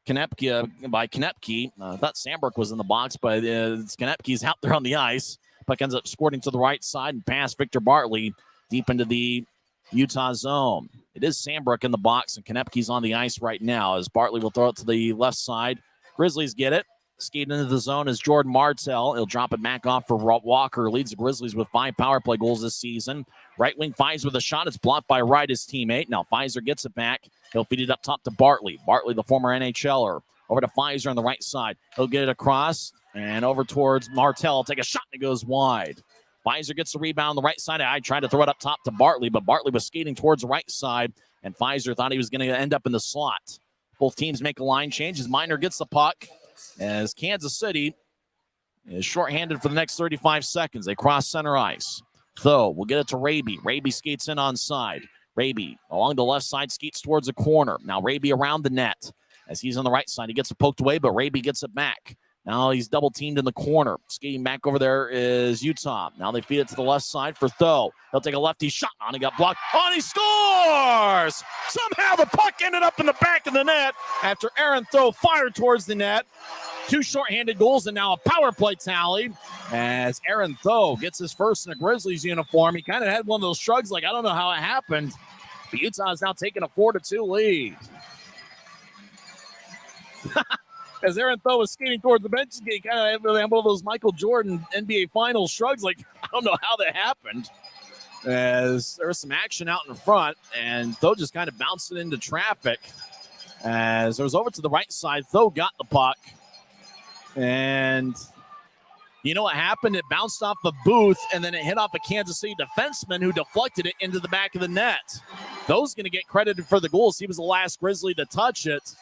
Konepke. I thought Sandberg was in the box, but Konepke's out there on the ice. Puck ends up squirting to the right side and past Victor Bartley deep into the Utah zone. It is Sandberg in the box, and Konepke's on the ice right now as Bartley will throw it to the left side. Grizzlies get it. Skate into the zone is Jordan Martell. He'll drop it back off for Walker. Leads the Grizzlies with 5 power play goals this season. Right wing Pfizer with a shot. It's blocked by Wright, his teammate. Now Pfizer gets it back. He'll feed it up top to Bartley. Bartley, the former NHLer. Over to Pfizer on the right side. He'll get it across and over towards Martell. Take a shot and it goes wide. Pfizer gets the rebound on the right side. I tried to throw it up top to Bartley, but Bartley was skating towards the right side, and Pfizer thought he was going to end up in the slot. Both teams make a line change as Miner gets the puck, as Kansas City is shorthanded for the next 35 seconds. They cross center ice. Though we'll get it to Raby. Raby skates in on side. Raby along the left side skates towards the corner. Now Raby around the net as he's on the right side. He gets it poked away, but Raby gets it back. Now he's double teamed in the corner. Skating back over there is Utah. Now they feed it to the left side for Tho. He'll take a lefty shot on. He got blocked. On, he scores! Somehow the puck ended up in the back of the net after Aaron Tho fired towards the net. 2 shorthanded goals and now a power play tally as Aaron Tho gets his first in a Grizzlies uniform. He kind of had one of those shrugs like, I don't know how it happened. But Utah is now taking a 4-2 lead. As Aaron Tho was skating towards the bench, he kind of had one of those Michael Jordan NBA Finals shrugs, like, I don't know how that happened. As there was some action out in front, and Tho just kind of bounced it into traffic. As it was over to the right side, Tho got the puck. And you know what happened? It bounced off the booth, and then it hit off a Kansas City defenseman who deflected it into the back of the net. Tho's going to get credited for the goals. He was the last Grizzly to touch it.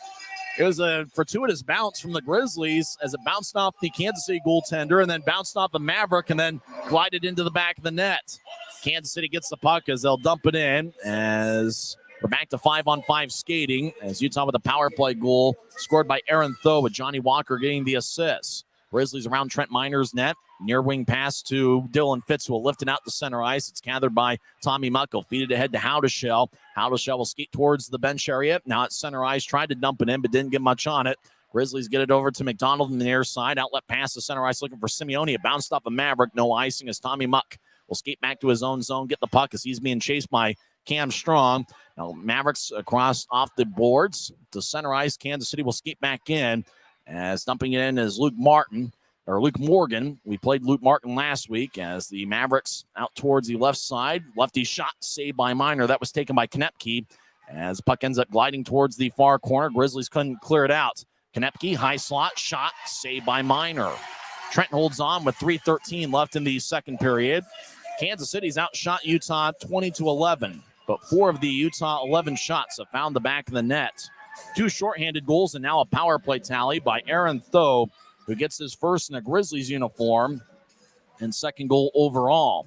It was a fortuitous bounce from the Grizzlies as it bounced off the Kansas City goaltender and then bounced off the Maverick and then glided into the back of the net. Kansas City gets the puck as they'll dump it in as we're back to 5-on-5 skating as Utah with a power play goal scored by Aaron Tho with Johnny Walker getting the assist. Grizzlies around Trent Miner's net. Near wing pass to Dylan Fitz, who will lift it out to center ice. It's gathered by Tommy Muckle. Feed it ahead to Howdeshell. Howdeshell will skate towards the bench area. Now at center ice. Tried to dump it in, but didn't get much on it. Grizzlies get it over to McDonald in the near side. Outlet pass to center ice looking for Simeone. It bounced off a Maverick. No icing as Tommy Muck will skate back to his own zone. Get the puck as he's being chased by Cam Strong. Now Mavericks across off the boards to center ice. Kansas City will skate back in as dumping it in is Luke Morgan. We played Luke Martin last week as the Mavericks out towards the left side. Lefty shot saved by Miner. That was taken by Konepke as puck ends up gliding towards the far corner. Grizzlies couldn't clear it out. Konepke, high slot, shot, saved by Miner. Trenton holds on with 3:13 left in the second period. Kansas City's outshot Utah 20-11, but 4 of the Utah 11 shots have found the back of the net. 2 shorthanded goals and now a power play tally by Aaron Tho, who gets his first in a Grizzlies uniform and second goal overall.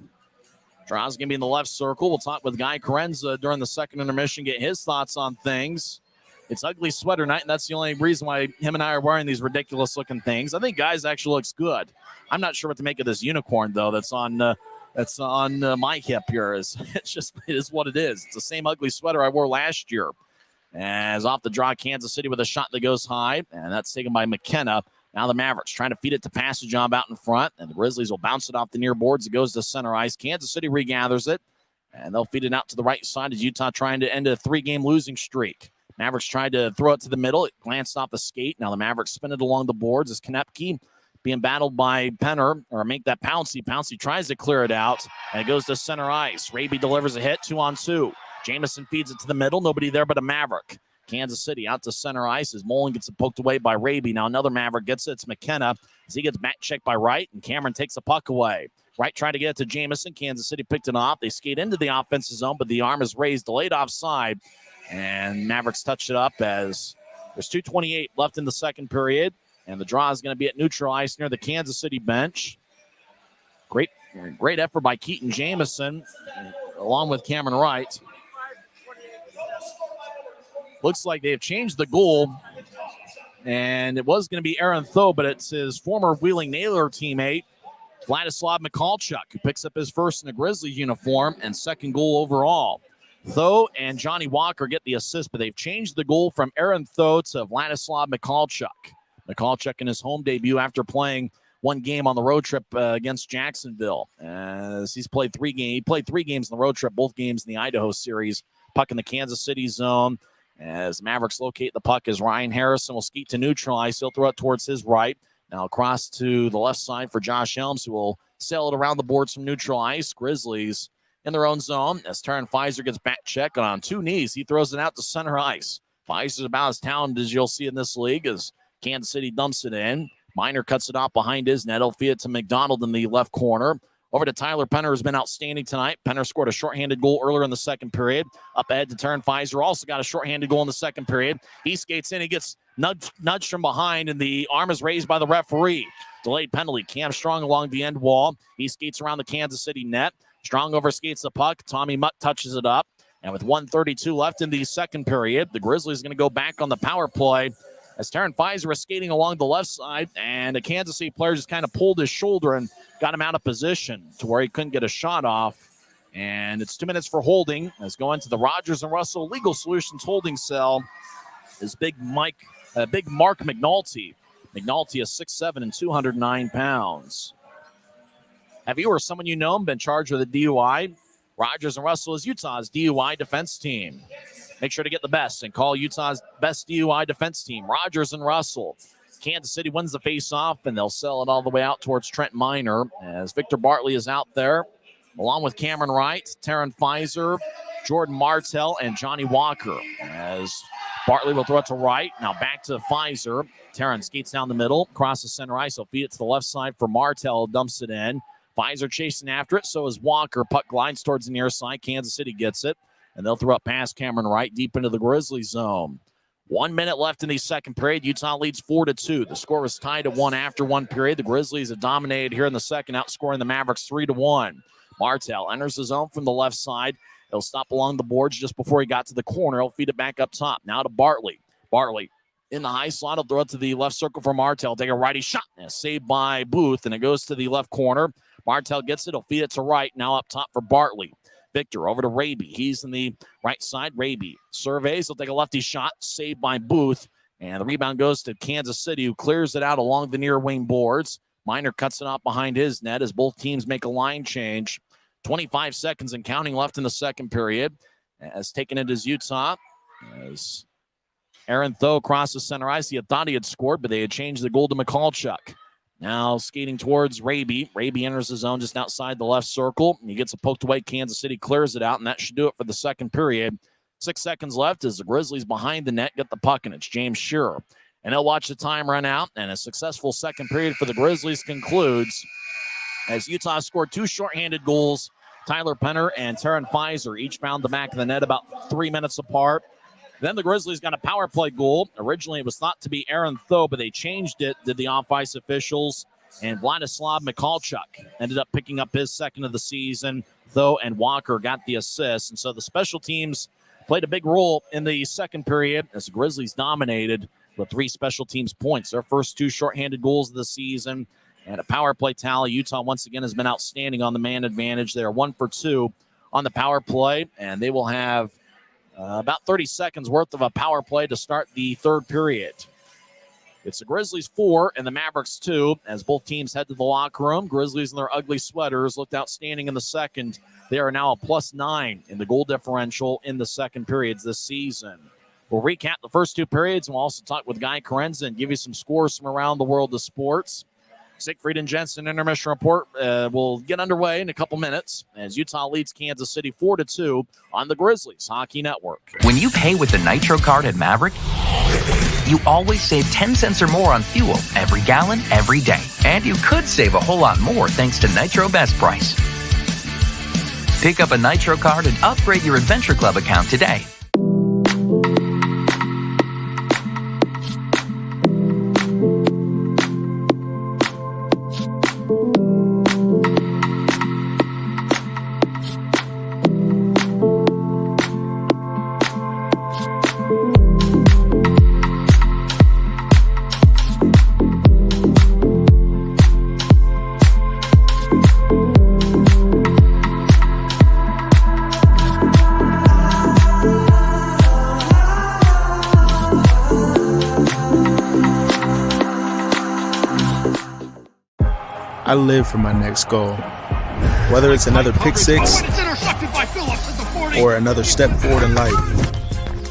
Draw's going to be in the left circle. We'll talk with Guy Carenza during the second intermission, get his thoughts on things. It's ugly sweater night, and that's the only reason why him and I are wearing these ridiculous-looking things. I think Guy's actually looks good. I'm not sure what to make of this unicorn, though, that's on my hip here. It is what it is. It's the same ugly sweater I wore last year. As off the draw, Kansas City with a shot that goes high, and that's taken by McKenna. Now the Mavericks trying to feed it to Passajob out in front, and the Grizzlies will bounce it off the near boards. It goes to center ice. Kansas City regathers it, and they'll feed it out to the right side as Utah trying to end a 3-game losing streak. Mavericks tried to throw it to the middle. It glanced off the skate. Now the Mavericks spin it along the boards as Konepke being battled by Penner, or make that Pouncey. Pouncey tries to clear it out, and it goes to center ice. Raby delivers a hit, 2-on-2. Jamison feeds it to the middle. Nobody there but a Maverick. Kansas City out to center ice as Mullen gets it poked away by Raby. Now another Maverick gets it. It's McKenna as he gets back checked by Wright, and Cameron takes the puck away. Wright tried to get it to Jamison. Kansas City picked it off. They skate into the offensive zone, but the arm is raised, delayed offside, and Mavericks touched it up as there's 2:28 left in the second period, and the draw is going to be at neutral ice near the Kansas City bench. Great effort by Keaton Jamison along with Cameron Wright. Looks like they've changed the goal, and it was going to be Aaron Tho, but it's his former Wheeling Naylor teammate, Vladislav Mikalchuk, who picks up his first in the Grizzlies uniform and second goal overall. Tho and Johnny Walker get the assist, but they've changed the goal from Aaron Tho to Vladislav Mikalchuk. Mikalchuk in his home debut after playing one game on the road trip against Jacksonville. As he's played 3 games. He played 3 games on the road trip, both games in the Idaho series. Puck in the Kansas City zone. As Mavericks locate the puck, as Ryan Harrison will skeet to neutral ice. He'll throw it towards his right. Now across to the left side for Josh Helms, who will sail it around the boards from neutral ice. Grizzlies in their own zone as Taryn Pfizer gets back check, and on 2 knees, he throws it out to center ice. Pfizer's about as talented as you'll see in this league as Kansas City dumps it in. Miner cuts it off behind his net. He'll feed it to McDonald in the left corner. Over to Tyler Penner, who's been outstanding tonight. Penner scored a shorthanded goal earlier in the second period. Up ahead to Taryn Pfizer, also got a shorthanded goal in the second period. He skates in, he gets nudged from behind, and the arm is raised by the referee. Delayed penalty. Cam Strong along the end wall. He skates around the Kansas City net. Strong overskates the puck. Tommy Mutt touches it up. And with 1:32 left in the second period, the Grizzlies are going to go back on the power play as Taryn Pfizer is skating along the left side, and a Kansas City player just kind of pulled his shoulder and got him out of position to where he couldn't get a shot off. And it's 2 minutes for holding. As going to the Rogers and Russell Legal Solutions holding cell is Big Mark McNulty. McNulty is 6'7" and 209 pounds. Have you or someone you know been charged with a DUI? Rogers and Russell is Utah's DUI defense team. Make sure to get the best and call Utah's best DUI defense team, Rogers and Russell. Kansas City wins the face-off, and they'll sell it all the way out towards Trent Miner as Victor Bartley is out there, along with Cameron Wright, Taryn Pfizer, Jordan Martell, and Johnny Walker. As Bartley will throw it to Wright. Now back to Pfizer. Taryn skates down the middle, crosses center ice. He'll feed it to the left side for Martell, dumps it in. Pfizer chasing after it, so is Walker. Puck glides towards the near side. Kansas City gets it, and they'll throw it past Cameron Wright deep into the Grizzlies zone. 1 minute left in the second period. Utah leads 4-2. The score was tied at 1 after 1 period. The Grizzlies have dominated here in the second, outscoring the Mavericks 3-1. Martell enters the zone from the left side. He'll stop along the boards just before he got to the corner. He'll feed it back up top. Now to Bartley. Bartley in the high slot. He'll throw it to the left circle for Martell. Take a righty shot. Saved by Booth, and it goes to the left corner. Martell gets it. He'll feed it to Wright. Now up top for Bartley. Victor over to Raby. He's in the right side. Raby surveys. He'll take a lefty shot. Saved by Booth. And the rebound goes to Kansas City, who clears it out along the near wing boards. Miner cuts it off behind his net as both teams make a line change. 25 seconds and counting left in the second period. As taken it as Utah. As Aaron Tho crosses center ice. He had thought he had scored, but they had changed the goal to Mikalchuk. Now skating towards Raby. Raby enters the zone just outside the left circle. He gets it poked away. Kansas City clears it out, and that should do it for the second period. 6 seconds left as the Grizzlies behind the net get the puck, and it's James Shearer. And they'll watch the time run out, and a successful second period for the Grizzlies concludes as Utah scored 2 shorthanded goals. Tyler Penner and Taryn Pfizer each found the back of the net about 3 minutes apart. Then the Grizzlies got a power play goal. Originally, it was thought to be Aaron Tho, but they changed it, did the off-ice officials. And Vladislav Mikalchuk ended up picking up his second of the season. Tho and Walker got the assist. And so the special teams played a big role in the second period as the Grizzlies dominated with 3 special teams points. Their first 2 shorthanded goals of the season and a power play tally. Utah once again has been outstanding on the man advantage. They are 1 for 2 on the power play, and they will have about 30 seconds worth of a power play to start the third period. It's the Grizzlies 4 and the Mavericks 2 as both teams head to the locker room. Grizzlies in their ugly sweaters looked outstanding in the second. They are now a +9 in the goal differential in the second periods this season. We'll recap the first 2 periods, and we'll also talk with Guy Karenza and give you some scores from around the world of sports. Siegfried and Jensen Intermission Report will get underway in a couple minutes as Utah leads Kansas City 4-2 on the Grizzlies Hockey Network. When you pay with the Nitro card at Maverik, you always save 10 cents or more on fuel every gallon, every day. And you could save a whole lot more thanks to Nitro Best Price. Pick up a Nitro card and upgrade your Adventure Club account today. I live for my next goal. Whether it's another pick six or another step forward in life,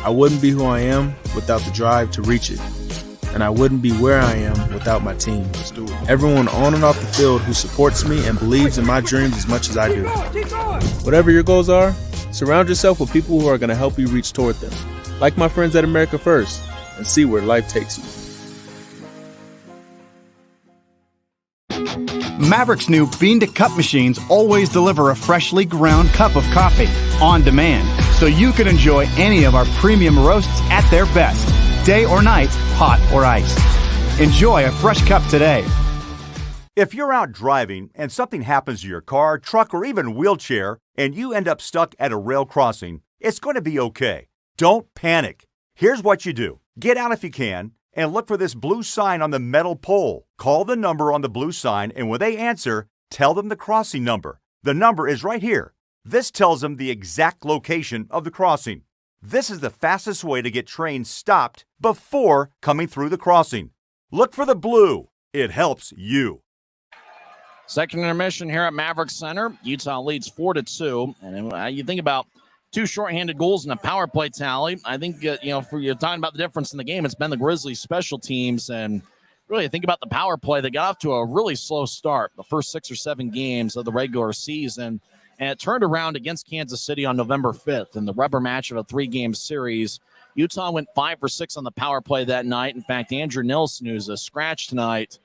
I wouldn't be who I am without the drive to reach it. And I wouldn't be where I am without my team. Everyone on and off the field who supports me and believes in my dreams as much as I do. Whatever your goals are, surround yourself with people who are going to help you reach toward them. Like my friends at America First, and see where life takes you. Mavericks' new bean-to-cup machines always deliver a freshly ground cup of coffee on demand, so you can enjoy any of our premium roasts at their best, day or night, hot or iced. Enjoy a fresh cup today. If you're out driving and something happens to your car, truck, or even wheelchair, and you end up stuck at a rail crossing, it's going to be okay. Don't panic. Here's what you do. Get out if you can, and look for this blue sign on the metal pole. Call the number on the blue sign, and when they answer, tell them the crossing number. The number is right here. This tells them the exact location of the crossing. This is the fastest way to get trains stopped before coming through the crossing. Look for the blue. It helps you. Second intermission here at Maverik Center. Utah leads 4-2. And you think about 2 shorthanded goals and a power play tally. I think, for you're talking about the difference in the game, it's been the Grizzlies special teams. And really think about the power play. They got off to a really slow start the first 6 or 7 games of the regular season. And it turned around against Kansas City on November 5th in the rubber match of a 3-game series. Utah went 5 for 6 on the power play that night. In fact, Andrew Nilsson, who's a scratch tonight,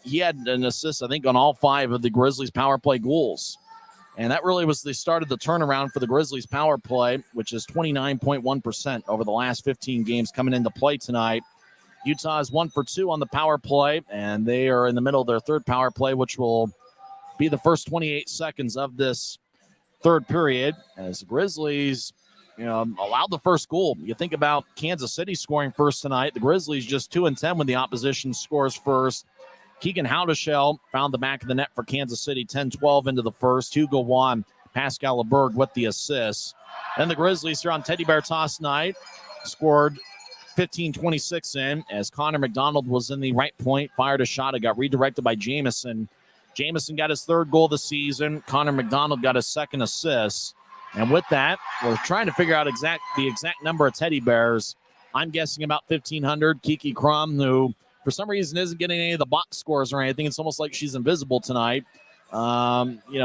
he had an assist, I think, on all 5 of the Grizzlies' power play goals. And that really was the start of the turnaround for the Grizzlies' power play, which is 29.1% over the last 15 games coming into play tonight. Utah is 1 for 2 on the power play, and they are in the middle of their third power play, which will be the first 28 seconds of this third period as the Grizzlies allowed the first goal. You think about Kansas City scoring first tonight. The Grizzlies just 2-10 when the opposition scores first. Keegan Howdeshell found the back of the net for Kansas City, 10-12 into the first. Hugo Juan, Pascal LeBerg with the assists. Then the Grizzlies here on Teddy Bear Toss night scored 15-26 in as Connor McDonald was in the right point, fired a shot. It got redirected by Jamison. Jamison got his 3rd goal of the season. Connor McDonald got his 2nd assist. And with that, we're trying to figure out the exact number of teddy bears. I'm guessing about 1,500. Kiki Crum, who for some reason isn't getting any of the box scores or anything. It's almost like she's invisible tonight.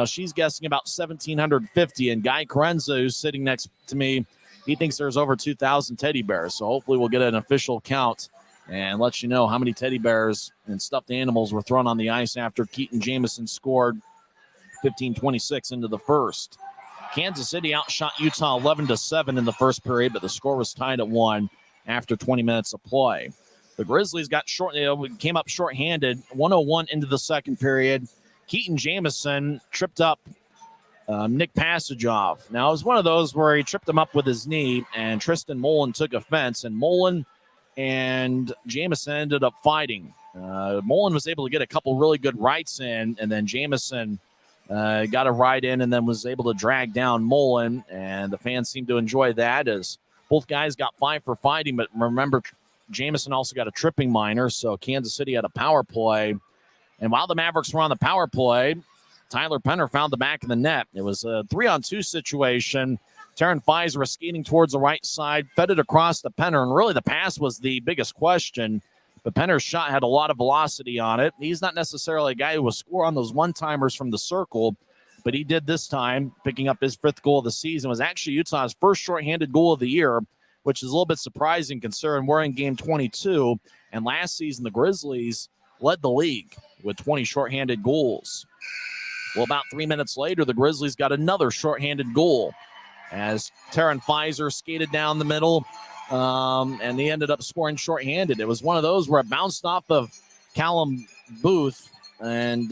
She's guessing about 1,750. And Guy Karenza, who's sitting next to me, he thinks there's over 2,000 teddy bears. So hopefully we'll get an official count and lets you know how many teddy bears and stuffed animals were thrown on the ice after Keaton Jamison scored 15-26 into the first. Kansas City outshot Utah 11-7 in the first period, but the score was tied at 1 after 20 minutes of play. The Grizzlies came up shorthanded, 1:01 into the second period. Keaton Jamison tripped up Nick Passageoff. Now, it was one of those where he tripped him up with his knee, and Tristan Mullen took offense, and Mullen and Jamison ended up fighting. Mullen was able to get a couple really good rights in, and then Jamison got a ride in and then was able to drag down Mullen, and the fans seemed to enjoy that as both guys got 5 for fighting. But remember, Jamison also got a tripping minor, so Kansas City had a power play. And while the Mavericks were on the power play, Tyler Penner found the back of the net. It was a 3-on-2 situation. Taryn Fizer was skating towards the right side, fed it across to Penner, and really the pass was the biggest question. But Penner's shot had a lot of velocity on it. He's not necessarily a guy who will score on those one-timers from the circle, but he did this time, picking up his 5th goal of the season. It was actually Utah's first shorthanded goal of the year, which is a little bit surprising considering we're in game 22. And last season, the Grizzlies led the league with 20 shorthanded goals. Well, about 3 minutes later, the Grizzlies got another shorthanded goal as Taryn Fizer skated down the middle, and they ended up scoring shorthanded. It was one of those where it bounced off of Callum Booth, and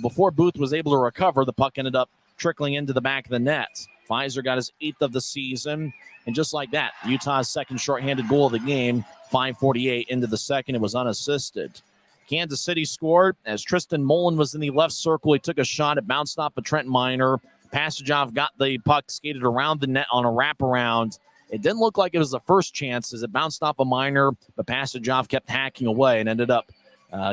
before Booth was able to recover, the puck ended up trickling into the back of the net. Fizer got his 8th of the season, and just like that, Utah's second shorthanded goal of the game, 5:48 into the second. It was unassisted. Kansas City scored as Tristan Mullen was in the left circle. He took a shot. It bounced off of Trent Miner. Passageoff got the puck, skated around the net on a wraparound. It didn't look like it was the first chance as it bounced off a Miner, but Passageoff kept hacking away and ended up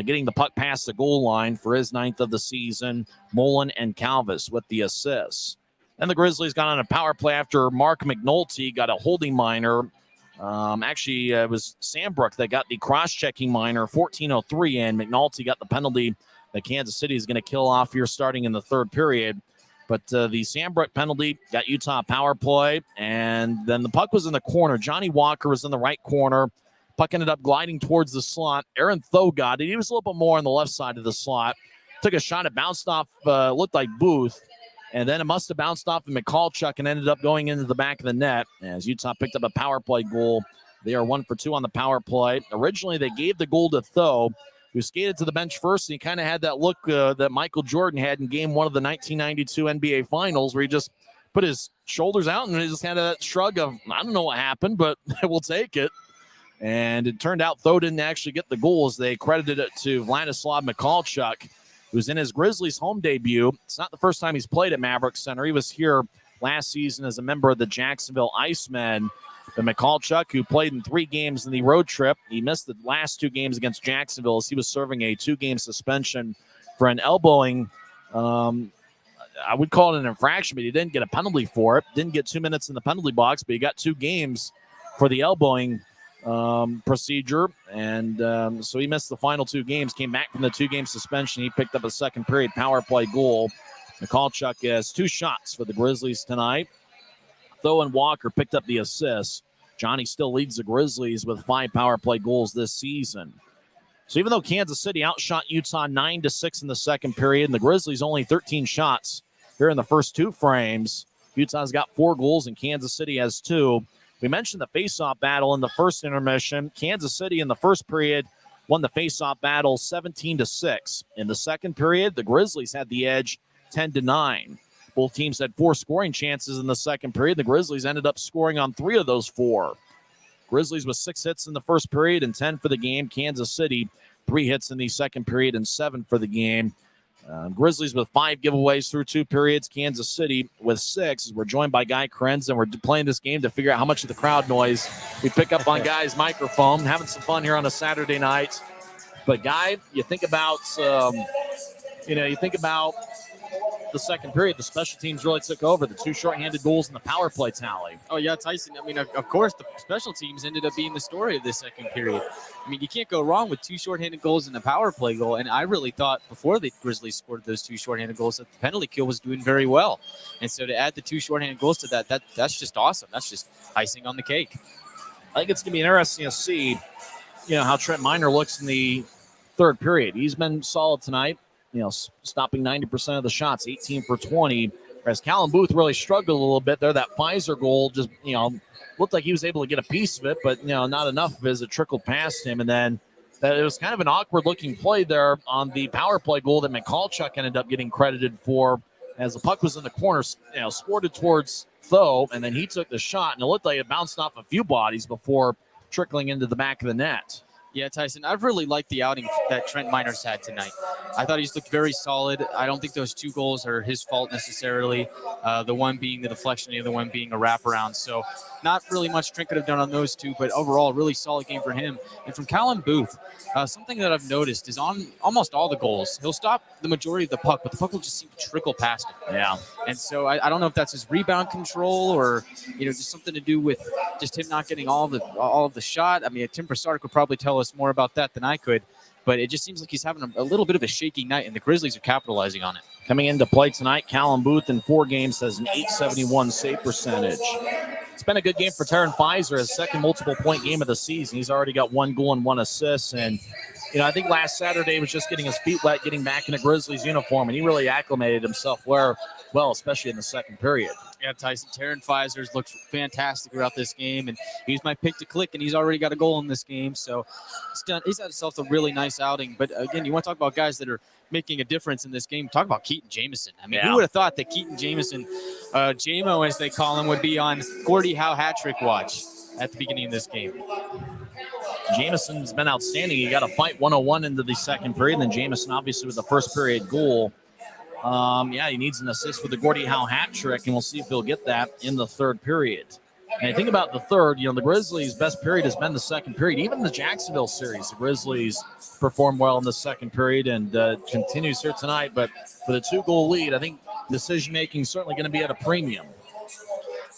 getting the puck past the goal line for his 9th of the season. Mullen and Calvis with the assists. Then the Grizzlies got on a power play after Mark McNulty got a holding minor. It was Sambrook that got the cross-checking minor, 14:03 in. McNulty got the penalty that Kansas City is going to kill off here starting in the third period. But the Sambrook penalty got Utah power play, and then the puck was in the corner. Johnny Walker was in the right corner. Puck ended up gliding towards the slot. Aaron Tho got it. He was a little bit more on the left side of the slot. Took a shot. It bounced off, looked like Booth. And then it must have bounced off of McCallchuck and ended up going into the back of the net as Utah picked up a power play goal. They are 1 for 2 on the power play. Originally, they gave the goal to Tho, who skated to the bench first, and he kind of had that look that Michael Jordan had in game 1 of the 1992 NBA Finals, where he just put his shoulders out and he just had that shrug of, I don't know what happened, but we'll take it. And it turned out Tho didn't actually get the goal as they credited it to Vladislav Mikalchuk, who's in his Grizzlies home debut. It's not the first time he's played at Maverik Center. He was here last season as a member of the Jacksonville Icemen. The Mikalchuk, who played in 3 games in the road trip, he missed the last 2 games against Jacksonville as he was serving a 2-game suspension for an elbowing. I would call it an infraction, but he didn't get a penalty for it. Didn't get 2 minutes in the penalty box, but he got 2 games for the elbowing procedure, and so he missed the final 2 games, came back from the 2-game suspension. He picked up a second period power play goal. Mikalchuk has 2 shots for the Grizzlies tonight. Tho and Walker picked up the assists. Johnny still leads the Grizzlies with 5 power play goals this season. So even though Kansas City outshot Utah 9-6 in the second period, and the Grizzlies only 13 shots here in the first 2 frames, Utah's got 4 goals and Kansas City has 2. We mentioned the faceoff battle in the first intermission. Kansas City in the first period won the faceoff battle 17-6. In the second period, the Grizzlies had the edge 10-9. Both teams had 4 scoring chances in the second period. The Grizzlies ended up scoring on 3 of those 4. Grizzlies with 6 hits in the first period and 10 for the game. Kansas City, 3 hits in the second period and 7 for the game. Grizzlies with 5 giveaways through 2 periods. Kansas City with 6. We're joined by Guy Krenz, and we're playing this game to figure out how much of the crowd noise we pick up on Guy's microphone. Having some fun here on a Saturday night. But Guy, you think about, the second period, the special teams really took over. The 2 shorthanded goals and the power play tally. Oh, yeah, Tyson. I mean, of course, the special teams ended up being the story of this second period. I mean, you can't go wrong with 2 shorthanded goals and a power play goal. And I really thought before the Grizzlies scored those 2 shorthanded goals that the penalty kill was doing very well. And so to add the 2 shorthanded goals to that's just awesome. That's just icing on the cake. I think it's going to be interesting to see how Trent Miner looks in the third period. He's been solid tonight, stopping 90% of the shots, 18 for 20. Whereas Callum Booth really struggled a little bit there. That Pfizer goal just, looked like he was able to get a piece of it, but, not enough of it as it trickled past him. And then it was kind of an awkward-looking play there on the power play goal that McCallchuck ended up getting credited for as the puck was in the corner, squirted towards Tho, and then he took the shot, and it looked like it bounced off a few bodies before trickling into the back of the net. Yeah, Tyson, I've really liked the outing that Trent Miner's had tonight. I thought he's looked very solid. I don't think those 2 goals are his fault necessarily, the one being the deflection, the other one being a wraparound. So not really much Trent could have done on those 2, but overall, really solid game for him. And from Callum Booth, something that I've noticed is on almost all the goals, he'll stop the majority of the puck, but the puck will just seem to trickle past him. Yeah. And so I don't know if that's his rebound control or, just something to do with just him not getting all of the shot. I mean, Tim Prasardic could probably tell us more about that than I could, but it just seems like he's having a little bit of a shaky night, and the Grizzlies are capitalizing on it. Coming into play tonight, Callum Booth in 4 games has an .871 save percentage. It's been a good game for Taryn Pfizer, his second multiple-point game of the season. He's already got 1 goal and 1 assist, and I think last Saturday he was just getting his feet wet, getting back in a Grizzlies uniform, and he really acclimated himself well, especially in the second period. Yeah, Tyson, Taryn Pfizer's looked fantastic throughout this game, and he's my pick to click, and he's already got a goal in this game. So he's had himself a really nice outing. But again, you want to talk about guys that are making a difference in this game. Talk about Keaton Jamison. I mean, who would have thought that Keaton Jamison, JMO as they call him, would be on Gordie Howe hat trick watch at the beginning of this game? Jamison's been outstanding. He got a fight 101 into the second period, and then Jamison obviously with the first period goal. He needs an assist for the Gordie Howe hat trick, and we'll see if he'll get that in the third period. And I think about the third, the Grizzlies' best period has been the second period. Even in the Jacksonville series, the Grizzlies performed well in the second period and continues here tonight. But with a 2-goal lead, I think decision-making is certainly going to be at a premium.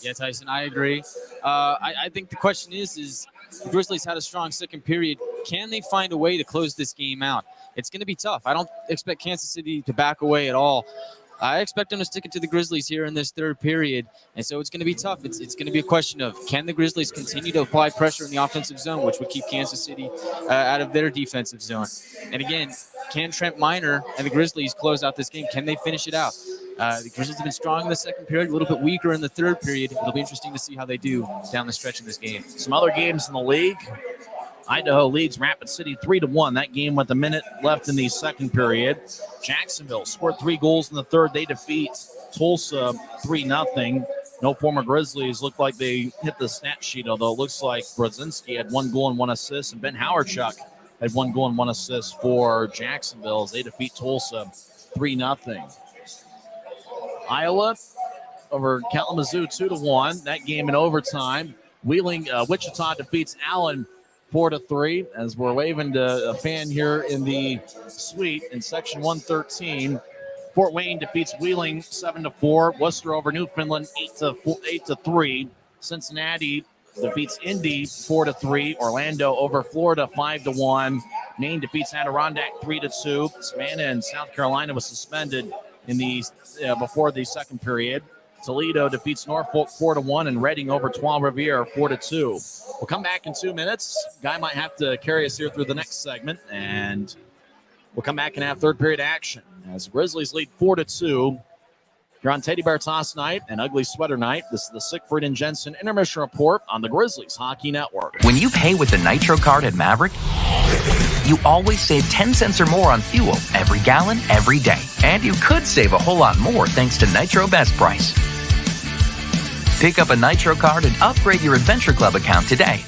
Yeah, Tyson, I agree. I think the question is the Grizzlies had a strong second period. Can they find a way to close this game out? It's going to be tough. I don't expect Kansas City to back away at all. I expect them to stick it to the Grizzlies here in this third period, and so it's going to be tough. It's going to be a question of, can the Grizzlies continue to apply pressure in the offensive zone, which would keep Kansas City out of their defensive zone? And again, can Trent Miner and the Grizzlies close out this game? Can they finish it out? The Grizzlies have been strong in the second period, a little bit weaker in the third period. It'll be interesting to see how they do down the stretch in this game. Some other games in the league. Idaho leads Rapid City 3-1. That game with a minute left in the second period. Jacksonville scored 3 goals in the third. They defeat Tulsa 3-0. No former Grizzlies look like they hit the stat sheet, although it looks like Brzezinski had 1 goal and 1 assist, and Ben Howardchuk had 1 goal and 1 assist for Jacksonville as they defeat Tulsa 3-0. Iowa over Kalamazoo 2-1. That game in overtime. Wichita defeats Allen 4-3, as we're waving to a fan here in the suite in section 113. Fort Wayne defeats Wheeling 7-4. Worcester over Newfoundland 8-3. Cincinnati defeats Indy 4-3. Orlando over Florida 5-1. Maine defeats Adirondack 3-2. Savannah and South Carolina was suspended in the before the second period. Toledo defeats Norfolk 4-1, and Reading over Trois-Rivières 4-2. We'll come back in 2 minutes. Guy might have to carry us here through the next segment, and we'll come back and have third period action as Grizzlies lead 4-2. You're on Teddy Bear Toss Night and Ugly Sweater Night. This is the Siegfried and Jensen Intermission Report on the Grizzlies Hockey Network. When you pay with the Nitro card at Maverik, you always save 10 cents or more on fuel every gallon, every day. And you could save a whole lot more thanks to Nitro Best Price. Pick up a Nitro card and upgrade your Adventure Club account today.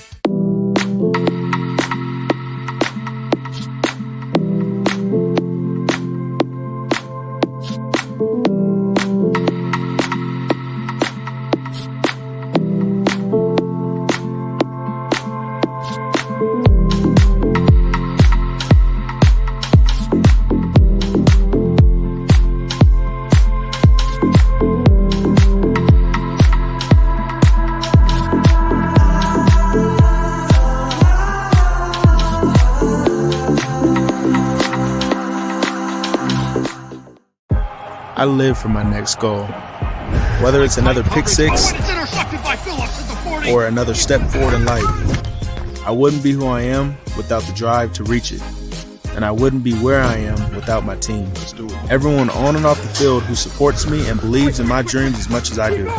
I live for my next goal. Whether it's another pick six or another step forward in life, I wouldn't be who I am without the drive to reach it. And I wouldn't be where I am without my team. Everyone on and off the field who supports me and believes in my dreams as much as I do.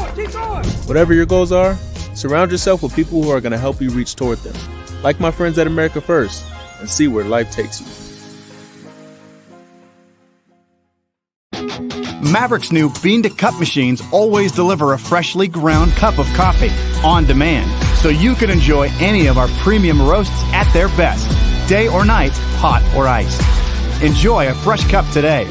Whatever your goals are, surround yourself with people who are going to help you reach toward them. Like my friends at America First, and see where life takes you. Mavericks' new bean-to-cup machines always deliver a freshly ground cup of coffee on demand, so you can enjoy any of our premium roasts at their best, day or night, hot or iced. Enjoy a fresh cup today.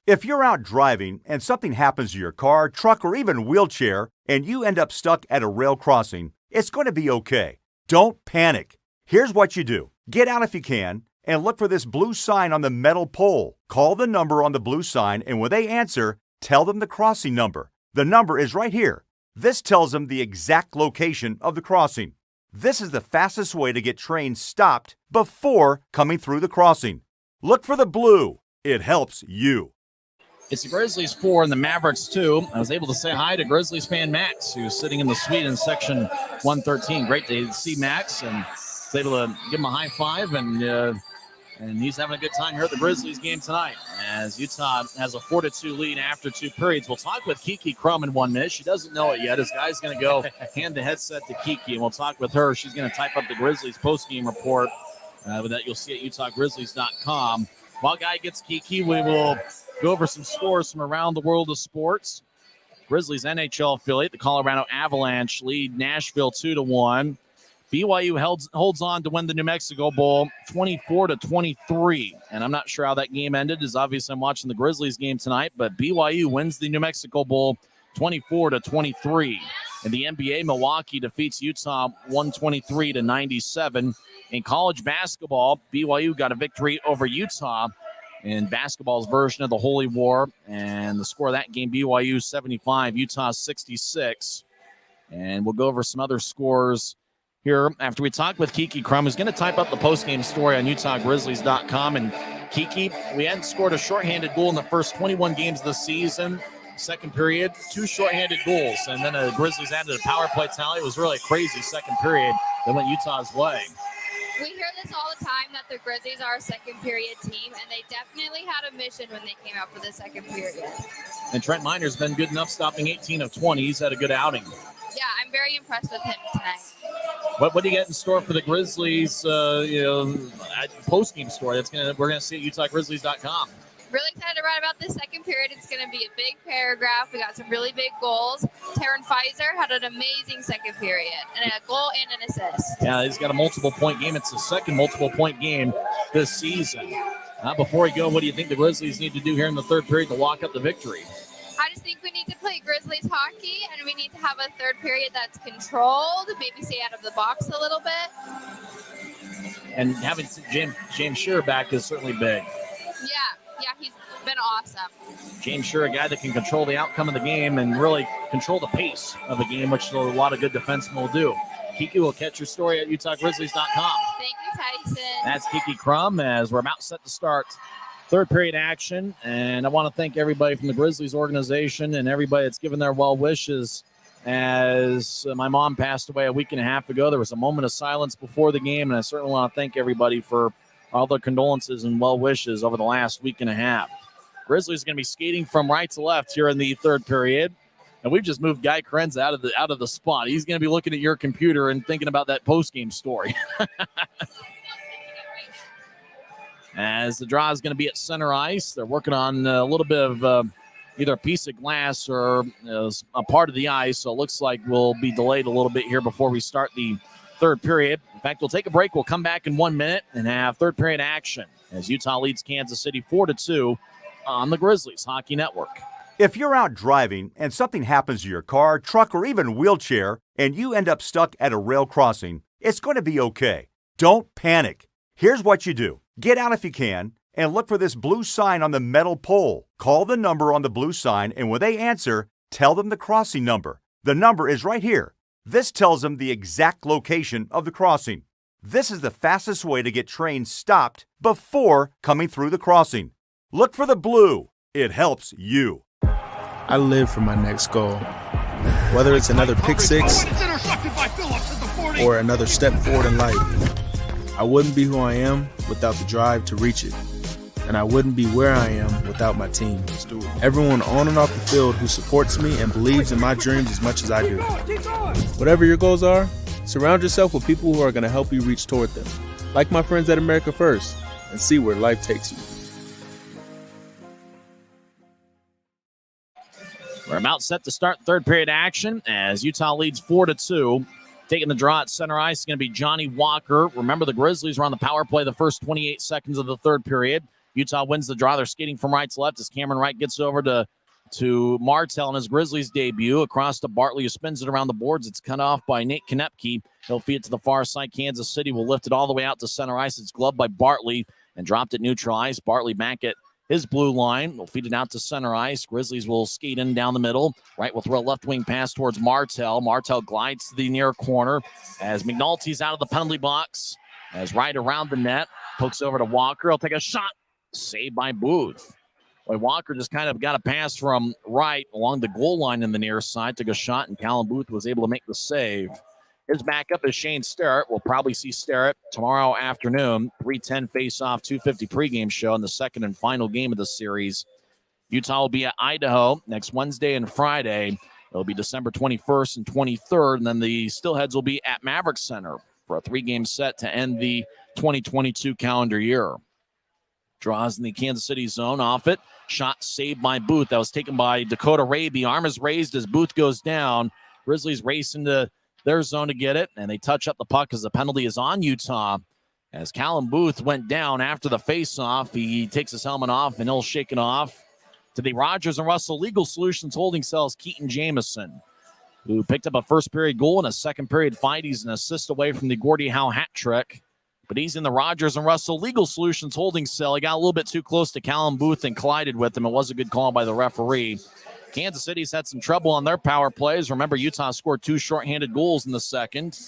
If you're out driving and something happens to your car, truck, or even wheelchair, and you end up stuck at a rail crossing, it's going to be okay. Don't panic. Here's what you do. Get out if you can, and look for this blue sign on the metal pole. Call the number on the blue sign, and when they answer, tell them the crossing number. The number is right here. This tells them the exact location of the crossing. This is the fastest way to get trains stopped before coming through the crossing. Look for the blue. It helps you. It's the Grizzlies 4 and the Mavericks 2. I was able to say hi to Grizzlies fan Max, who's sitting in the suite in section 113. Great to see Max, and was able to give him a high five, and he's having a good time here at the Grizzlies game tonight as Utah has a 4-2 lead after 2 periods. We'll talk with Kiki Crum in 1 minute. She doesn't know it yet. His guy's going to go hand the headset to Kiki, and we'll talk with her. She's going to type up the Grizzlies postgame report that you'll see at UtahGrizzlies.com. While Guy gets Kiki, we will go over some scores from around the world of sports. Grizzlies NHL affiliate, the Colorado Avalanche, lead Nashville 2-1. BYU holds on to win the New Mexico Bowl 24-23. And I'm not sure how that game ended, as obviously I'm watching the Grizzlies game tonight, but BYU wins the New Mexico Bowl 24-23. In the NBA, Milwaukee defeats Utah 123-97. In college basketball, BYU got a victory over Utah in basketball's version of the Holy War. And the score of that game, BYU 75, Utah 66. And we'll go over some other scores here after we talk with Kiki Crum, who's going to type up the postgame story on UtahGrizzlies.com. And Kiki, we hadn't scored a shorthanded goal in the first 21 games of the season. Second period, 2 shorthanded goals. And then the Grizzlies added a power play tally. It was really a crazy second period that went Utah's way. We hear this all the time that the Grizzlies are a second period team, and they definitely had a mission when they came out for the second period. And Trent Miner's been good enough, stopping 18 of 20. He's had a good outing. Yeah, I'm very impressed with him tonight. What do you get in store for the Grizzlies? Post-game story we're gonna see at UtahGrizzlies.com. Really excited to write about this second period. It's going to be a big paragraph. We got some really big goals. Taryn Pfizer had an amazing second period, and a goal and an assist. Yeah, he's got a multiple-point game. It's the second multiple-point game this season. Before we go, what do you think the Grizzlies need to do here in the third period to lock up the victory? I just think we need to play Grizzlies hockey, and we need to have a third period that's controlled, maybe stay out of the box a little bit. And having James Shearer back is certainly big. Yeah, he's been awesome. James Shearer, a guy that can control the outcome of the game and really control the pace of the game, which a lot of good defensemen will do. Kiki will catch your story at UtahGrizzlies.com. Thank you, Tyson. That's Kiki Crum as we're about set to start third period action. And I want to thank everybody from the Grizzlies organization and everybody that's given their well wishes. As my mom passed away a week and a half ago, there was a moment of silence before the game, and I certainly want to thank everybody for all their condolences and well wishes over the last week and a half. Grizzlies going to be skating from right to left here in the third period, and we've just moved Guy Krenz out of the spot. He's going to be looking at your computer and thinking about that post-game story. As the draw is going to be at center ice, they're working on a little bit of either a piece of glass or a part of the ice, so it looks like we'll be delayed a little bit here before we start the third period. In fact, we'll take a break. We'll come back in 1 minute and have third period action as Utah leads Kansas City 4-2 on the Grizzlies Hockey Network. If you're out driving and something happens to your car, truck, or even wheelchair, and you end up stuck at a rail crossing, it's going to be okay. Don't panic. Here's what you do. Get out if you can, and look for this blue sign on the metal pole. Call the number on the blue sign, and when they answer, tell them the crossing number. The number is right here. This tells them the exact location of the crossing. This is the fastest way to get trains stopped before coming through the crossing. Look for the blue. It helps you. I live for my next goal. Whether it's another pick six or another step forward in life, I wouldn't be who I am without the drive to reach it. And I wouldn't be where I am without my team. Everyone on and off the field who supports me and believes in my dreams as much as I do. Whatever your goals are, surround yourself with people who are going to help you reach toward them. Like my friends at America First, and see where life takes you. We're about set to start third period action as Utah leads 4-2. Taking the draw at center ice is going to be Johnny Walker. Remember, the Grizzlies were on the power play the first 28 seconds of the third period. Utah wins the draw. They're skating from right to left as Cameron Wright gets over to Martell in his Grizzlies debut. Across to Bartley, who spins it around the boards. It's cut off by Nate Konepke. He'll feed it to the far side. Kansas City will lift it all the way out to center ice. It's gloved by Bartley and dropped at neutral ice. Bartley back at his blue line. Will feed it out to center ice. Grizzlies will skate in down the middle. Wright will throw a left wing pass towards Martell. Martell glides to the near corner as McNulty's out of the penalty box. As Wright around the net. Pokes over to Walker. He'll take a shot. Saved by Booth. Boy, Walker just kind of got a pass from Wright along the goal line in the near side. Took a shot, and Callum Booth was able to make the save. His backup is Shane Sterrett. We'll probably see Sterrett tomorrow afternoon. 3:10 face-off, 2:50 pregame show in the second and final game of the series. Utah will be at Idaho next Wednesday and Friday. It'll be December 21st and 23rd, and then the Steelheads will be at Maverik Center for a 3-game set to end the 2022 calendar year. Draws in the Kansas City zone off it. Shot saved by Booth. That was taken by Dakota Raby. Arm is raised as Booth goes down. Grizzlies race into their zone to get it, and they touch up the puck as the penalty is on Utah. As Callum Booth went down after the face-off, he takes his helmet off, and he'll shake it off to the Rogers and Russell Legal Solutions holding cells, Keaton Jamison, who picked up a first-period goal and a second-period fight. He's an assist away from the Gordie Howe hat trick. But he's in the Rogers and Russell Legal Solutions holding cell. He got a little bit too close to Callum Booth and collided with him. It was a good call by the referee. Kansas City's had some trouble on their power plays. Remember, Utah scored 2 shorthanded goals in the second.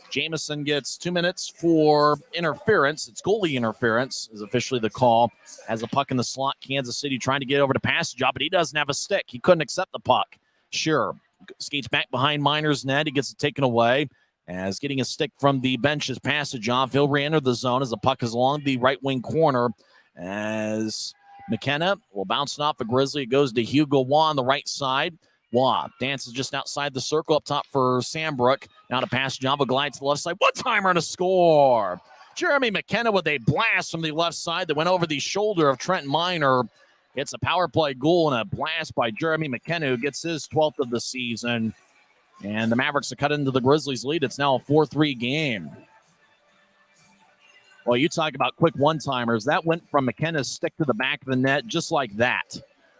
Jamison gets 2 minutes for interference. It's goalie interference is officially the call. Has a puck in the slot. Kansas City trying to get over to Passage, but he doesn't have a stick. He couldn't accept the puck. Sure. Skates back behind Miner's net. He gets it taken away. As getting a stick from the bench is Passage off. He'll re-enter the zone as the puck is along the right wing corner. As McKenna will bounce it off a Grizzly. It goes to Hugo Waugh on the right side. Waugh dances just outside the circle up top for Sambrook. Now to Passage off. A glide to the left side. One-timer and a score. Jeremy McKenna with a blast from the left side that went over the shoulder of Trent Miner. It's a power play goal and a blast by Jeremy McKenna, who gets his 12th of the season. And the Mavericks have cut into the Grizzlies' lead. It's now a 4-3 game. Well, you talk about quick one-timers. That went from McKenna's stick to the back of the net just like that.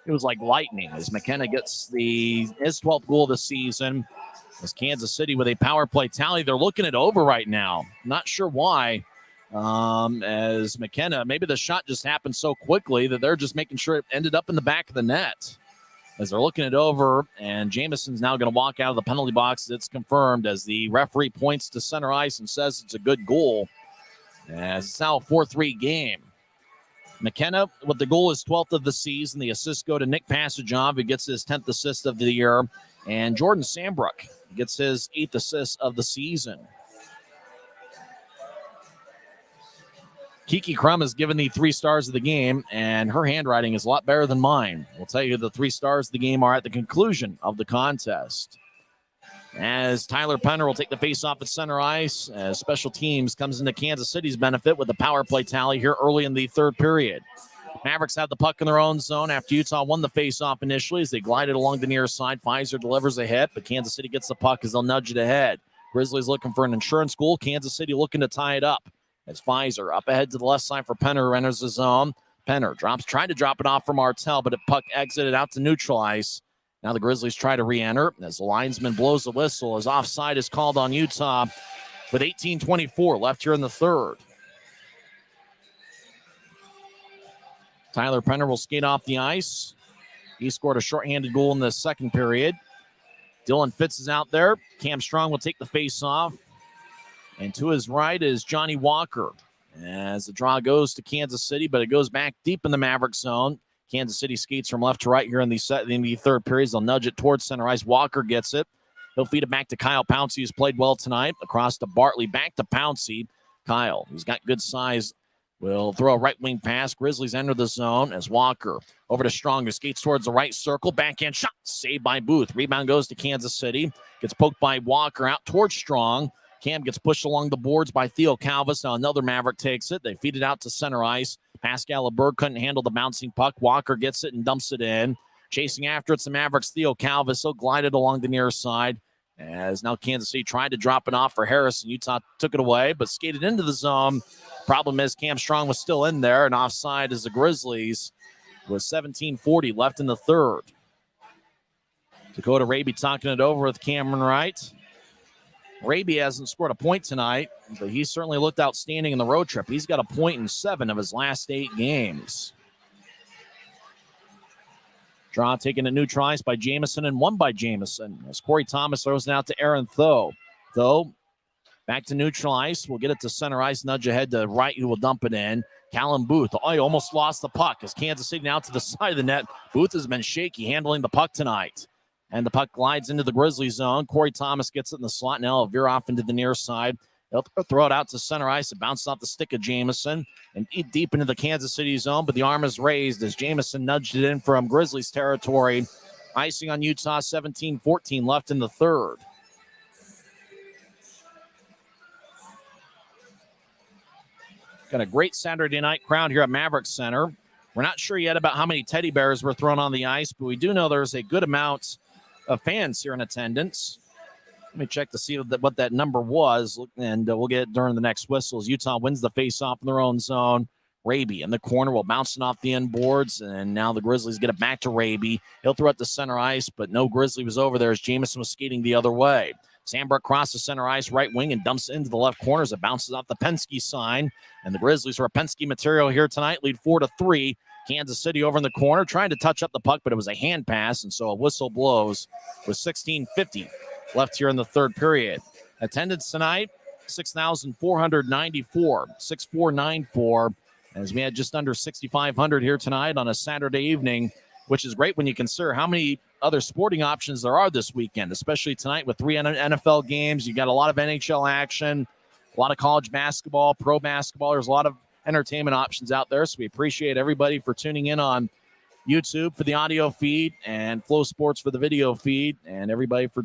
It was like lightning as McKenna gets his 12th goal of the season. As Kansas City with a power play tally, they're looking it over right now. Not sure why. As McKenna, maybe the shot just happened so quickly that they're just making sure it ended up in the back of the net. As they're looking it over, and Jamison's now going to walk out of the penalty box. It's confirmed as the referee points to center ice and says it's a good goal. As it's now a 4-3 game. McKenna with the goal is 12th of the season. The assists go to Nick Passagov, who gets his 10th assist of the year. And Jordan Sambrook gets his 8th assist of the season. Kiki Crum is given the 3 stars of the game, and her handwriting is a lot better than mine. We'll tell you the 3 stars of the game are at the conclusion of the contest. As Tyler Penner will take the face-off at center ice, as special teams comes into Kansas City's benefit with the power play tally here early in the third period. Mavericks have the puck in their own zone after Utah won the face-off initially as they glided along the near side. Pfizer delivers a hit, but Kansas City gets the puck as they'll nudge it ahead. Grizzlies looking for an insurance goal. Kansas City looking to tie it up. As Pfizer up ahead to the left side for Penner, who enters the zone. Penner trying to drop it off from Martell, but a puck exited out to neutral ice. Now the Grizzlies try to re-enter as the linesman blows the whistle as offside is called on Utah with 18:24 left here in the third. Tyler Penner will skate off the ice. He scored a shorthanded goal in the second period. Dylan Fitz is out there. Cam Strong will take the face off. And to his right is Johnny Walker. As the draw goes to Kansas City, but it goes back deep in the Maverick zone. Kansas City skates from left to right here in the third period. They'll nudge it towards center ice. Walker gets it. He'll feed it back to Kyle Pouncey, who's played well tonight. Across to Bartley, back to Pouncey. Kyle, who's got good size, will throw a right wing pass. Grizzlies enter the zone as Walker over to Strong, who skates towards the right circle. Backhand shot, saved by Booth. Rebound goes to Kansas City. Gets poked by Walker out towards Strong. Cam gets pushed along the boards by Theo Calvis. Now another Maverick takes it. They feed it out to center ice. Pascal LeBerg couldn't handle the bouncing puck. Walker gets it and dumps it in. Chasing after it's the Mavericks. Theo Calvis so glided along the near side. As now Kansas City tried to drop it off for Harrison. Utah took it away, but skated into the zone. Problem is Cam Strong was still in there, and offside is the Grizzlies with 17:40 left in the third. Dakota Raby talking it over with Cameron Wright. Raby hasn't scored a point tonight, but he certainly looked outstanding in the road trip. He's got a point in 7 of his last 8 games. Draw taken a neutral ice by Jamison and won by Jamison as Corey Thomas throws it out to Aaron Tho. Tho back to neutral ice. We'll get it to center ice. Nudge ahead to Wright, who will dump it in. Callum Booth. Oh, he almost lost the puck as Kansas City now to the side of the net. Booth has been shaky handling the puck tonight. And the puck glides into the Grizzlies zone. Corey Thomas gets it in the slot. Now he'll veer off into the near side. They'll throw it out to center ice. It bounces off the stick of Jamison and deep into the Kansas City zone, but the arm is raised as Jamison nudged it in from Grizzlies territory. Icing on Utah, 17-14 left in the third. Got a great Saturday night crowd here at Maverik Center. We're not sure yet about how many teddy bears were thrown on the ice, but we do know there's a good amount of fans here in attendance. Let me check to see what that number was, and we'll get it during the next whistles. Utah wins the face-off in their own zone. Raby in the corner will bounce it off the end boards, and now the Grizzlies get it back to Raby. He'll throw it to center ice, but no Grizzly was over there as Jamison was skating the other way. Sandberg crosses center ice, right wing, and dumps it into the left corner as it bounces off the Penske sign. And the Grizzlies are a Penske material here tonight, lead 4-3. Kansas City over in the corner, trying to touch up the puck, but it was a hand pass, and so a whistle blows with 16:50 left here in the third period. Attendance tonight, 6,494, 6,494, as we had just under 6,500 here tonight on a Saturday evening, which is great when you consider how many other sporting options there are this weekend, especially tonight with 3 NFL games. You got a lot of NHL action, a lot of college basketball, pro basketball. There's a lot of entertainment options out there, so we appreciate everybody for tuning in on YouTube for the audio feed and Flow Sports for the video feed, and everybody for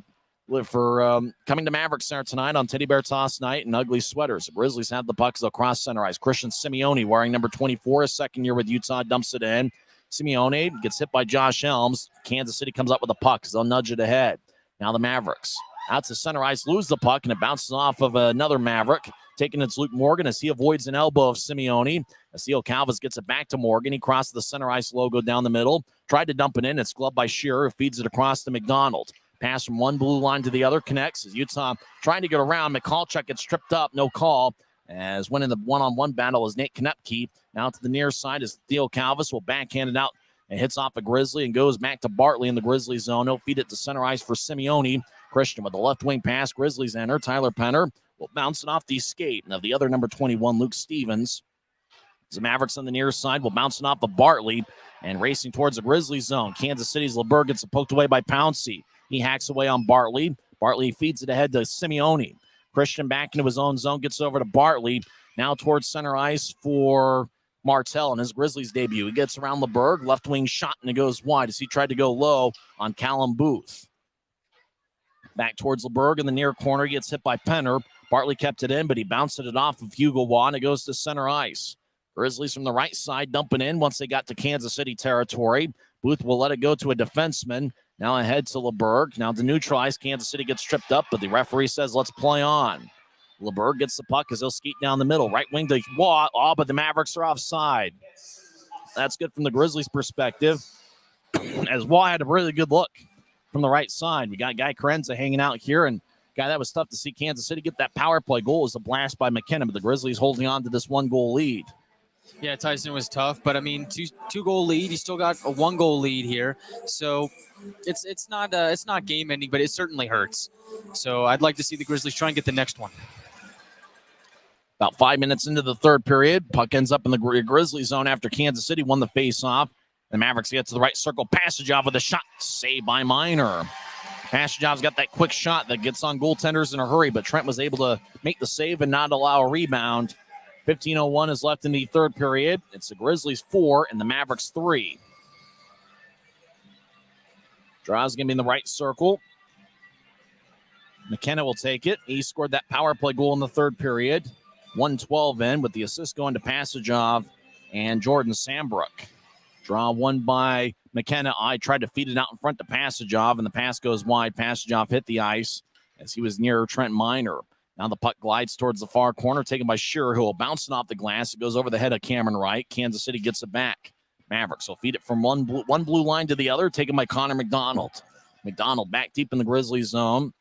coming to Maverik Center tonight on Teddy Bear Toss Night and Ugly Sweaters. The Grizzlies have the pucks across center ice. Christian Simeone, wearing number 24, his second year with Utah, dumps it in. Simeone gets hit by Josh Helms. Kansas City comes up with the puck as they'll nudge it ahead. Now the Mavericks out to center ice, lose the puck, and it bounces off of another Maverick. Taking it's Luke Morgan as he avoids an elbow of Simeone. As Theo Calvis gets it back to Morgan. He crosses the center ice logo down the middle. Tried to dump it in. It's gloved by Shearer, who feeds it across to McDonald. Pass from one blue line to the other, connects as Utah trying to get around. McCallchuck gets tripped up, no call. As winning the one-on-one battle is Nate Konepke. Now to the near side is Theo Calvis, will backhand it out and hits off a Grizzly and goes back to Bartley in the Grizzly zone. He'll feed it to center ice for Simeone. Christian with the left wing pass. Grizzlies enter. Tyler Penner will bounce it off the skate. Now the other number 21, Luke Stevens. The Mavericks on the near side will bounce it off of Bartley and racing towards the Grizzly zone. Kansas City's LeBerg gets it poked away by Pouncey. He hacks away on Bartley. Bartley feeds it ahead to Simeone. Christian back into his own zone, gets over to Bartley. Now towards center ice for Martell in his Grizzlies debut. He gets around LeBerg, left wing shot, and it goes wide as he tried to go low on Callum Booth. Back towards LeBerg in the near corner. He gets hit by Penner. Bartley kept it in, but he bounced it off of Hugo Waugh. It goes to center ice. Grizzlies from the right side dumping in once they got to Kansas City territory. Booth will let it go to a defenseman. Now ahead to LeBerg. Now to neutralize. Kansas City gets tripped up, but the referee says, let's play on. LeBerg gets the puck as he'll skeet down the middle. Right wing to Waugh. Oh, but the Mavericks are offside. That's good from the Grizzlies' perspective, as Waugh had a really good look from the right side. We got Guy Carenza hanging out here, and guy, that was tough to see Kansas City get that power play goal. It was a blast by McKenna, but the Grizzlies holding on to this 1-goal lead. Yeah, Tyson was tough, but I mean, two-goal lead. You still got a 1-goal lead here, so it's not game ending, but it certainly hurts. So I'd like to see the Grizzlies try and get the next one. About 5 minutes into the third period, puck ends up in the Grizzly zone after Kansas City won the face-off. The Mavericks get to the right circle, passage off with a shot, saved by Minor. Pashajov's got that quick shot that gets on goaltenders in a hurry, but Trent was able to make the save and not allow a rebound. 15:01 is left in the third period. It's the Grizzlies 4 and the Mavericks 3. Draw's going to be in the right circle. McKenna will take it. He scored that power play goal in the third period. 1:12 in with the assist going to Pashajov and Jordan Sambrook. Draw won by McKenna. I tried to feed it out in front to Pashajov, and the pass goes wide. Pashajov hit the ice as he was near Trent Miner. Now the puck glides towards the far corner, taken by Shearer, who will bounce it off the glass. It goes over the head of Cameron Wright. Kansas City gets it back. Mavericks will feed it from one blue line to the other, taken by Connor McDonald. McDonald back deep in the Grizzlies zone.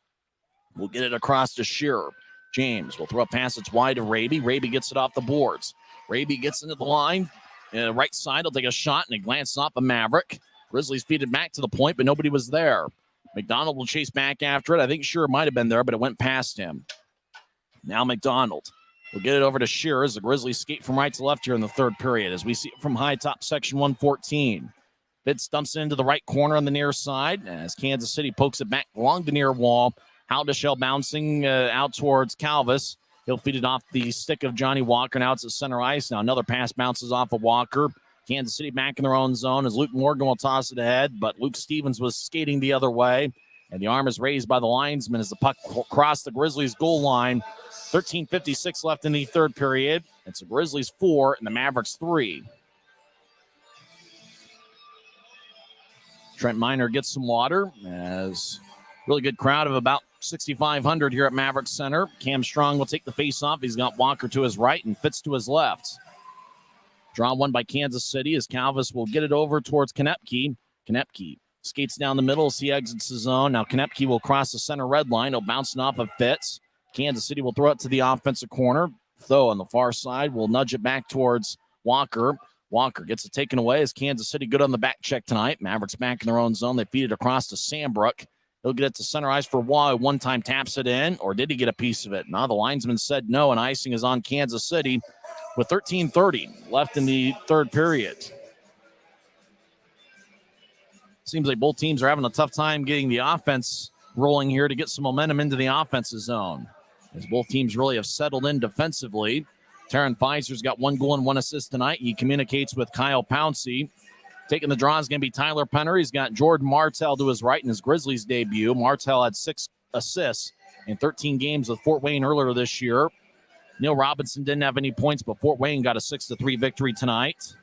We'll get it across to Shearer. James will throw a pass that's wide to Raby. Raby gets it off the boards. Raby gets into the line. Right side will take a shot, and it glances off a Maverick. Grizzlies feed it back to the point, but nobody was there. McDonald will chase back after it. I think Shearer might have been there, but it went past him. Now McDonald will get it over to Shearer as the Grizzlies skate from right to left here in the third period. As we see it from high top section 114. Fitz dumps it into the right corner on the near side as Kansas City pokes it back along the near wall. Haldeshell bouncing out towards Calvis. He'll feed it off the stick of Johnny Walker. Now it's at center ice. Now another pass bounces off of Walker. Kansas City back in their own zone as Luke Morgan will toss it ahead, but Luke Stevens was skating the other way. And the arm is raised by the linesman as the puck crossed the Grizzlies' goal line. 13:56 left in the third period. It's the Grizzlies 4 and the Mavericks 3. Trent Miner gets some water as really good crowd of about 6,500 here at Maverik Center. Cam Strong will take the face-off. He's got Walker to his right and Fitz to his left. Draw one by Kansas City as Calvis will get it over towards Konepke. Konepke skates down the middle as he exits the zone. Now Konepke will cross the center red line. He'll bounce it off of Fitz. Kansas City will throw it to the offensive corner. Tho on the far side will nudge it back towards Walker. Walker gets it taken away as Kansas City good on the back check tonight. Mavericks back in their own zone. They feed it across to Sambrook. He'll get it to center ice for Waugh. One time taps it in, or did he get a piece of it? Now the linesman said no, and icing is on Kansas City with 13:30 left in the third period. Seems like both teams are having a tough time getting the offense rolling here to get some momentum into the offensive zone, as both teams really have settled in defensively. Taryn Fizer's got 1 goal and 1 assist tonight. He communicates with Kyle Pouncey. Taking the draw is going to be Tyler Penner. He's got Jordan Martell to his right in his Grizzlies debut. Martell had 6 assists in 13 games with Fort Wayne earlier this year. Neil Robinson didn't have any points, but Fort Wayne got a 6-3 victory tonight.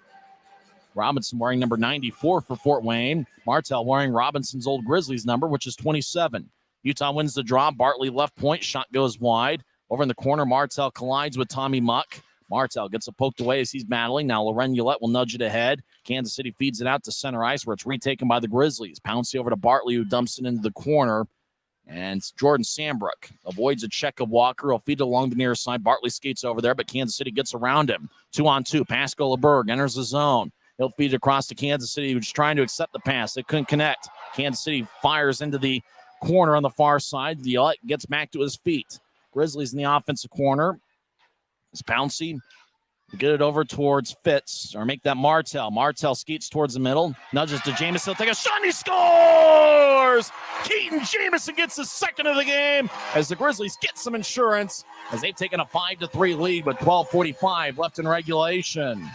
Robinson wearing number 94 for Fort Wayne. Martell wearing Robinson's old Grizzlies number, which is 27. Utah wins the draw. Bartley left point. Shot goes wide. Over in the corner, Martell collides with Tommy Muck. Martell gets it poked away as he's battling. Now Loren Ouellette will nudge it ahead. Kansas City feeds it out to center ice where it's retaken by the Grizzlies. Pouncey over to Bartley, who dumps it into the corner. And Jordan Sambrook avoids a check of Walker. He'll feed it along the near side. Bartley skates over there, but Kansas City gets around him. 2-on-2. Pascal LeBerg enters the zone. He'll feed it across to Kansas City, who's trying to accept the pass. They couldn't connect. Kansas City fires into the corner on the far side. Ouellette gets back to his feet. Grizzlies in the offensive corner. It's Pouncey. Get it over towards Fitz, or make that Martell. Martell skates towards the middle, nudges to Jamison. He'll take a shot, and he scores! Keaton Jamison gets his second of the game as the Grizzlies get some insurance as they've taken a 5-3 lead with 12:45 left in regulation.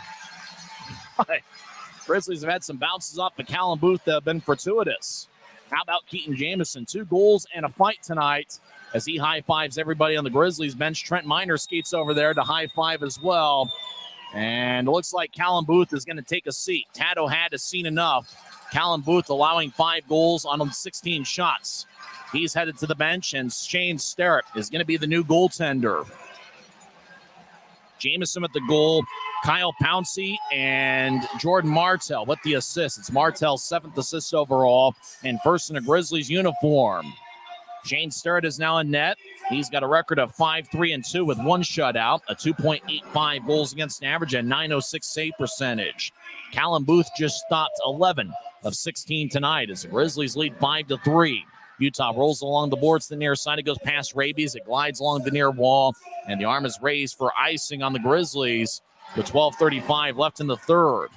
Grizzlies have had some bounces off the Callum Booth that have been fortuitous. How about Keaton Jamison? 2 goals and a fight tonight as he high-fives everybody on the Grizzlies bench. Trent Miner skates over there to high-five as well. And it looks like Callum Booth is going to take a seat. Tato had seen enough. Callum Booth allowing 5 goals on 16 shots. He's headed to the bench, and Shane Sterrett is going to be the new goaltender. Jamison at the goal. Kyle Pouncey and Jordan Martell with the assist. It's Martell's 7th assist overall and first in a Grizzlies uniform. Shane Sterrett is now in net. He's got a record of 5-3-2 with 1 shutout, a 2.85 goals against average, and 906 save percentage. Callum Booth just stopped 11 of 16 tonight as the Grizzlies lead 5-3. Utah rolls along the boards to the near side. It goes past Rabies. It glides along the near wall, and the arm is raised for icing on the Grizzlies with 12:35 left in the third.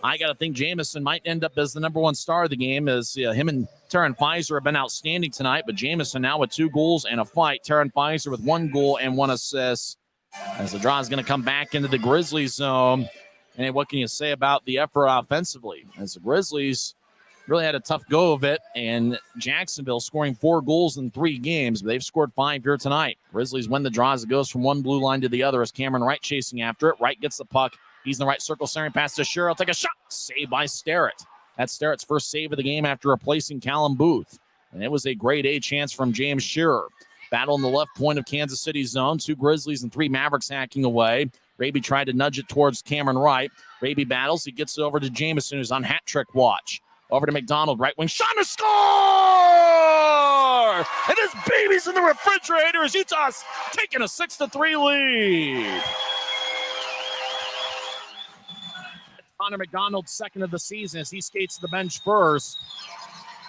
I got to think Jamison might end up as the number one star of the game, as him and Taryn Pfizer have been outstanding tonight. But Jamison now with 2 goals and a fight. Taryn Pfizer with 1 goal and 1 assist. As the draw is going to come back into the Grizzlies zone. And what can you say about the effort offensively? As the Grizzlies really had a tough go of it, and Jacksonville scoring 4 goals in 3 games, but they've scored 5 here tonight. Grizzlies win the draw as it goes from one blue line to the other as Cameron Wright chasing after it. Wright gets the puck. He's in the right circle, centering pass to Sherrill. Take a shot. Saved by Starrett. That's Starrett's first save of the game after replacing Callum Booth. And it was a grade A chance from James Shearer. Battle in the left point of Kansas City's zone. 2 Grizzlies and 3 Mavericks hacking away. Raby tried to nudge it towards Cameron Wright. Raby battles. He gets it over to Jamison, who's on hat trick watch. Over to McDonald, right wing shot and a score! And his baby's in the refrigerator as Utah's taking a 6-3 lead. Connor McDonald, second of the season as he skates to the bench first.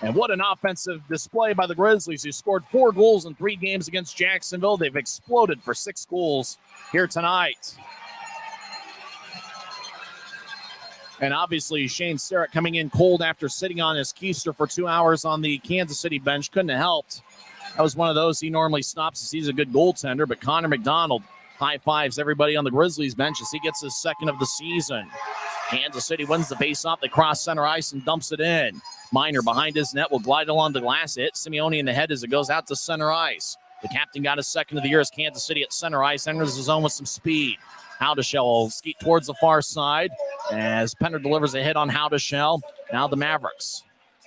And what an offensive display by the Grizzlies, who scored 4 goals in 3 games against Jacksonville. They've exploded for 6 goals here tonight. And obviously, Shane Starrett coming in cold after sitting on his keister for 2 hours on the Kansas City bench. Couldn't have helped. That was one of those he normally stops as he's a good goaltender. But Connor McDonald high-fives everybody on the Grizzlies bench as he gets his second of the season. Kansas City wins the faceoff. They cross center ice and dumps it in. Miner behind his net will glide along the glass. Hit Simeone in the head as it goes out to center ice. The captain got his second of the year as Kansas City at center ice enters the zone with some speed. Howdeshell will skate towards the far side as Penner delivers a hit on Howdeshell. Now the Mavericks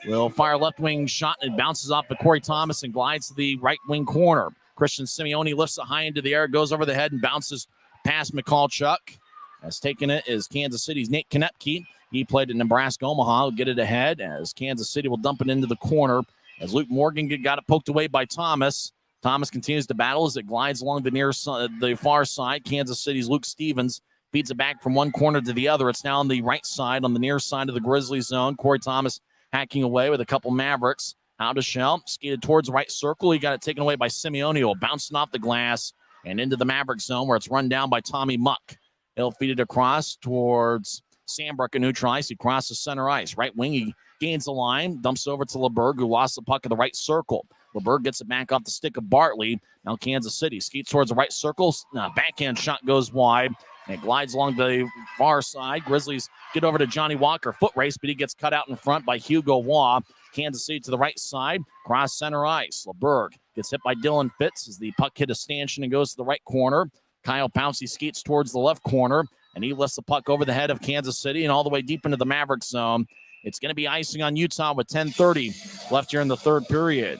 will fire left wing shot and it bounces off of Corey Thomas and glides to the right wing corner. Christian Simeone lifts it high into the air, goes over the head and bounces past McCallchuck. As taking it is Kansas City's Nate Konepke. He played at Nebraska Omaha. He'll get it ahead as Kansas City will dump it into the corner as Luke Morgan got it poked away by Thomas. Thomas continues to battle as it glides along the far side. Kansas City's Luke Stevens feeds it back from one corner to the other. It's now on the right side, on the near side of the Grizzlies zone. Corey Thomas hacking away with a couple Mavericks. Howdeshell skated towards the right circle. He got it taken away by Simeone, bouncing off the glass and into the Maverick zone where it's run down by Tommy Muck. He'll feed it across towards Sandbrook and neutral ice. He crosses center ice. Right wing, he gains the line, dumps over to LeBerg, who lost the puck in the right circle. LeBerg gets it back off the stick of Bartley. Now Kansas City skates towards the right circle. Backhand shot goes wide. And it glides along the far side. Grizzlies get over to Johnny Walker. Foot race, but he gets cut out in front by Hugo Waugh. Kansas City to the right side. Cross center ice. LeBerg gets hit by Dylan Fitz as the puck hit a stanchion and goes to the right corner. Kyle Pouncey skates towards the left corner, and he lifts the puck over the head of Kansas City and all the way deep into the Mavericks zone. It's going to be icing on Utah with 10:30 left here in the third period.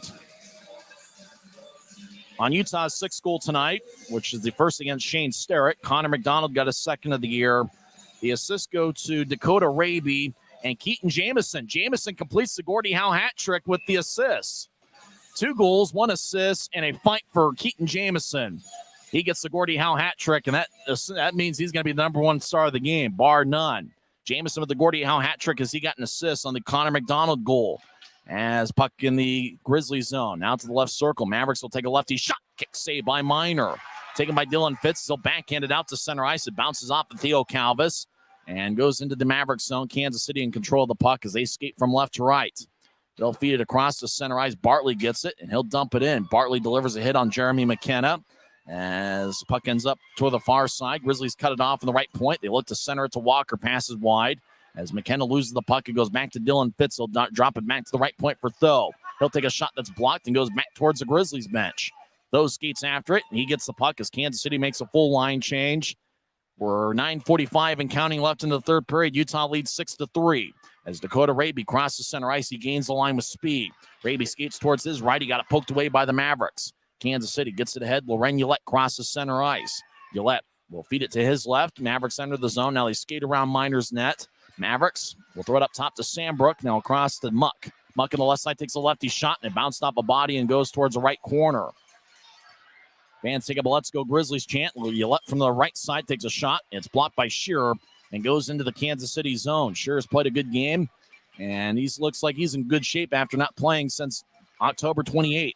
On Utah's 6th goal tonight, which is the first against Shane Starrett, Connor McDonald got his second of the year. The assists go to Dakota Raby and Keaton Jamison. Jamison completes the Gordie Howe hat trick with the assists. 2 goals, 1 assist, and a fight for Keaton Jamison. He gets the Gordie Howe hat trick, and that means he's going to be the number 1 star of the game, bar none. Jamison with the Gordie Howe hat trick as he got an assist on the Connor McDonald goal. As puck in the Grizzlies zone. Now to the left circle. Mavericks will take a lefty shot. Kick save by Miner. Taken by Dylan Fitz. He'll backhand it out to center ice. It bounces off of Theo Calvis and goes into the Mavericks zone. Kansas City in control of the puck as they skate from left to right. They'll feed it across to center ice. Bartley gets it, and he'll dump it in. Bartley delivers a hit on Jeremy McKenna. As puck ends up toward the far side, Grizzlies cut it off in the right point. They look to center it to Walker, passes wide. As McKenna loses the puck, it goes back to Dylan Fitz. He'll drop it back to the right point for Tho. He'll take a shot that's blocked and goes back towards the Grizzlies bench. Tho skates after it, and he gets the puck as Kansas City makes a full line change. We're 9:45 and counting left in the third period. Utah leads 6-3. As Dakota Raby crosses center ice, he gains the line with speed. Raby skates towards his right. He got it poked away by the Mavericks. Kansas City gets it ahead. Loren Ullette crosses center ice. Ullette will feed it to his left. Mavericks enter the zone. Now they skate around Miner's net. Mavericks will throw it up top to Sandbrook. Now across to Muck. Muck on the left side takes a lefty shot, and it bounced off a body and goes towards the right corner. Fans take up a Let's Go Grizzlies chant. Ullette from the right side takes a shot. It's blocked by Shearer and goes into the Kansas City zone. Shearer's played a good game, and he looks like he's in good shape after not playing since October 28th.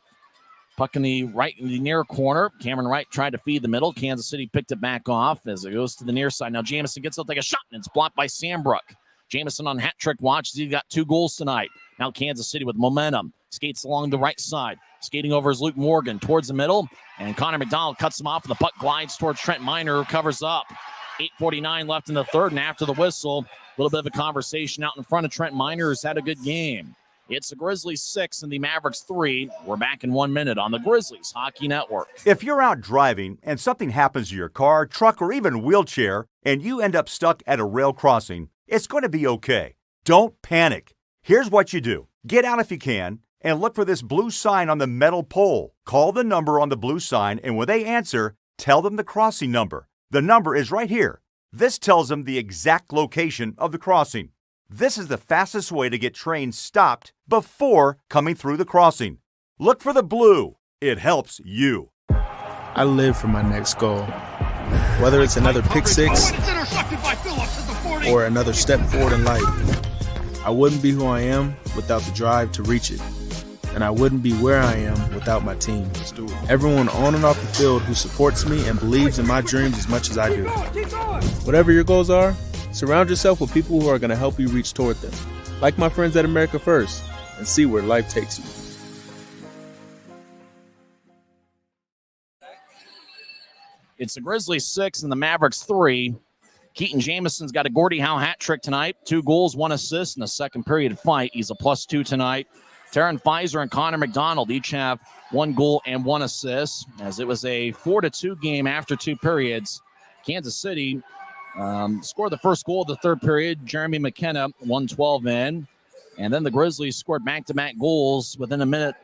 Puck in the near corner. Cameron Wright tried to feed the middle. Kansas City picked it back off as it goes to the near side. Now Jamison gets it, take a shot, and it's blocked by Sandbrook. Jamison on hat trick watch. He's got 2 goals tonight. Now Kansas City with momentum. Skates along the right side. Skating over is Luke Morgan towards the middle. And Connor McDonald cuts him off, and the puck glides towards Trent Miner, who covers up. 8:49 left in the third, and after the whistle, a little bit of a conversation out in front of Trent Miner, who's had a good game. It's the Grizzlies 6 and the Mavericks 3. We're back in 1 minute on the Grizzlies Hockey Network. If you're out driving and something happens to your car, truck, or even wheelchair, and you end up stuck at a rail crossing, it's going to be okay. Don't panic. Here's what you do. Get out if you can, and look for this blue sign on the metal pole. Call the number on the blue sign, and when they answer, tell them the crossing number. The number is right here. This tells them the exact location of the crossing. This is the fastest way to get trains stopped before coming through the crossing. Look for the blue. It helps you. I live for my next goal. Whether it's another pick six or another step forward in life, I wouldn't be who I am without the drive to reach it. And I wouldn't be where I am without my team. Everyone on and off the field who supports me and believes in my dreams as much as I do. Whatever your goals are, surround yourself with people who are going to help you reach toward them. Like my friends at America First, and see where life takes you. It's the Grizzlies 6 and the Mavericks 3. Keaton Jamison's got a Gordie Howe hat trick tonight. 2 goals, 1 assist in a second period fight. He's a +2 tonight. Taryn Fizer and Connor McDonald each have 1 goal and 1 assist, as it was a 4-2 game after 2 periods. Kansas City scored the first goal of the third period. Jeremy McKenna, 1:12 in. And then the Grizzlies scored back-to-back goals within a minute.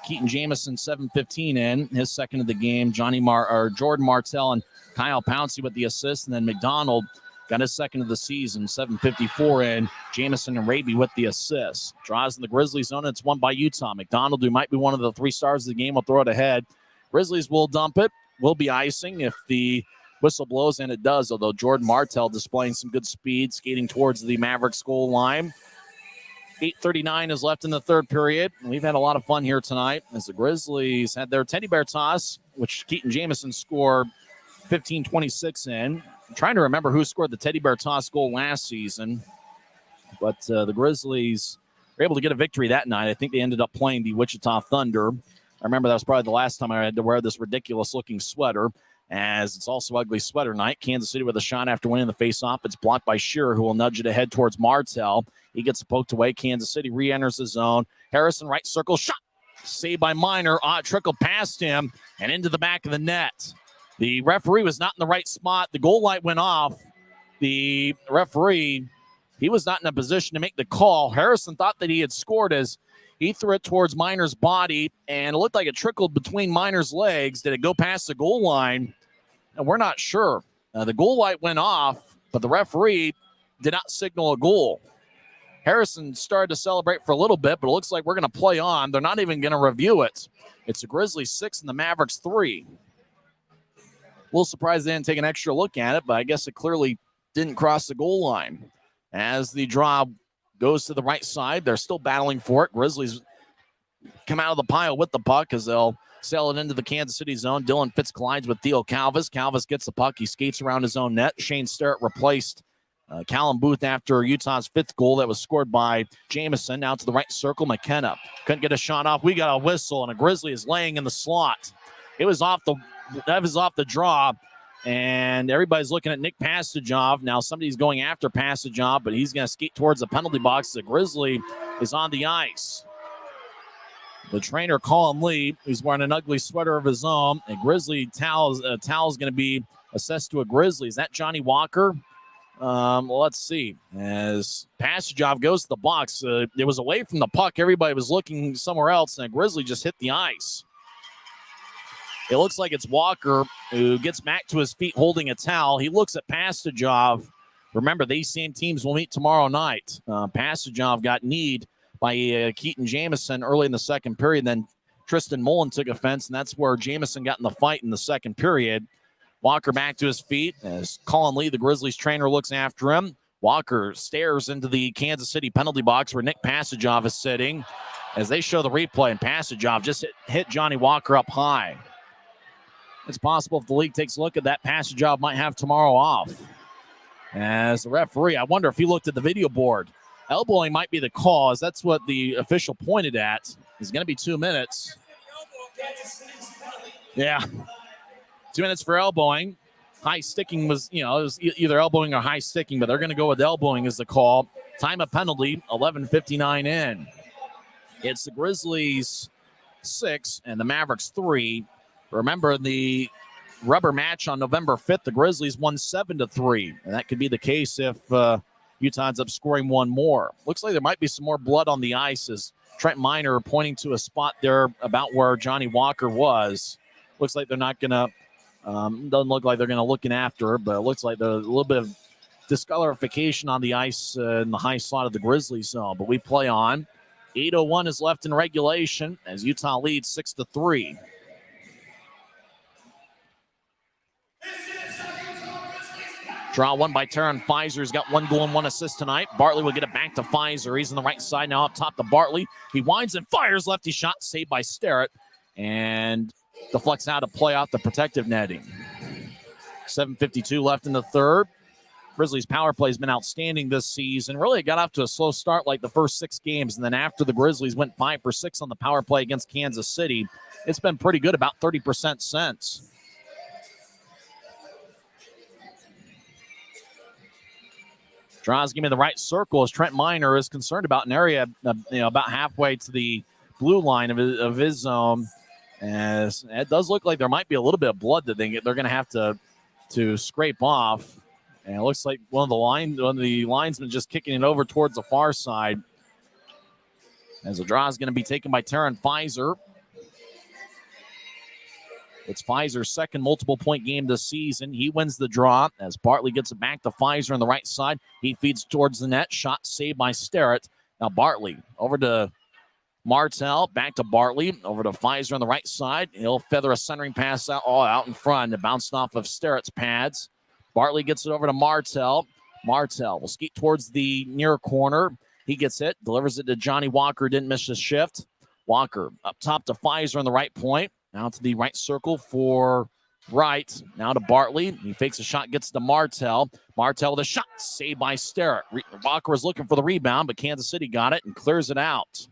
Keaton Jamison, 7:15 in, his second of the game. Jordan Martell and Kyle Pouncey with the assist. And then McDonald got his second of the season, 7:54 in. Jamison and Raby with the assist. Draws in the Grizzlies zone. It's won by Utah. McDonald, who might be one of the 3 stars of the game, will throw it ahead. Grizzlies will dump it. Will be icing if the whistle blows, and it does, although Jordan Martell displaying some good speed, skating towards the Mavericks goal line. 8:39 is left in the third period. We've had a lot of fun here tonight as the Grizzlies had their teddy bear toss, which Keaton Jamison scored 15:26 in. I'm trying to remember who scored the teddy bear toss goal last season, but the Grizzlies were able to get a victory that night. I think they ended up playing the Wichita Thunder. I remember that was probably the last time I had to wear this ridiculous-looking sweater, as it's also ugly sweater night. Kansas City with a shot after winning the faceoff. It's blocked by Shearer, who will nudge it ahead towards Martell. He gets poked away. Kansas City re-enters the zone. Harrison, right circle, shot. Saved by Miner. Trickled past him and into the back of the net. The referee was not in the right spot. The goal light went off. The referee, he was not in a position to make the call. Harrison thought that he had scored as he threw it towards Miner's body, and it looked like it trickled between Miner's legs. Did it go past the goal line? And we're not sure. The goal light went off, but the referee did not signal a goal. Harrison started to celebrate for a little bit, but it looks like we're going to play on. They're not even going to review it. It's the Grizzlies 6 and the Mavericks 3. A little surprised they didn't take an extra look at it, but I guess it clearly didn't cross the goal line. As the draw goes to the right side, they're still battling for it. Grizzlies come out of the pile with the puck as they'll sail it into the Kansas City zone. Dylan Fitz collides with Theo Calvis. Calvis gets the puck. He skates around his own net. Shane Starrett replaced Callum Booth after Utah's 5th goal that was scored by Jamison. Now to the right circle, McKenna couldn't get a shot off. We got a whistle, and a Grizzly is laying in the slot. That was off the draw, and everybody's looking at Nick Passagov. Now somebody's going after Passagov, but he's going to skate towards the penalty box. The Grizzly is on the ice. The trainer, Colin Lee, who's wearing an ugly sweater of his own. A Grizzly towel is going to be assessed to a Grizzly. Is that Johnny Walker? Well, let's see. As Passagov goes to the box, it was away from the puck. Everybody was looking somewhere else, and a Grizzly just hit the ice. It looks like it's Walker who gets back to his feet holding a towel. He looks at Passagov. Remember, these same teams will meet tomorrow night. Passagov got kneed by Keaton Jamison early in the second period. Then Tristan Mullen took offense, and that's where Jamison got in the fight in the second period. Walker back to his feet as Colin Lee, the Grizzlies trainer, looks after him. Walker stares into the Kansas City penalty box where Nick Passagov is sitting as they show the replay, and Passagov just hit Johnny Walker up high. It's possible if the league takes a look at that, Passagov might have tomorrow off. As the referee, I wonder if he looked at the video board. Elbowing might be the cause. That's what the official pointed at. It's going to be 2 minutes. Yeah. 2 minutes for elbowing. High sticking was, it was either elbowing or high sticking, but they're going to go with elbowing as the call. Time of penalty, 11:59 in. It's the Grizzlies 6 and the Mavericks 3. Remember the rubber match on November 5th, the Grizzlies won 7-3. And that could be the case if Utah ends up scoring one more. Looks like there might be some more blood on the ice as Trent Miner pointing to a spot there about where Johnny Walker was. Looks like they're not going to, doesn't look like they're going to look in after her, but it looks like there's a little bit of discoloration on the ice in the high slot of the Grizzlies zone. But we play on. 8:01 is left in regulation as Utah leads 6-3. Draw one by Taron Pfizer. He's got 1 goal and 1 assist tonight. Bartley will get it back to Pfizer. He's on the right side now up top to Bartley. He winds and fires. Lefty shot saved by Sterrett. And deflects out to play out the protective netting. 7:52 left in the third. Grizzlies' power play has been outstanding this season. Really got off to a slow start like the first 6 games. And then after the Grizzlies went 5 for 6 on the power play against Kansas City, it's been pretty good, about 30% since. Draws give me the right circle as Trent Miner is concerned about an area about halfway to the blue line of his zone. As it does look like there might be a little bit of blood that they're going to have to scrape off. And it looks like one of the linesmen just kicking it over towards the far side. As the draw is going to be taken by Taron Pfizer. It's Pfizer's second multiple-point game this season. He wins the draw as Bartley gets it back to Pfizer on the right side. He feeds towards the net. Shot saved by Sterrett. Now Bartley over to Martell. Back to Bartley. Over to Pfizer on the right side. He'll feather a centering pass out in front. It bounced off of Sterrett's pads. Bartley gets it over to Martell. Martell will skate towards the near corner. He gets it. Delivers it to Johnny Walker. Didn't miss his shift. Walker up top to Pfizer on the right point. Now to the right circle for Wright. Now to Bartley. He fakes a shot, gets to Martell. Martell with a shot, saved by Sterrett. Walker was looking for the rebound, but Kansas City got it and clears it out.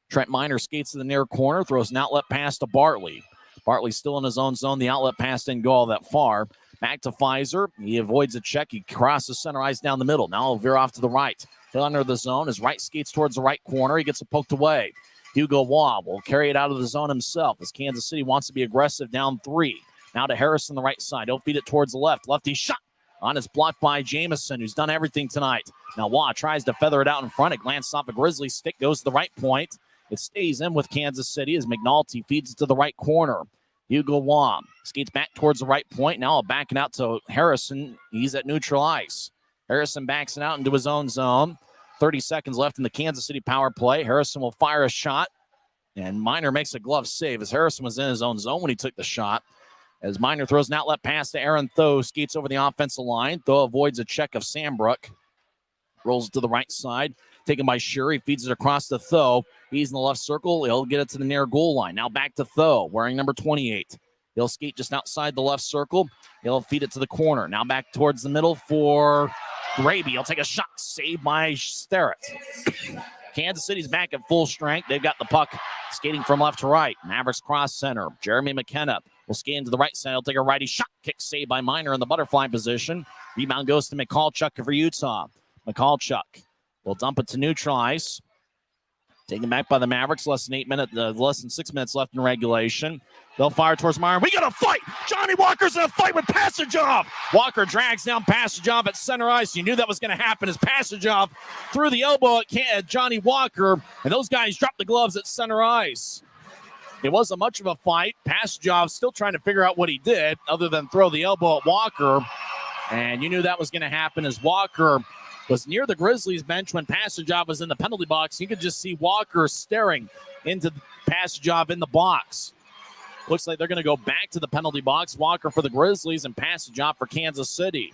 Trent Miner skates to the near corner, throws an outlet pass to Bartley. Bartley still in his own zone. The outlet pass didn't go all that far. Back to Pfizer. He avoids a check. He crosses center ice down the middle. Now he'll veer off to the right. He'll enter the zone. His right skates towards the right corner. He gets it poked away. Hugo Waugh will carry it out of the zone himself as Kansas City wants to be aggressive down 3. Now to Harris on the right side. He'll feed it towards the left. Lefty shot on his block by Jamison, who's done everything tonight. Now Waugh tries to feather it out in front. It glanced off a Grizzlies stick, goes to the right point. It stays in with Kansas City as McNulty feeds it to the right corner. Hugo Waugh skates back towards the right point. Now backing out to Harrison. He's at neutral ice. Harrison backs it out into his own zone. 30 seconds left in the Kansas City power play. Harrison will fire a shot, and Miner makes a glove save as Harrison was in his own zone when he took the shot. As Miner throws an outlet pass to Aaron Tho, skates over the offensive line. Tho avoids a check of Sambrook. Rolls it to the right side. Taken by Shuri, feeds it across to Tho. He's in the left circle. He'll get it to the near goal line. Now back to Tho, wearing number 28. He'll skate just outside the left circle. He'll feed it to the corner. Now back towards the middle for Graby. He'll take a shot. Saved by Sterrett. Kansas City's back at full strength. They've got the puck skating from left to right. Mavericks cross center. Jeremy McKenna will skate into the right side. He'll take a righty shot. Kick saved by Miner in the butterfly position. Rebound goes to McCallchuck for Utah. McCallchuck will dump it to neutral ice. Taken back by the Mavericks. Less than 6 minutes left in regulation. They'll fire towards Meyer. We got a fight. Johnny Walker's in a fight with Passagov. Walker drags down Passagov at center ice. You knew that was going to happen as Passagov threw the elbow at Johnny Walker, and those guys dropped the gloves at center ice. It wasn't much of a fight. Passagov still trying to figure out what he did other than throw the elbow at Walker, and you knew that was going to happen as Walker was near the Grizzlies bench when Passagov was in the penalty box. You could just see Walker staring into Passagov in the box. Looks like they're going to go back to the penalty box. Walker for the Grizzlies and Passagov for Kansas City.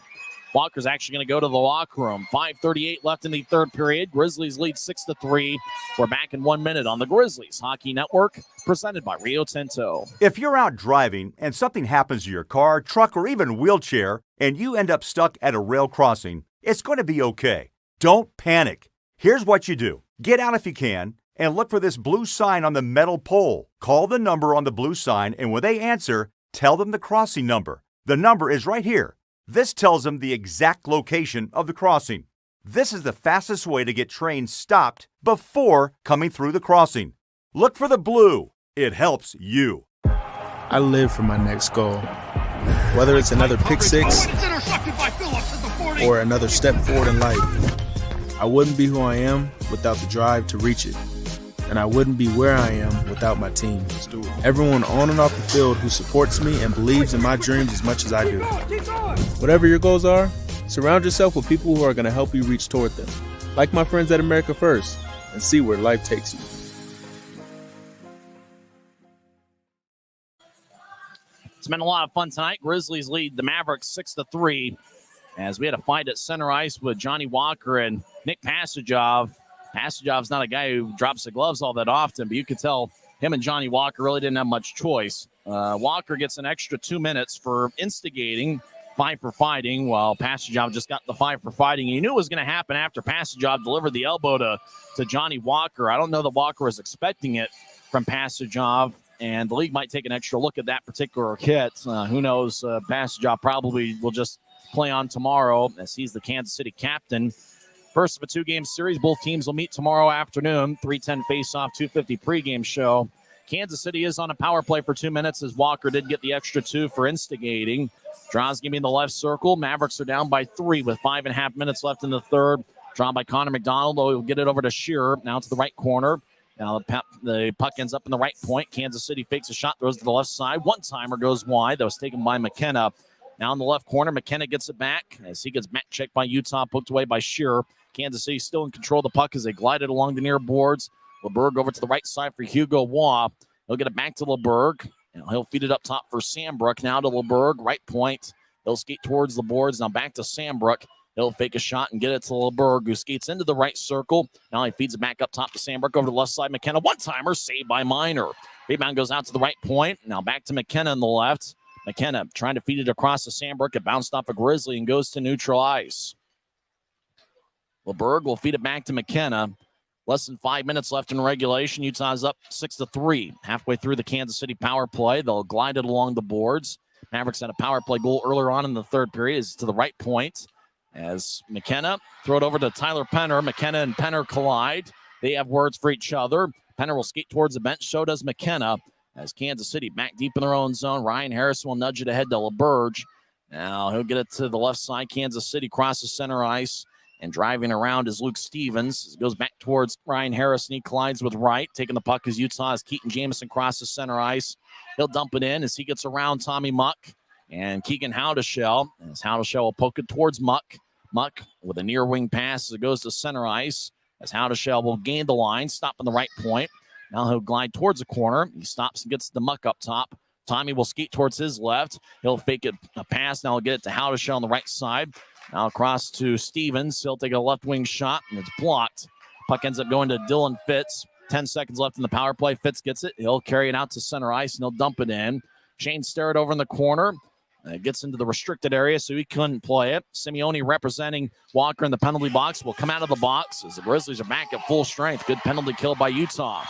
Walker's actually going to go to the locker room. 5:38 left in the third period. Grizzlies lead 6-3. We're back in 1 minute on the Grizzlies Hockey Network, presented by Rio Tinto. If you're out driving and something happens to your car, truck, or even wheelchair, and you end up stuck at a rail crossing, it's going to be okay. Don't panic. Here's what you do. Get out if you can and look for this blue sign on the metal pole. Call the number on the blue sign, and when they answer, tell them the crossing number. The number is right here. This tells them the exact location of the crossing. This is the fastest way to get trains stopped before coming through the crossing. Look for the blue. It helps you. I live for my next goal. Whether it's another pick six or another step forward in life, I wouldn't be who I am without the drive to reach it. And I wouldn't be where I am without my team. Everyone on and off the field who supports me and believes in my dreams as much as I do. Whatever your goals are, surround yourself with people who are going to help you reach toward them. Like my friends at America First, and see where life takes you. It's been a lot of fun tonight. Grizzlies lead the Mavericks 6-3 as we had a fight at center ice with Johnny Walker and Nick Passagov. Passagev's not a guy who drops the gloves all that often, but you could tell him and Johnny Walker really didn't have much choice. Walker gets an extra 2 minutes for instigating, 5 for fighting, while Passagov just got the 5 for fighting. You knew it was going to happen after Passagov delivered the elbow to Johnny Walker. I don't know that Walker was expecting it from Passagov, and the league might take an extra look at that particular hit. Who knows? Passagov probably will just play on tomorrow as he's the Kansas City captain. First of a 2-game series. Both teams will meet tomorrow afternoon. 3:10 face-off, 2:50 pregame show. Kansas City is on a power play for 2 minutes as Walker did get the extra 2 for instigating. Draws giving the left circle. Mavericks are down by 3 with 5.5 minutes left in the third. Drawn by Connor McDonald. He'll get it over to Shearer. Now to the right corner. Now the puck ends up in the right point. Kansas City fakes a shot, throws to the left side. One-timer goes wide. That was taken by McKenna. Now in the left corner, McKenna gets it back as he gets back checked by Utah, poked away by Shearer. Kansas City still in control of the puck as they glided along the near boards. LeBerg over to the right side for Hugo Waugh. He'll get it back to LeBerg. He'll feed it up top for Sambrook. Now to LeBerg, right point. He'll skate towards the boards. Now back to Sambrook. He'll fake a shot and get it to LeBerg, who skates into the right circle. Now he feeds it back up top to Sambrook over to the left side. McKenna, one-timer, saved by Minor. Rebound goes out to the right point. Now back to McKenna on the left. McKenna trying to feed it across to Sambrook. It bounced off a Grizzly and goes to neutral ice. LeBerg will feed it back to McKenna. Less than 5 minutes left in regulation. Utah's up 6-3. Halfway through the Kansas City power play. They'll glide it along the boards. Mavericks had a power play goal earlier on in the third period. It's to the right point as McKenna throw it over to Tyler Penner. McKenna and Penner collide. They have words for each other. Penner will skate towards the bench. So does McKenna as Kansas City back deep in their own zone. Ryan Harrison will nudge it ahead to LeBerg. Now he'll get it to the left side. Kansas City crosses center ice. And driving around is Luke Stevens. It goes back towards Ryan Harrison. He collides with Wright. Taking the puck is Utah as Keaton Jamison crosses center ice. He'll dump it in as he gets around Tommy Muck and Keegan Howdeshell. As Howdeshell will poke it towards Muck. Muck with a near wing pass as it goes to center ice. As Howdeshell will gain the line, stop on the right point. Now he'll glide towards the corner. He stops and gets the Muck up top. Tommy will skate towards his left. He'll fake it a pass. Now he'll get it to Howdeshell on the right side. Now across to Stevens. He'll take a left wing shot, and it's blocked. Puck ends up going to Dylan Fitz. 10 seconds left in the power play. Fitz gets it. He'll carry it out to center ice, and he'll dump it in. Shane Starrett over in the corner. It gets into the restricted area, so he couldn't play it. Simeone representing Walker in the penalty box will come out of the box as the Grizzlies are back at full strength. Good penalty kill by Utah.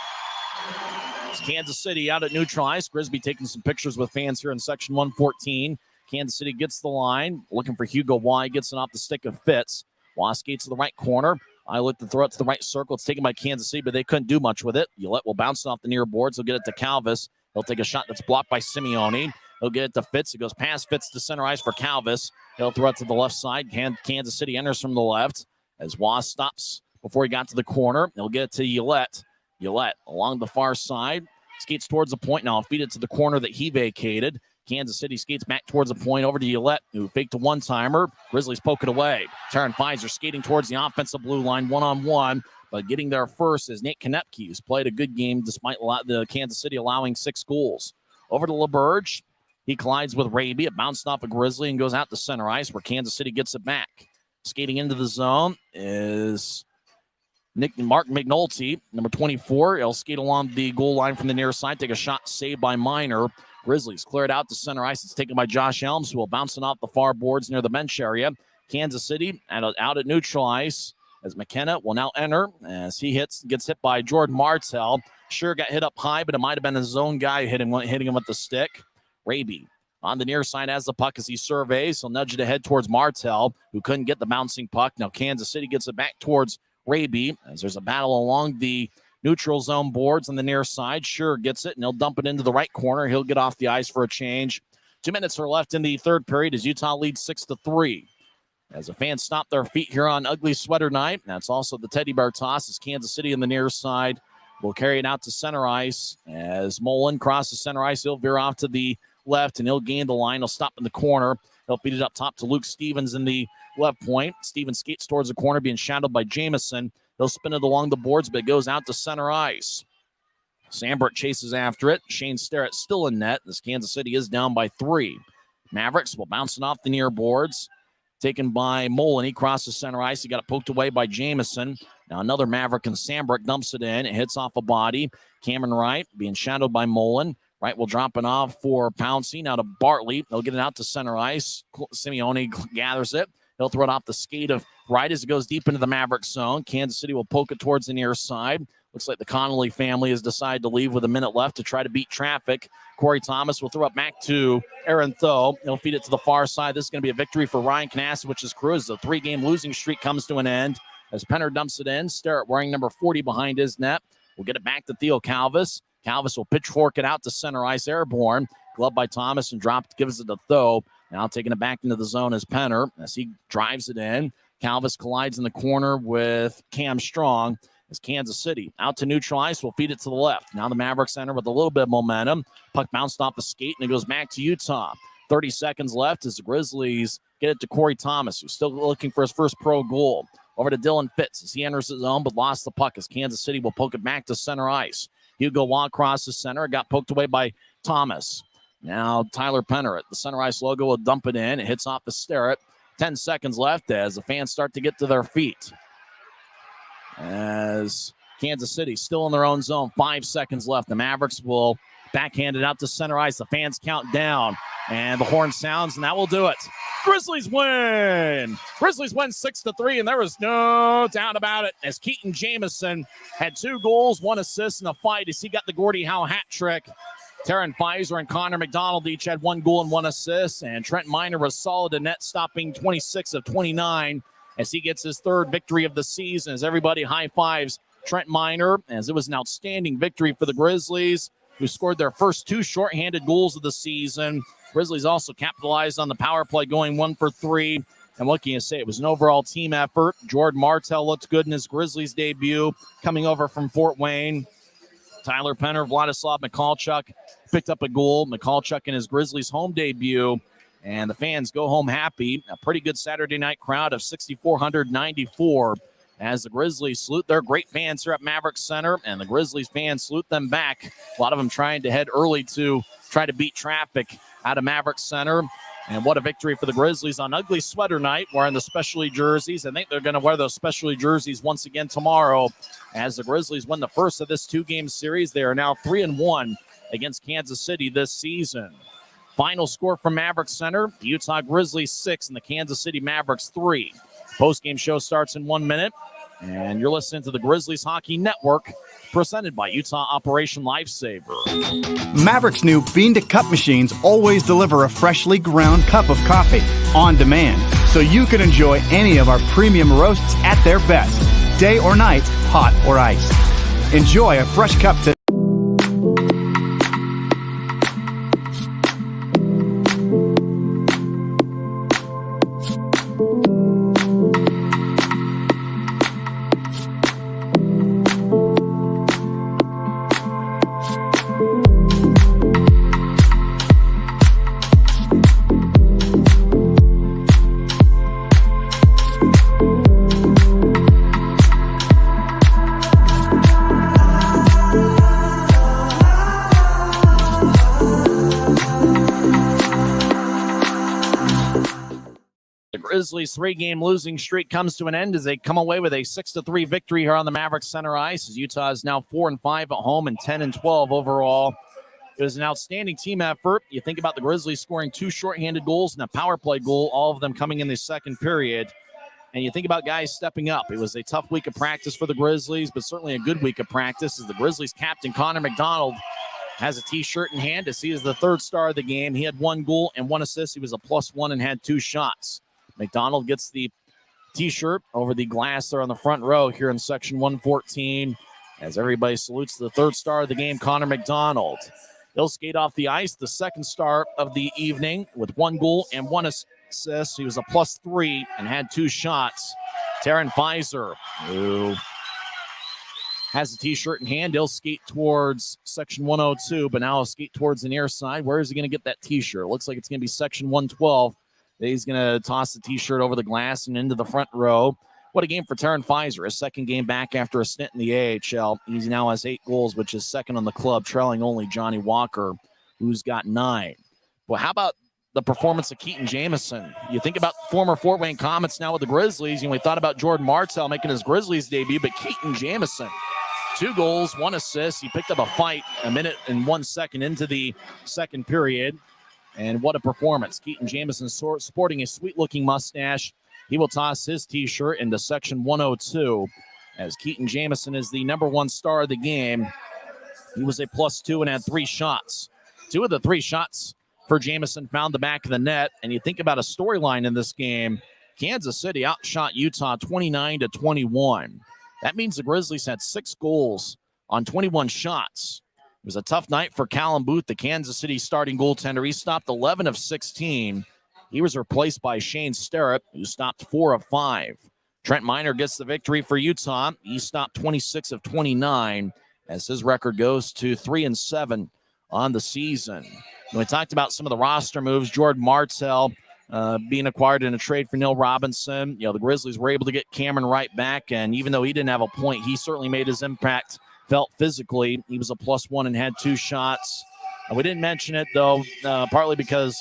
It's Kansas City out at neutral ice. Grisby taking some pictures with fans here in section 114. Kansas City gets the line, looking for Hugo Waugh. Gets it off the stick of Fitz. Waugh skates to the right corner. I look to throw it to the right circle. It's taken by Kansas City, but they couldn't do much with it. Ullett will bounce it off the near boards. He'll get it to Calvis. He'll take a shot that's blocked by Simeone. He'll get it to Fitz. It goes past Fitz to center ice for Calvis. He'll throw it to the left side. Kansas City enters from the left as Waugh stops before he got to the corner. He'll get it to Ullett. Ullett along the far side. Skates towards the point. Now he'll feed it to the corner that he vacated. Kansas City skates back towards the point over to Ullett, who faked a one-timer. Grizzlies poke it away. Taryn Pfizer skating towards the offensive blue line one-on-one, but getting there first is Nate Konepke, who's played a good game despite the Kansas City allowing 6 goals. Over to LeBerg. He collides with Raby. It bounced off a Grizzly and goes out to center ice where Kansas City gets it back. Skating into the zone is Mark McNulty, number 24. He'll skate along the goal line from the near side, take a shot saved by Minor. Grizzlies clear it out to center ice. It's taken by Josh Helms, who will bounce it off the far boards near the bench area. Kansas City out at neutral ice as McKenna will now enter as he gets hit by Jordan Martell. Sure got hit up high, but it might have been his zone guy hitting him with the stick. Raby on the near side has the puck as he surveys. He'll nudge it ahead towards Martell, who couldn't get the bouncing puck. Now Kansas City gets it back towards Raby as there's a battle along the neutral zone boards on the near side. Sure gets it, and he'll dump it into the right corner. He'll get off the ice for a change. 2 minutes are left in the third period as Utah leads 6-3. As the fans stop their feet here on Ugly Sweater Night, that's also the teddy bear toss as Kansas City on the near side will carry it out to center ice. As Mullen crosses center ice, he'll veer off to the left, and he'll gain the line. He'll stop in the corner. He'll feed it up top to Luke Stevens in the left point. Stevens skates towards the corner, being shadowed by Jamison. He'll spin it along the boards, but it goes out to center ice. Sandberg chases after it. Shane Starrett still in net as Kansas City is down by 3. Mavericks will bounce it off the near boards. Taken by Mullen. He crosses center ice. He got it poked away by Jamison. Now another Maverick and Sandberg dumps it in. It hits off a body. Cameron Wright being shadowed by Mullen. Wright will drop it off for Pouncey. Now to Bartley. They'll get it out to center ice. Simeone gathers it. He'll throw it off the skate of Wright as it goes deep into the Maverick zone. Kansas City will poke it towards the near side. Looks like the Connolly family has decided to leave with a minute left to try to beat traffic. Corey Thomas will throw it back to Aaron Tho. He'll feed it to the far side. This is going to be a victory for Ryan Kanasewicz's crew as the 3-game losing streak comes to an end. As Penner dumps it in, Starrett wearing number 40 behind his net. We'll get it back to Theo Calvis. Calvis will pitchfork it out to center ice airborne. Glove by Thomas and gives it to Tho. Now taking it back into the zone is Penner as he drives it in. Calvis collides in the corner with Cam Strong. As Kansas City out to neutral ice, will feed it to the left. Now the Maverik Center with a little bit of momentum. Puck bounced off the skate, and it goes back to Utah. 30 seconds left as the Grizzlies get it to Corey Thomas, who's still looking for his first pro goal. Over to Dylan Fitz as he enters his zone, but lost the puck as Kansas City will poke it back to center ice. Hugo Waugh crosses center. It got poked away by Thomas. Now Tyler Penner at the center ice logo will dump it in. It hits off the Starrett. 10 seconds left as the fans start to get to their feet. As Kansas City still in their own zone, 5 seconds left. The Mavericks will backhand it out to center ice. The fans count down, and the horn sounds, and that will do it. Grizzlies win! Grizzlies win 6-3, and there was no doubt about it as Keaton Jamison had 2 goals, 1 assist in the fight as he got the Gordie Howe hat trick. Taryn Pfizer and Connor McDonald each had 1 goal and 1 assist, and Trent Miner was solid in net, stopping 26 of 29. As he gets his 3rd victory of the season, as everybody high-fives Trent Miner, as it was an outstanding victory for the Grizzlies, who scored their first 2 shorthanded goals of the season. Grizzlies also capitalized on the power play, going 1 for 3. And what can you say? It was an overall team effort. Jordan Martell looked good in his Grizzlies debut, coming over from Fort Wayne. Tyler Penner, Vladislav Mikalchuk picked up a goal. Mikalchuk in his Grizzlies home debut. And the fans go home happy. A pretty good Saturday night crowd of 6,494 as the Grizzlies salute their great fans here at Maverik Center, and the Grizzlies fans salute them back. A lot of them trying to head early to try to beat traffic out of Maverik Center. And what a victory for the Grizzlies on Ugly Sweater Night, wearing the specialty jerseys. I think they're going to wear those specialty jerseys once again tomorrow as the Grizzlies win the first of this 2-game series. They are now 3-1 against Kansas City this season. Final score from Maverik Center, the Utah Grizzlies 6 and the Kansas City Mavericks 3. Post-game show starts in 1 minute, and you're listening to the Grizzlies Hockey Network, presented by Utah Operation Lifesaver. Mavericks' new bean-to-cup machines always deliver a freshly ground cup of coffee on demand, so you can enjoy any of our premium roasts at their best, day or night, hot or iced. Enjoy a fresh cup today. Grizzlies' 3-game losing streak comes to an end as they come away with a 6-3 victory here on the Maverik Center ice, as Utah is now 4-5 at home and 10-12 overall. It was an outstanding team effort. You think about the Grizzlies scoring 2 shorthanded goals and a power play goal, all of them coming in the second period. And you think about guys stepping up. It was a tough week of practice for the Grizzlies, but certainly a good week of practice as the Grizzlies captain Connor McDonald has a T-shirt in hand as he is the 3rd star of the game. He had 1 goal and 1 assist. He was a +1 and had 2 shots. McDonald gets the T-shirt over the glass there on the front row here in section 114 as everybody salutes the 3rd star of the game, Connor McDonald. He'll skate off the ice, the 2nd star of the evening with 1 goal and 1 assist. He was a +3 and had 2 shots. Taryn Pfizer, who has the T-shirt in hand. He'll skate towards section 102, but now he'll skate towards the near side. Where is he going to get that T-shirt? Looks like it's going to be section 112. He's going to toss the T-shirt over the glass and into the front row. What a game for Taryn Pfizer, his 2nd game back after a stint in the AHL. He now has 8 goals, which is 2nd on the club, trailing only Johnny Walker, who's got 9. Well, how about the performance of Keaton Jamison? You think about former Fort Wayne Comets now with the Grizzlies. We thought about Jordan Martell making his Grizzlies debut, but Keaton Jamison, 2 goals, 1 assist. He picked up a fight a minute and 1 second into the second period. And what a performance. Keaton Jamison sporting a sweet-looking mustache. He will toss his T-shirt into section 102 as Keaton Jamison is the number 1 star of the game. He was a +2 and had 3 shots. 2 of the 3 shots for Jamison found the back of the net. And you think about a storyline in this game, Kansas City outshot Utah 29-21. That means the Grizzlies had 6 goals on 21 shots. It was a tough night for Callum Booth, the Kansas City starting goaltender. He stopped 11 of 16. He was replaced by Shane Sterrett, who stopped 4 of 5. Trent Miner gets the victory for Utah. He stopped 26 of 29 as his record goes to 3-7 on the season. We talked about some of the roster moves. Jordan Martell being acquired in a trade for Neil Robinson. The Grizzlies were able to get Cameron Wright back, and even though he didn't have a point, he certainly made his impact felt physically. He was a +1 and had 2 shots. We didn't mention it, though, partly because,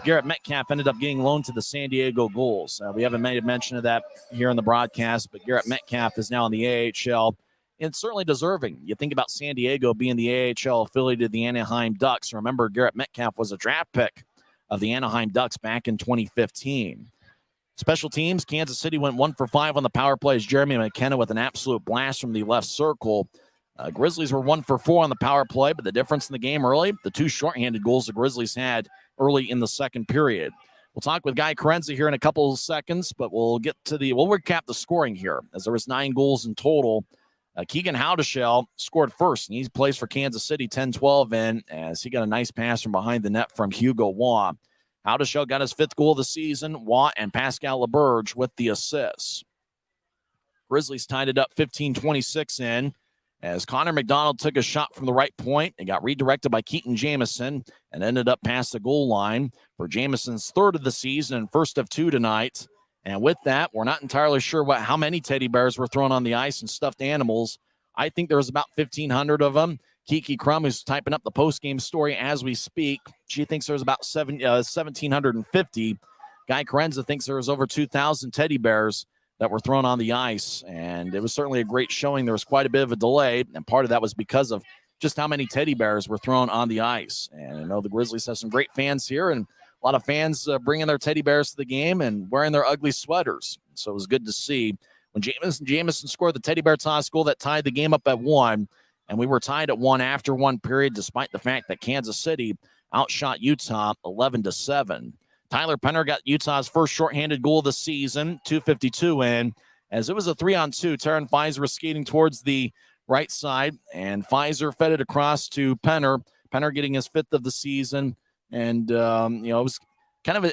Garrett Metcalf ended up getting loaned to the San Diego Gulls. We haven't made mention of that here in the broadcast, but Garrett Metcalf is now in the AHL, and certainly deserving. You think about San Diego being the AHL affiliate of the Anaheim Ducks. Remember, Garrett Metcalf was a draft pick of the Anaheim Ducks back in 2015. Special teams, Kansas City went 1 for 5 on the power play as Jeremy McKenna with an absolute blast from the left circle. Grizzlies were 1 for 4 on the power play, but the difference in the game early, the 2 shorthanded goals the Grizzlies had early in the second period. We'll talk with Guy Carenza here in a couple of seconds, but we'll recap the scoring here as there was 9 goals in total. Keegan Howdeshell scored first, and he plays for Kansas City 10-12 in as he got a nice pass from behind the net from Hugo Waugh. Howdeshell got his 5th goal of the season. Waugh and Pascal LeBurge with the assists. Grizzlies tied it up 15-26 in as Connor McDonald took a shot from the right point and got redirected by Keaton Jamison and ended up past the goal line for Jamison's 3rd of the season and 1st of 2 tonight. And with that, we're not entirely sure how many teddy bears were thrown on the ice and stuffed animals. I think there was about 1,500 of them. Kiki Crum, who's typing up the post-game story as we speak, she thinks there's about 1,750. Guy Carenza thinks there was over 2,000 teddy bears that were thrown on the ice, and it was certainly a great showing. There was quite a bit of a delay, and part of that was because of just how many teddy bears were thrown on the ice. And I know the Grizzlies have some great fans here, and a lot of fans bringing their teddy bears to the game and wearing their ugly sweaters. So it was good to see. When Jamison scored the teddy bear toss goal that tied the game up at 1, and we were tied at 1 after 1 period, despite the fact that Kansas City outshot Utah 11-7. Tyler Penner got Utah's first shorthanded goal of the season, 2:52 in, as it was a 3-on-2. Taryn Pfizer was skating towards the right side, and Pfizer fed it across to Penner. Penner getting his 5th of the season, and it was kind of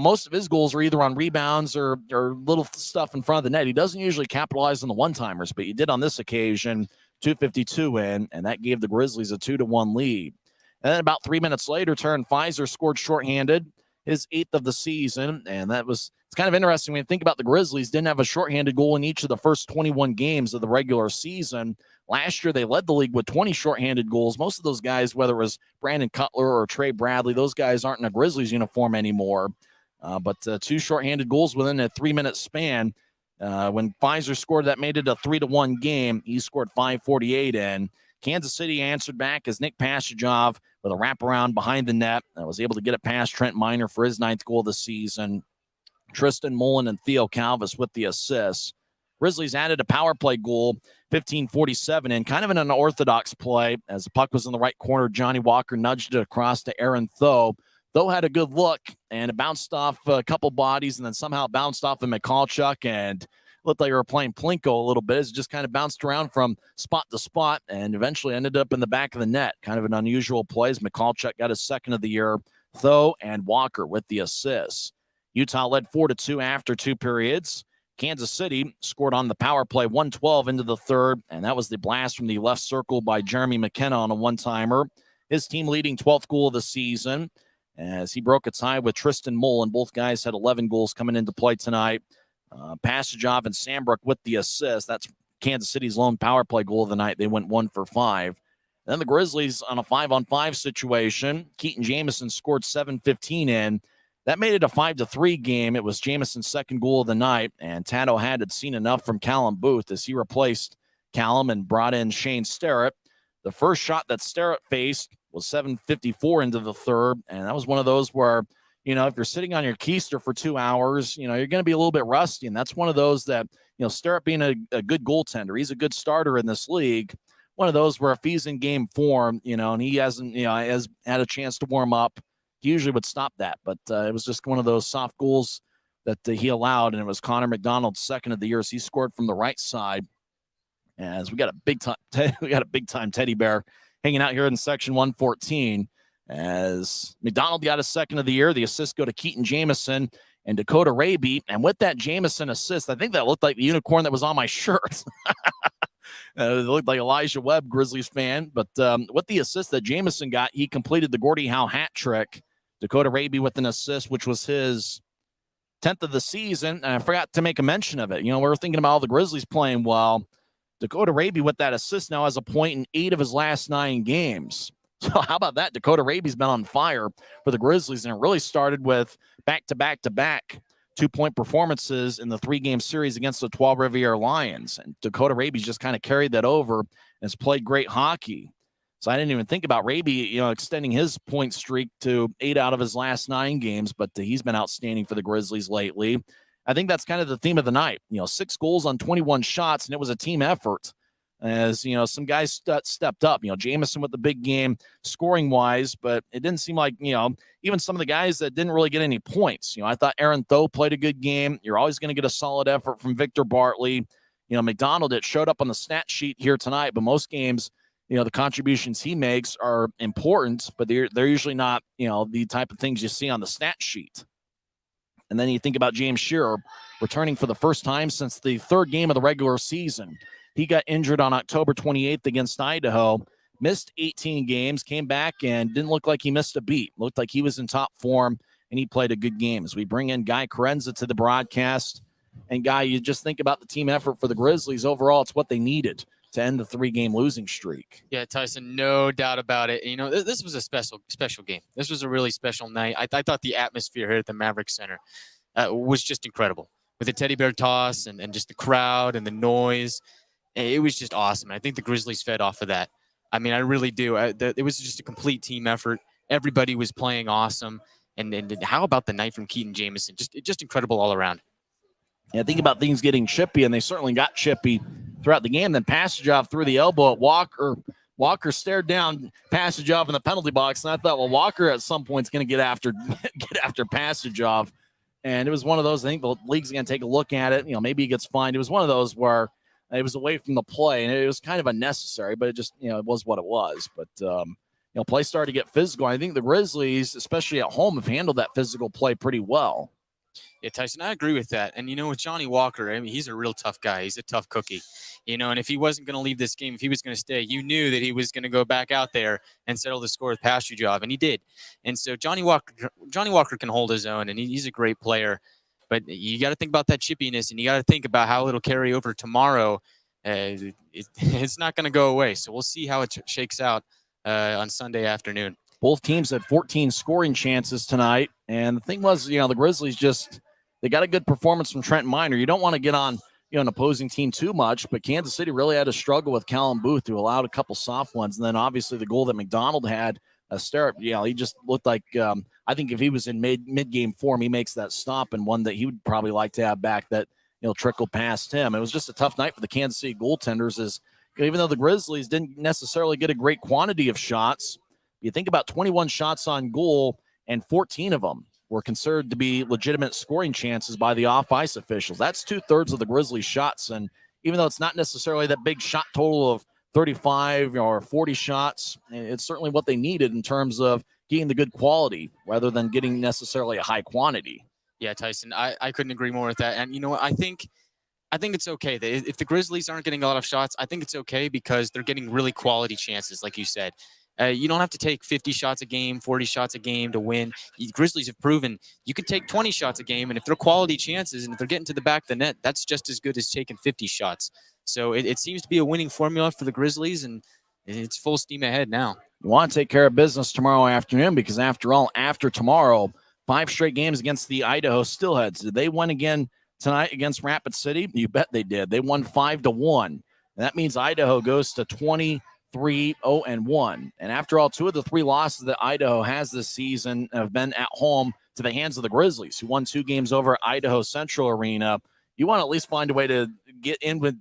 most of his goals are either on rebounds or little stuff in front of the net. He doesn't usually capitalize on the one-timers, but he did on this occasion. 2:52 in, and that gave the Grizzlies a 2-1 lead. And then about 3 minutes later, Taryn Pfizer scored shorthanded, his 8th of the season, and it's kind of interesting when you think about the Grizzlies didn't have a shorthanded goal in each of the first 21 games of the regular season. Last year, they led the league with 20 shorthanded goals. Most of those guys, whether it was Brandon Cutler or Trey Bradley, those guys aren't in a Grizzlies uniform anymore. But 2 shorthanded goals within a 3-minute span. When Pfizer scored, that made it a 3-1 game. He scored 5:48, and Kansas City answered back as Nick Pashijov with a wraparound behind the net. Was able to get it past Trent Miner for his 9th goal of the season. Tristan Mullen and Theo Calvis with the assists. Grizzlies added a power play goal, 15:47, and kind of an unorthodox play. As the puck was in the right corner, Johnny Walker nudged it across to Aaron Tho. Tho had a good look, and it bounced off a couple bodies, and then somehow bounced off of Michalchuk, and looked like they were playing Plinko a little bit. It just kind of bounced around from spot to spot, and eventually ended up in the back of the net. Kind of an unusual play as Michalchuk got his 2nd of the year. Tho and Walker with the assists. Utah led 4-2 after 2 periods. Kansas City scored on the power play 1:12 into the 3rd, and that was the blast from the left circle by Jeremy McKenna on a one-timer. His team leading 12th goal of the season as he broke a tie with Tristan Mullen. Both guys had 11 goals coming into play tonight. Pashijov and Sambrook with the assist. That's Kansas City's lone power play goal of the night. They went 1 for 5. Then the Grizzlies on a 5-on-5 situation. Keaton Jamison scored 7:15 in. That made it a 5-3 game. It was Jamison's 2nd goal of the night, and Tato had seen enough from Callum Booth as he replaced Callum and brought in Shane Sterrett. The first shot that Sterrett faced was 7:54 into the 3rd, and that was one of those where, if you're sitting on your keister for 2 hours, you're going to be a little bit rusty, and that's one of those that, Sterrett being a good goaltender, he's a good starter in this league. One of those where if he's in game form, and he hasn't, has had a chance to warm up, he usually would stop that. But it was just one of those soft goals that he allowed, and it was Connor McDonald's 2nd of the year as he scored from the right side. As we got a big time teddy bear hanging out here in section 114. As McDonald got his 2nd of the year, the assists go to Keaton Jamison and Dakota Raby. And with that Jamison assist, I think that looked like the unicorn that was on my shirt. It looked like Elijah Webb, Grizzlies fan. But with the assist that Jamison got, he completed the Gordie Howe hat trick. Dakota Raby with an assist, which was his 10th of the season. And I forgot to make a mention of it. We were thinking about all the Grizzlies playing well. Dakota Raby with that assist now has a point in 8 of his last 9 games. So how about that? Dakota Raby's been on fire for the Grizzlies, and it really started with back-to-back 2-point performances in the 3-game series against the Trois Rivières Lions. And Dakota Raby's just kind of carried that over and has played great hockey. So I didn't even think about Raby, extending his point streak to 8 out of his last 9 games, but he's been outstanding for the Grizzlies lately. I think that's kind of the theme of the night. 6 goals on 21 shots, and it was a team effort. As, some guys stepped up. Jamison with the big game scoring-wise, but it didn't seem like, even some of the guys that didn't really get any points. I thought Aaron Tho played a good game. You're always going to get a solid effort from Victor Bartley. McDonald, it showed up on the stat sheet here tonight, but most games, the contributions he makes are important, but they're usually not, the type of things you see on the stat sheet. And then you think about James Shearer returning for the first time since the 3rd game of the regular season. He got injured on October 28th against Idaho, missed 18 games, came back, and didn't look like he missed a beat. Looked like he was in top form, and he played a good game. As we bring in Guy Carenza to the broadcast, and Guy, you just think about the team effort for the Grizzlies. Overall, it's what they needed to end the 3-game losing streak. Yeah, Tyson, no doubt about it. This was a special game. This was a really special night. I thought the atmosphere here at the Maverik Center was just incredible. With the teddy bear toss and just the crowd and the noise. It was just awesome. I think the Grizzlies fed off of that. I mean, I really do. It was just a complete team effort. Everybody was playing awesome. And how about the night from Keaton Jamison? Just incredible all around. Yeah, think about things getting chippy, and they certainly got chippy throughout the game. Then Pashijov threw the elbow at Walker. Walker stared down Pashijov in the penalty box, and I thought, well, Walker at some point is going to get after Pashijov. And it was one of those, I think the league's going to take a look at it. Maybe he gets fined. It was one of those where it was away from the play, and it was kind of unnecessary, but it just, it was what it was. But, play started to get physical. I think the Grizzlies, especially at home, have handled that physical play pretty well. Yeah, Tyson, I agree with that. And, with Johnny Walker, I mean, he's a real tough guy. He's a tough cookie, and if he wasn't going to leave this game, if he was going to stay, you knew that he was going to go back out there and settle the score with Pashijov, and he did. And so Johnny Walker can hold his own, and he's a great player. But you got to think about that chippiness, and you got to think about how it'll carry over tomorrow. It's not going to go away. So we'll see how it shakes out on Sunday afternoon. Both teams had 14 scoring chances tonight. And the thing was, the Grizzlies they got a good performance from Trenton Miner. You don't want to get on, an opposing team too much, but Kansas City really had to struggle with Callum Booth, who allowed a couple soft ones. And then obviously the goal that McDonald had, Starrett, he just looked like, I think if he was in mid-game form, he makes that stop, and one that he would probably like to have back that, trickled past him. It was just a tough night for the Kansas City goaltenders, even though the Grizzlies didn't necessarily get a great quantity of shots. You think about 21 shots on goal, and 14 of them were considered to be legitimate scoring chances by the off-ice officials. That's 2/3 of the Grizzlies' shots, and even though it's not necessarily that big shot total of 35 or 40 shots, it's certainly what they needed in terms of getting the good quality rather than getting necessarily a high quantity. Yeah, Tyson, I couldn't agree more with that. And you know what? I think it's okay. If the Grizzlies aren't getting a lot of shots, I think it's okay because they're getting really quality chances, like you said. You don't have to take 50 shots a game, 40 shots a game to win. The Grizzlies have proven you can take 20 shots a game, and if they're quality chances and if they're getting to the back of the net, that's just as good as taking 50 shots. So it seems to be a winning formula for the Grizzlies, and it's full steam ahead now. You want to take care of business tomorrow afternoon because, after all, after tomorrow, 5 straight games against the Idaho Steelheads. Did they win again tonight against Rapid City? You bet they did. They won 5-1. And that means Idaho goes to 23-0-1. And after all, 2 of the 3 losses that Idaho has this season have been at home to the hands of the Grizzlies, who won 2 games over at Idaho Central Arena. You want to at least find a way to get in with,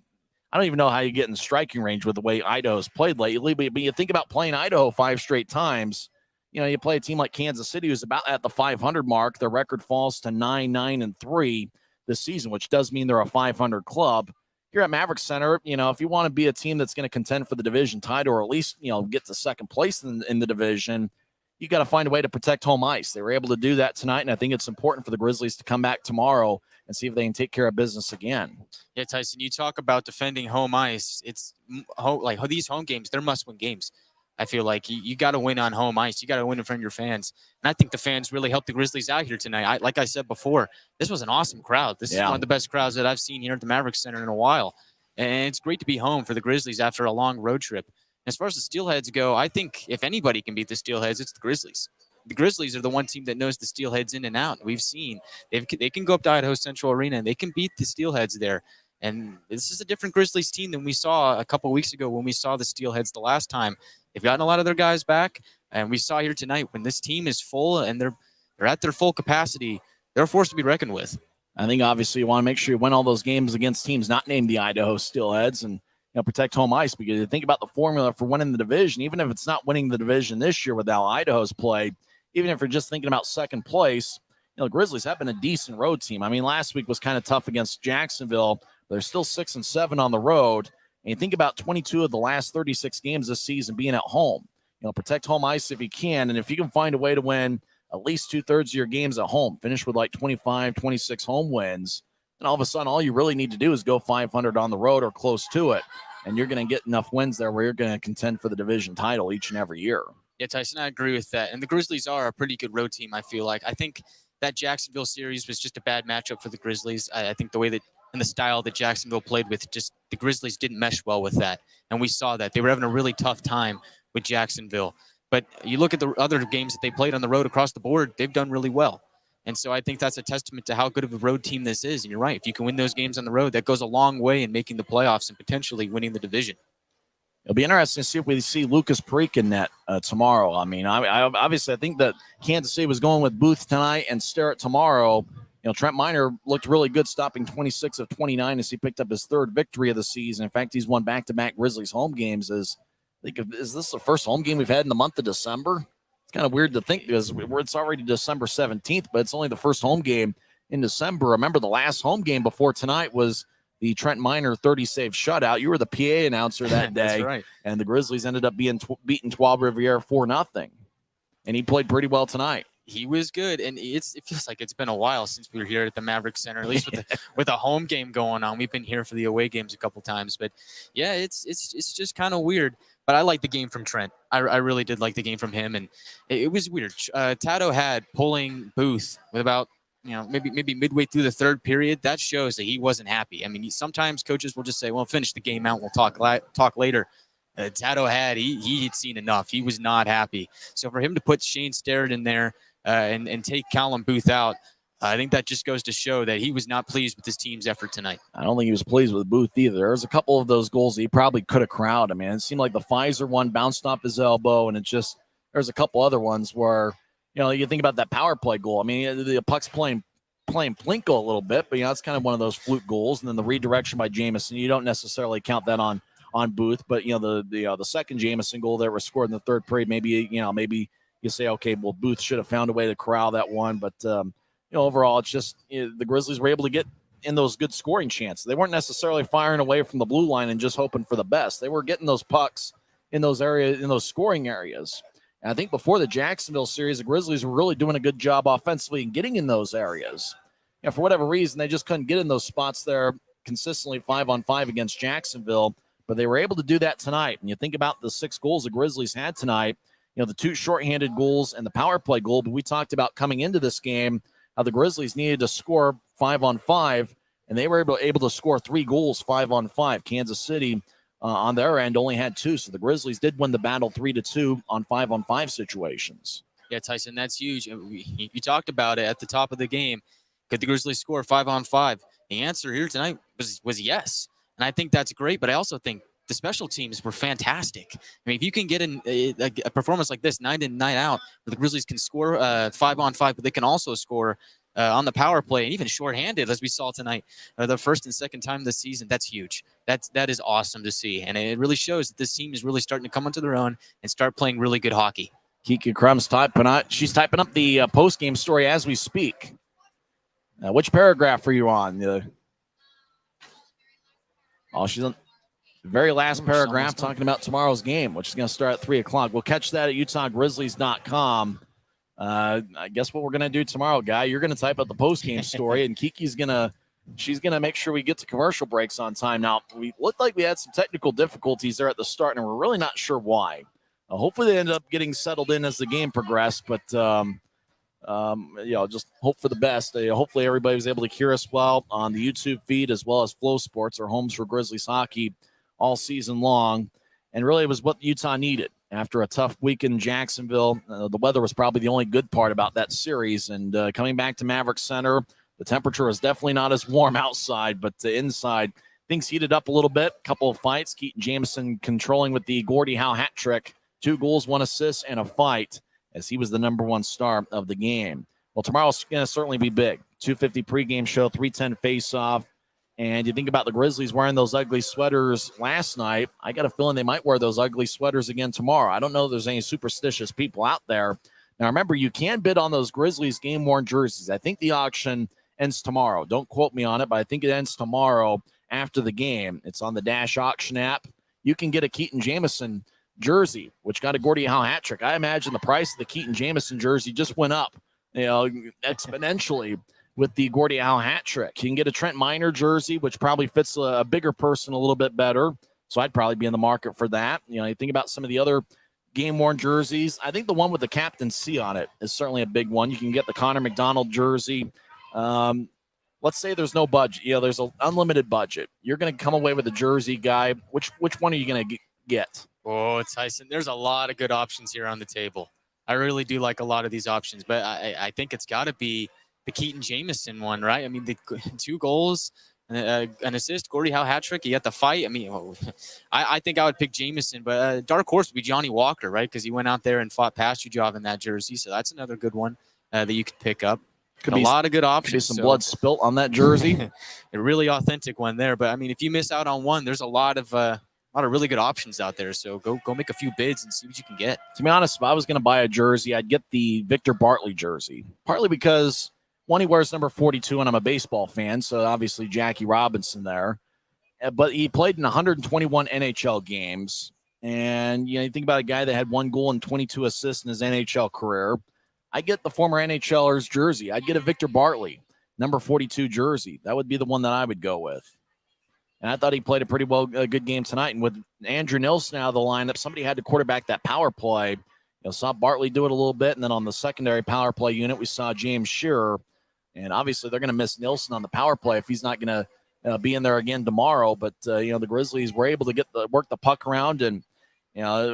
I don't even know how you get in striking range with the way Idaho's played lately, but you think about playing Idaho 5 straight times. You play a team like Kansas City, who's about at the 500 mark. Their record falls to 9-9-3 this season, which does mean they're a 500 club. Here at Maverik Center, if you want to be a team that's going to contend for the division title or at least, get to second place in the division, you got to find a way to protect home ice. They were able to do that tonight, and I think it's important for the Grizzlies to come back tomorrow and see if they can take care of business again. Yeah, Tyson, you talk about defending home ice. It's like these home games, they're must-win games. I feel like you got to win on home ice. You got to win in front of your fans. And I think the fans really helped the Grizzlies out here tonight. Like I said before, this was an awesome crowd. This is one of the best crowds that I've seen here at the Maverik Center in a while. And it's great to be home for the Grizzlies after a long road trip. As far as the Steelheads go, I think if anybody can beat the Steelheads, it's the Grizzlies. The Grizzlies are the one team that knows the Steelheads in and out. We've seen they can go up to Idaho Central Arena and they can beat the Steelheads there. And this is a different Grizzlies team than we saw a couple weeks ago when we saw the Steelheads the last time. They've gotten a lot of their guys back, and we saw here tonight when this team is full and they're at their full capacity, they're a force to be reckoned with. I think obviously you want to make sure you win all those games against teams not named the Idaho Steelheads and protect home ice, because you think about the formula for winning the division, even if it's not winning the division this year with how Idaho's played, even if you're just thinking about second place, the Grizzlies have been a decent road team. I mean, last week was kind of tough against Jacksonville. But they're still 6-7 on the road. And you think about 22 of the last 36 games this season being at home. Protect home ice if you can. And if you can find a way to win at least 2/3 of your games at home, finish with like 25, 26 home wins, and all of a sudden all you really need to do is go 500 on the road or close to it. And you're going to get enough wins there where you're going to contend for the division title each and every year. Yeah, Tyson, I agree with that. And the Grizzlies are a pretty good road team, I feel like. I think that Jacksonville series was just a bad matchup for the Grizzlies. I think the way that and the style that Jacksonville played with, just the Grizzlies didn't mesh well with that. And we saw that. They were having a really tough time with Jacksonville. But you look at the other games that they played on the road across the board, they've done really well. And so I think that's a testament to how good of a road team this is. And you're right. If you can win those games on the road, that goes a long way in making the playoffs and potentially winning the division. It'll be interesting to see if we see Lucas Parikh in net tomorrow. I mean, I obviously I think that Kansas City was going with Booth tonight and Starrett tomorrow. Trent Miner looked really good, stopping 26 of 29 as he picked up his 3rd victory of the season. In fact, he's won back-to-back Grizzlies home games. Is this the first home game we've had in the month of December? It's kind of weird to think because it's already December 17th, but it's only the first home game in December. Remember, the last home game before tonight was the Trent Miner 30-save shutout. You were the PA announcer that day. That's right. And the Grizzlies ended up being beating Trois Rivières 4-0. And he played pretty well tonight. He was good, and it feels like it's been a while since we were here at the Maverik Center, at least with a home game going on. We've been here for the away games a couple times, but yeah, it's just kind of weird. But I like the game from Trent. I really did like the game from him, and it was weird. Tato had pulling Booth with about maybe midway through the 3rd period. That shows that he wasn't happy. I mean, sometimes coaches will just say, "Well, finish the game out. We'll talk later." Tato he had seen enough. He was not happy. So for him to put Shane Sterrett in there and take Callum Booth out, I think that just goes to show that he was not pleased with his team's effort tonight. I don't think he was pleased with Booth either. There was a couple of those goals that he probably could have crowned. I mean, it seemed like the Pfizer one bounced off his elbow, and there's a couple other ones where, you think about that power play goal. I mean, the puck's playing Plinko a little bit, but it's kind of one of those fluke goals. And then the redirection by Jamison, you don't necessarily count that on Booth, but the second Jamison goal that was scored in the third period, maybe you say, okay, well, Booth should have found a way to corral that one, but overall, it's just the Grizzlies were able to get in those good scoring chances. They weren't necessarily firing away from the blue line and just hoping for the best. They were getting those pucks in those areas, in those scoring areas. And I think before the Jacksonville series, the Grizzlies were really doing a good job offensively and getting in those areas. For whatever reason, they just couldn't get in those spots there consistently 5-on-5 against Jacksonville, but they were able to do that tonight. And you think about the 6 goals the Grizzlies had tonight, the 2 shorthanded goals and the power play goal, but we talked about coming into this game how the Grizzlies needed to score 5-on-5, and they were able to score 3 goals 5-on-5. Kansas City on their end only had 2, so the Grizzlies did win the battle 3-2 on 5-on-5 situations. Yeah, Tyson, that's huge. You talked about it at the top of the game. Could the Grizzlies score 5-on-5? The answer here tonight was yes, and I think that's great, but I also think the special teams were fantastic. I mean, if you can get in a performance like this night in, night out, where the Grizzlies can score 5-on-5, but they can also score on the power play and even shorthanded, as we saw tonight, the first and second time this season, that's huge. That is awesome to see, and it really shows that this team is really starting to come onto their own and start playing really good hockey. Kiki Crum's she's typing up the post-game story as we speak. Which paragraph are you on? She's on the very last paragraph talking about tomorrow's game, which is going to start at 3 o'clock. We'll catch that at UtahGrizzlies.com. I guess what we're going to do tomorrow, Guy, you're going to type up the post-game story, and Kiki's going to make sure we get to commercial breaks on time. Now, we looked like we had some technical difficulties there at the start, and we're really not sure why. Hopefully they ended up getting settled in as the game progressed, but just hope for the best. Hopefully everybody was able to hear us well on the YouTube feed, as well as Flow Sports, our homes for Grizzlies hockey all season long. And really it was what Utah needed after a tough week in Jacksonville. The weather was probably the only good part about that series. And coming back to Maverik Center, the temperature was definitely not as warm outside, but inside things heated up a little bit. A couple of fights. Keaton Jamison controlling with the Gordie Howe hat trick. 2 goals, 1 assist, and a fight, as he was the number 1 star of the game. Well, tomorrow's going to certainly be big. 2:50 pregame show, 3:10 face-off. And you think about the Grizzlies wearing those ugly sweaters last night. I got a feeling they might wear those ugly sweaters again tomorrow. I don't know if there's any superstitious people out there. Now, remember, you can bid on those Grizzlies game-worn jerseys. I think the auction ends tomorrow. Don't quote me on it, but I think it ends tomorrow after the game. It's on the Dash Auction app. You can get a Keaton Jamison jersey, which got a Gordie Howe hat trick. I imagine the price of the Keaton Jamison jersey just went up, exponentially with the Gordie Howe hat trick. You can get a Trent Miner jersey, which probably fits a bigger person a little bit better. So I'd probably be in the market for that. You think about some of the other game-worn jerseys. I think the one with the Captain C on it is certainly a big one. You can get the Connor McDonald jersey. Let's say there's no budget. There's an unlimited budget. You're going to come away with a jersey, Guy. Which one are you going to get? Oh, Tyson, there's a lot of good options here on the table. I really do like a lot of these options, but I think it's got to be the Keaton Jamison one, right? I mean, the 2 goals, an assist, Gordie Howe hat trick. You got the fight. I mean, I think I would pick Jamison, but dark horse would be Johnny Walker, right? Because he went out there and fought Pastujov in that jersey, so that's another good one that you could pick up. Could be a lot of good options. Some blood spilt on that jersey. A really authentic one there, but I mean, if you miss out on one, there's a lot of really good options out there. So go make a few bids and see what you can get. To be honest, if I was going to buy a jersey, I'd get the Victor Bartley jersey. Partly because, one, he wears number 42, and I'm a baseball fan, so obviously Jackie Robinson there. But he played in 121 NHL games. And you think about a guy that had 1 goal and 22 assists in his NHL career. I get the former NHLer's jersey. I'd get a Victor Bartley, number 42 jersey. That would be the one that I would go with. And I thought he played a good game tonight. And with Andrew Nilsson out of the lineup, somebody had to quarterback that power play. Saw Bartley do it a little bit. And then on the secondary power play unit, we saw James Shearer. And obviously they're going to miss Nilsson on the power play if he's not going to be in there again tomorrow. But, the Grizzlies were able to work the puck around. And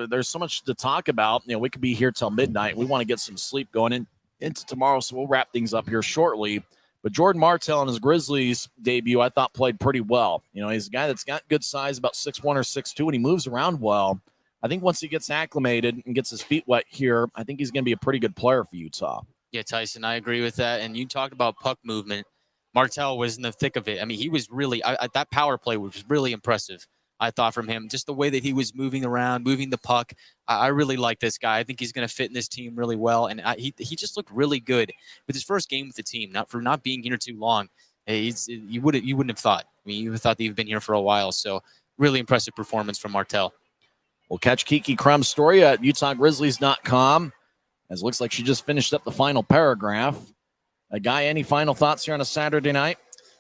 there's so much to talk about. We could be here till midnight. We want to get some sleep going into tomorrow, so we'll wrap things up here shortly. But Jordan Martell in his Grizzlies debut, I thought played pretty well. He's a guy that's got good size, about 6'1 or 6'2, and he moves around well. I think once he gets acclimated and gets his feet wet here, I think he's going to be a pretty good player for Utah. Yeah, Tyson, I agree with that. And you talked about puck movement. Martell was in the thick of it. I mean, he was really that power play was really impressive, I thought, from him. Just the way that he was moving around, moving the puck. I really like this guy. I think he's going to fit in this team really well. And he just looked really good with his first game with the team, not being here too long. You wouldn't have thought. I mean, you would have thought that he'd been here for a while. So really impressive performance from Martell. We'll catch Kiki Crum's story at UtahGrizzlies.com, as it looks like she just finished up the final paragraph. Guy, any final thoughts here on a Saturday night?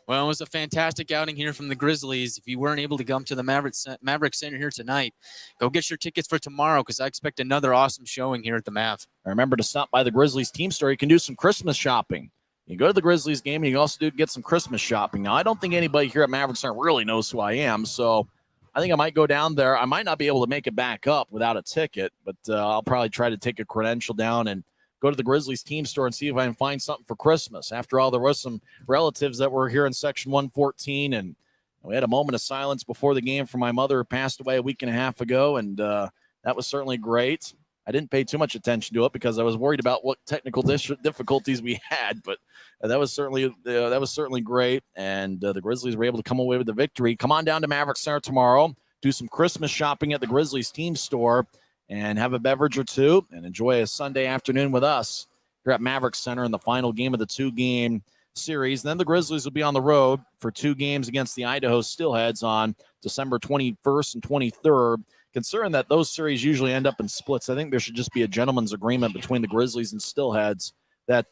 Well, it was a fantastic outing here from the Grizzlies. If you weren't able to come to the Maverik Center here tonight, go get your tickets for tomorrow, because I expect another awesome showing here at the Mav. Remember to stop by the Grizzlies team store. You can do some Christmas shopping. You go to the Grizzlies game, and you can also get some Christmas shopping. Now, I don't think anybody here at Maverik Center really knows who I am, so I think I might go down there. I might not be able to make it back up without a ticket, but I'll probably try to take a credential down and go to the Grizzlies team store and see if I can find something for Christmas. After all, there was some relatives that were here in section 114, and we had a moment of silence before the game for my mother, who passed away a week and a half ago, and that was certainly great. I didn't pay too much attention to it because I was worried about what technical difficulties we had, but that was certainly great, and the Grizzlies were able to come away with the victory. Come on down to Maverik Center tomorrow, do some Christmas shopping at the Grizzlies team store, and have a beverage or two, and enjoy a Sunday afternoon with us here at Maverik Center in the final game of the 2-game series. And then the Grizzlies will be on the road for 2 games against the Idaho Steelheads on December 21st and 23rd. Considering that those series usually end up in splits, I think there should just be a gentleman's agreement between the Grizzlies and Steelheads that,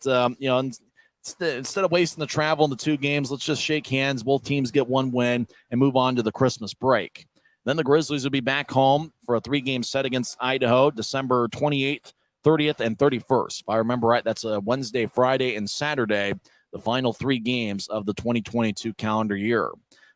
instead of wasting the travel in the 2 games, let's just shake hands. Both teams get 1 win and move on to the Christmas break. Then the Grizzlies will be back home for a 3-game set against Idaho, December 28th, 30th, and 31st. If I remember right, that's a Wednesday, Friday, and Saturday, the final 3 games of the 2022 calendar year.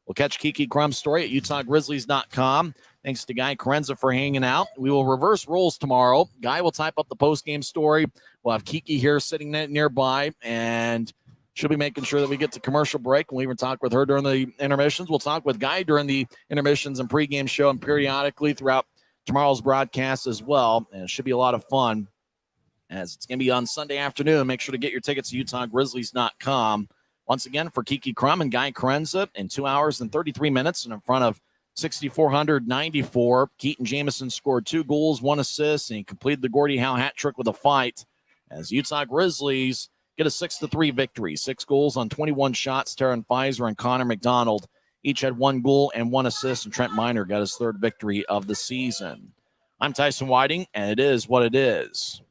We'll catch Kiki Crum's story at UtahGrizzlies.com. Thanks to Guy Carenza for hanging out. We will reverse roles tomorrow. Guy will type up the post-game story. We'll have Kiki here sitting nearby, and she'll be making sure that we get to commercial break. We'll even talk with her during the intermissions. We'll talk with Guy during the intermissions and pregame show and periodically throughout tomorrow's broadcast as well. And it should be a lot of fun, as it's going to be on Sunday afternoon. Make sure to get your tickets at UtahGrizzlies.com. Once again, for Kiki Crum and Guy Carenza, in 2 hours and 33 minutes and in front of 6,494. Keaton Jamison scored 2 goals, 1 assist, and he completed the Gordie Howe hat trick with a fight as Utah Grizzlies get a 6-3 victory. 6 goals on 21 shots. Taryn Pfizer and Connor McDonald each had 1 goal and 1 assist, and Trent Miner got his 3rd victory of the season. I'm Tyson Whiting, and it is what it is.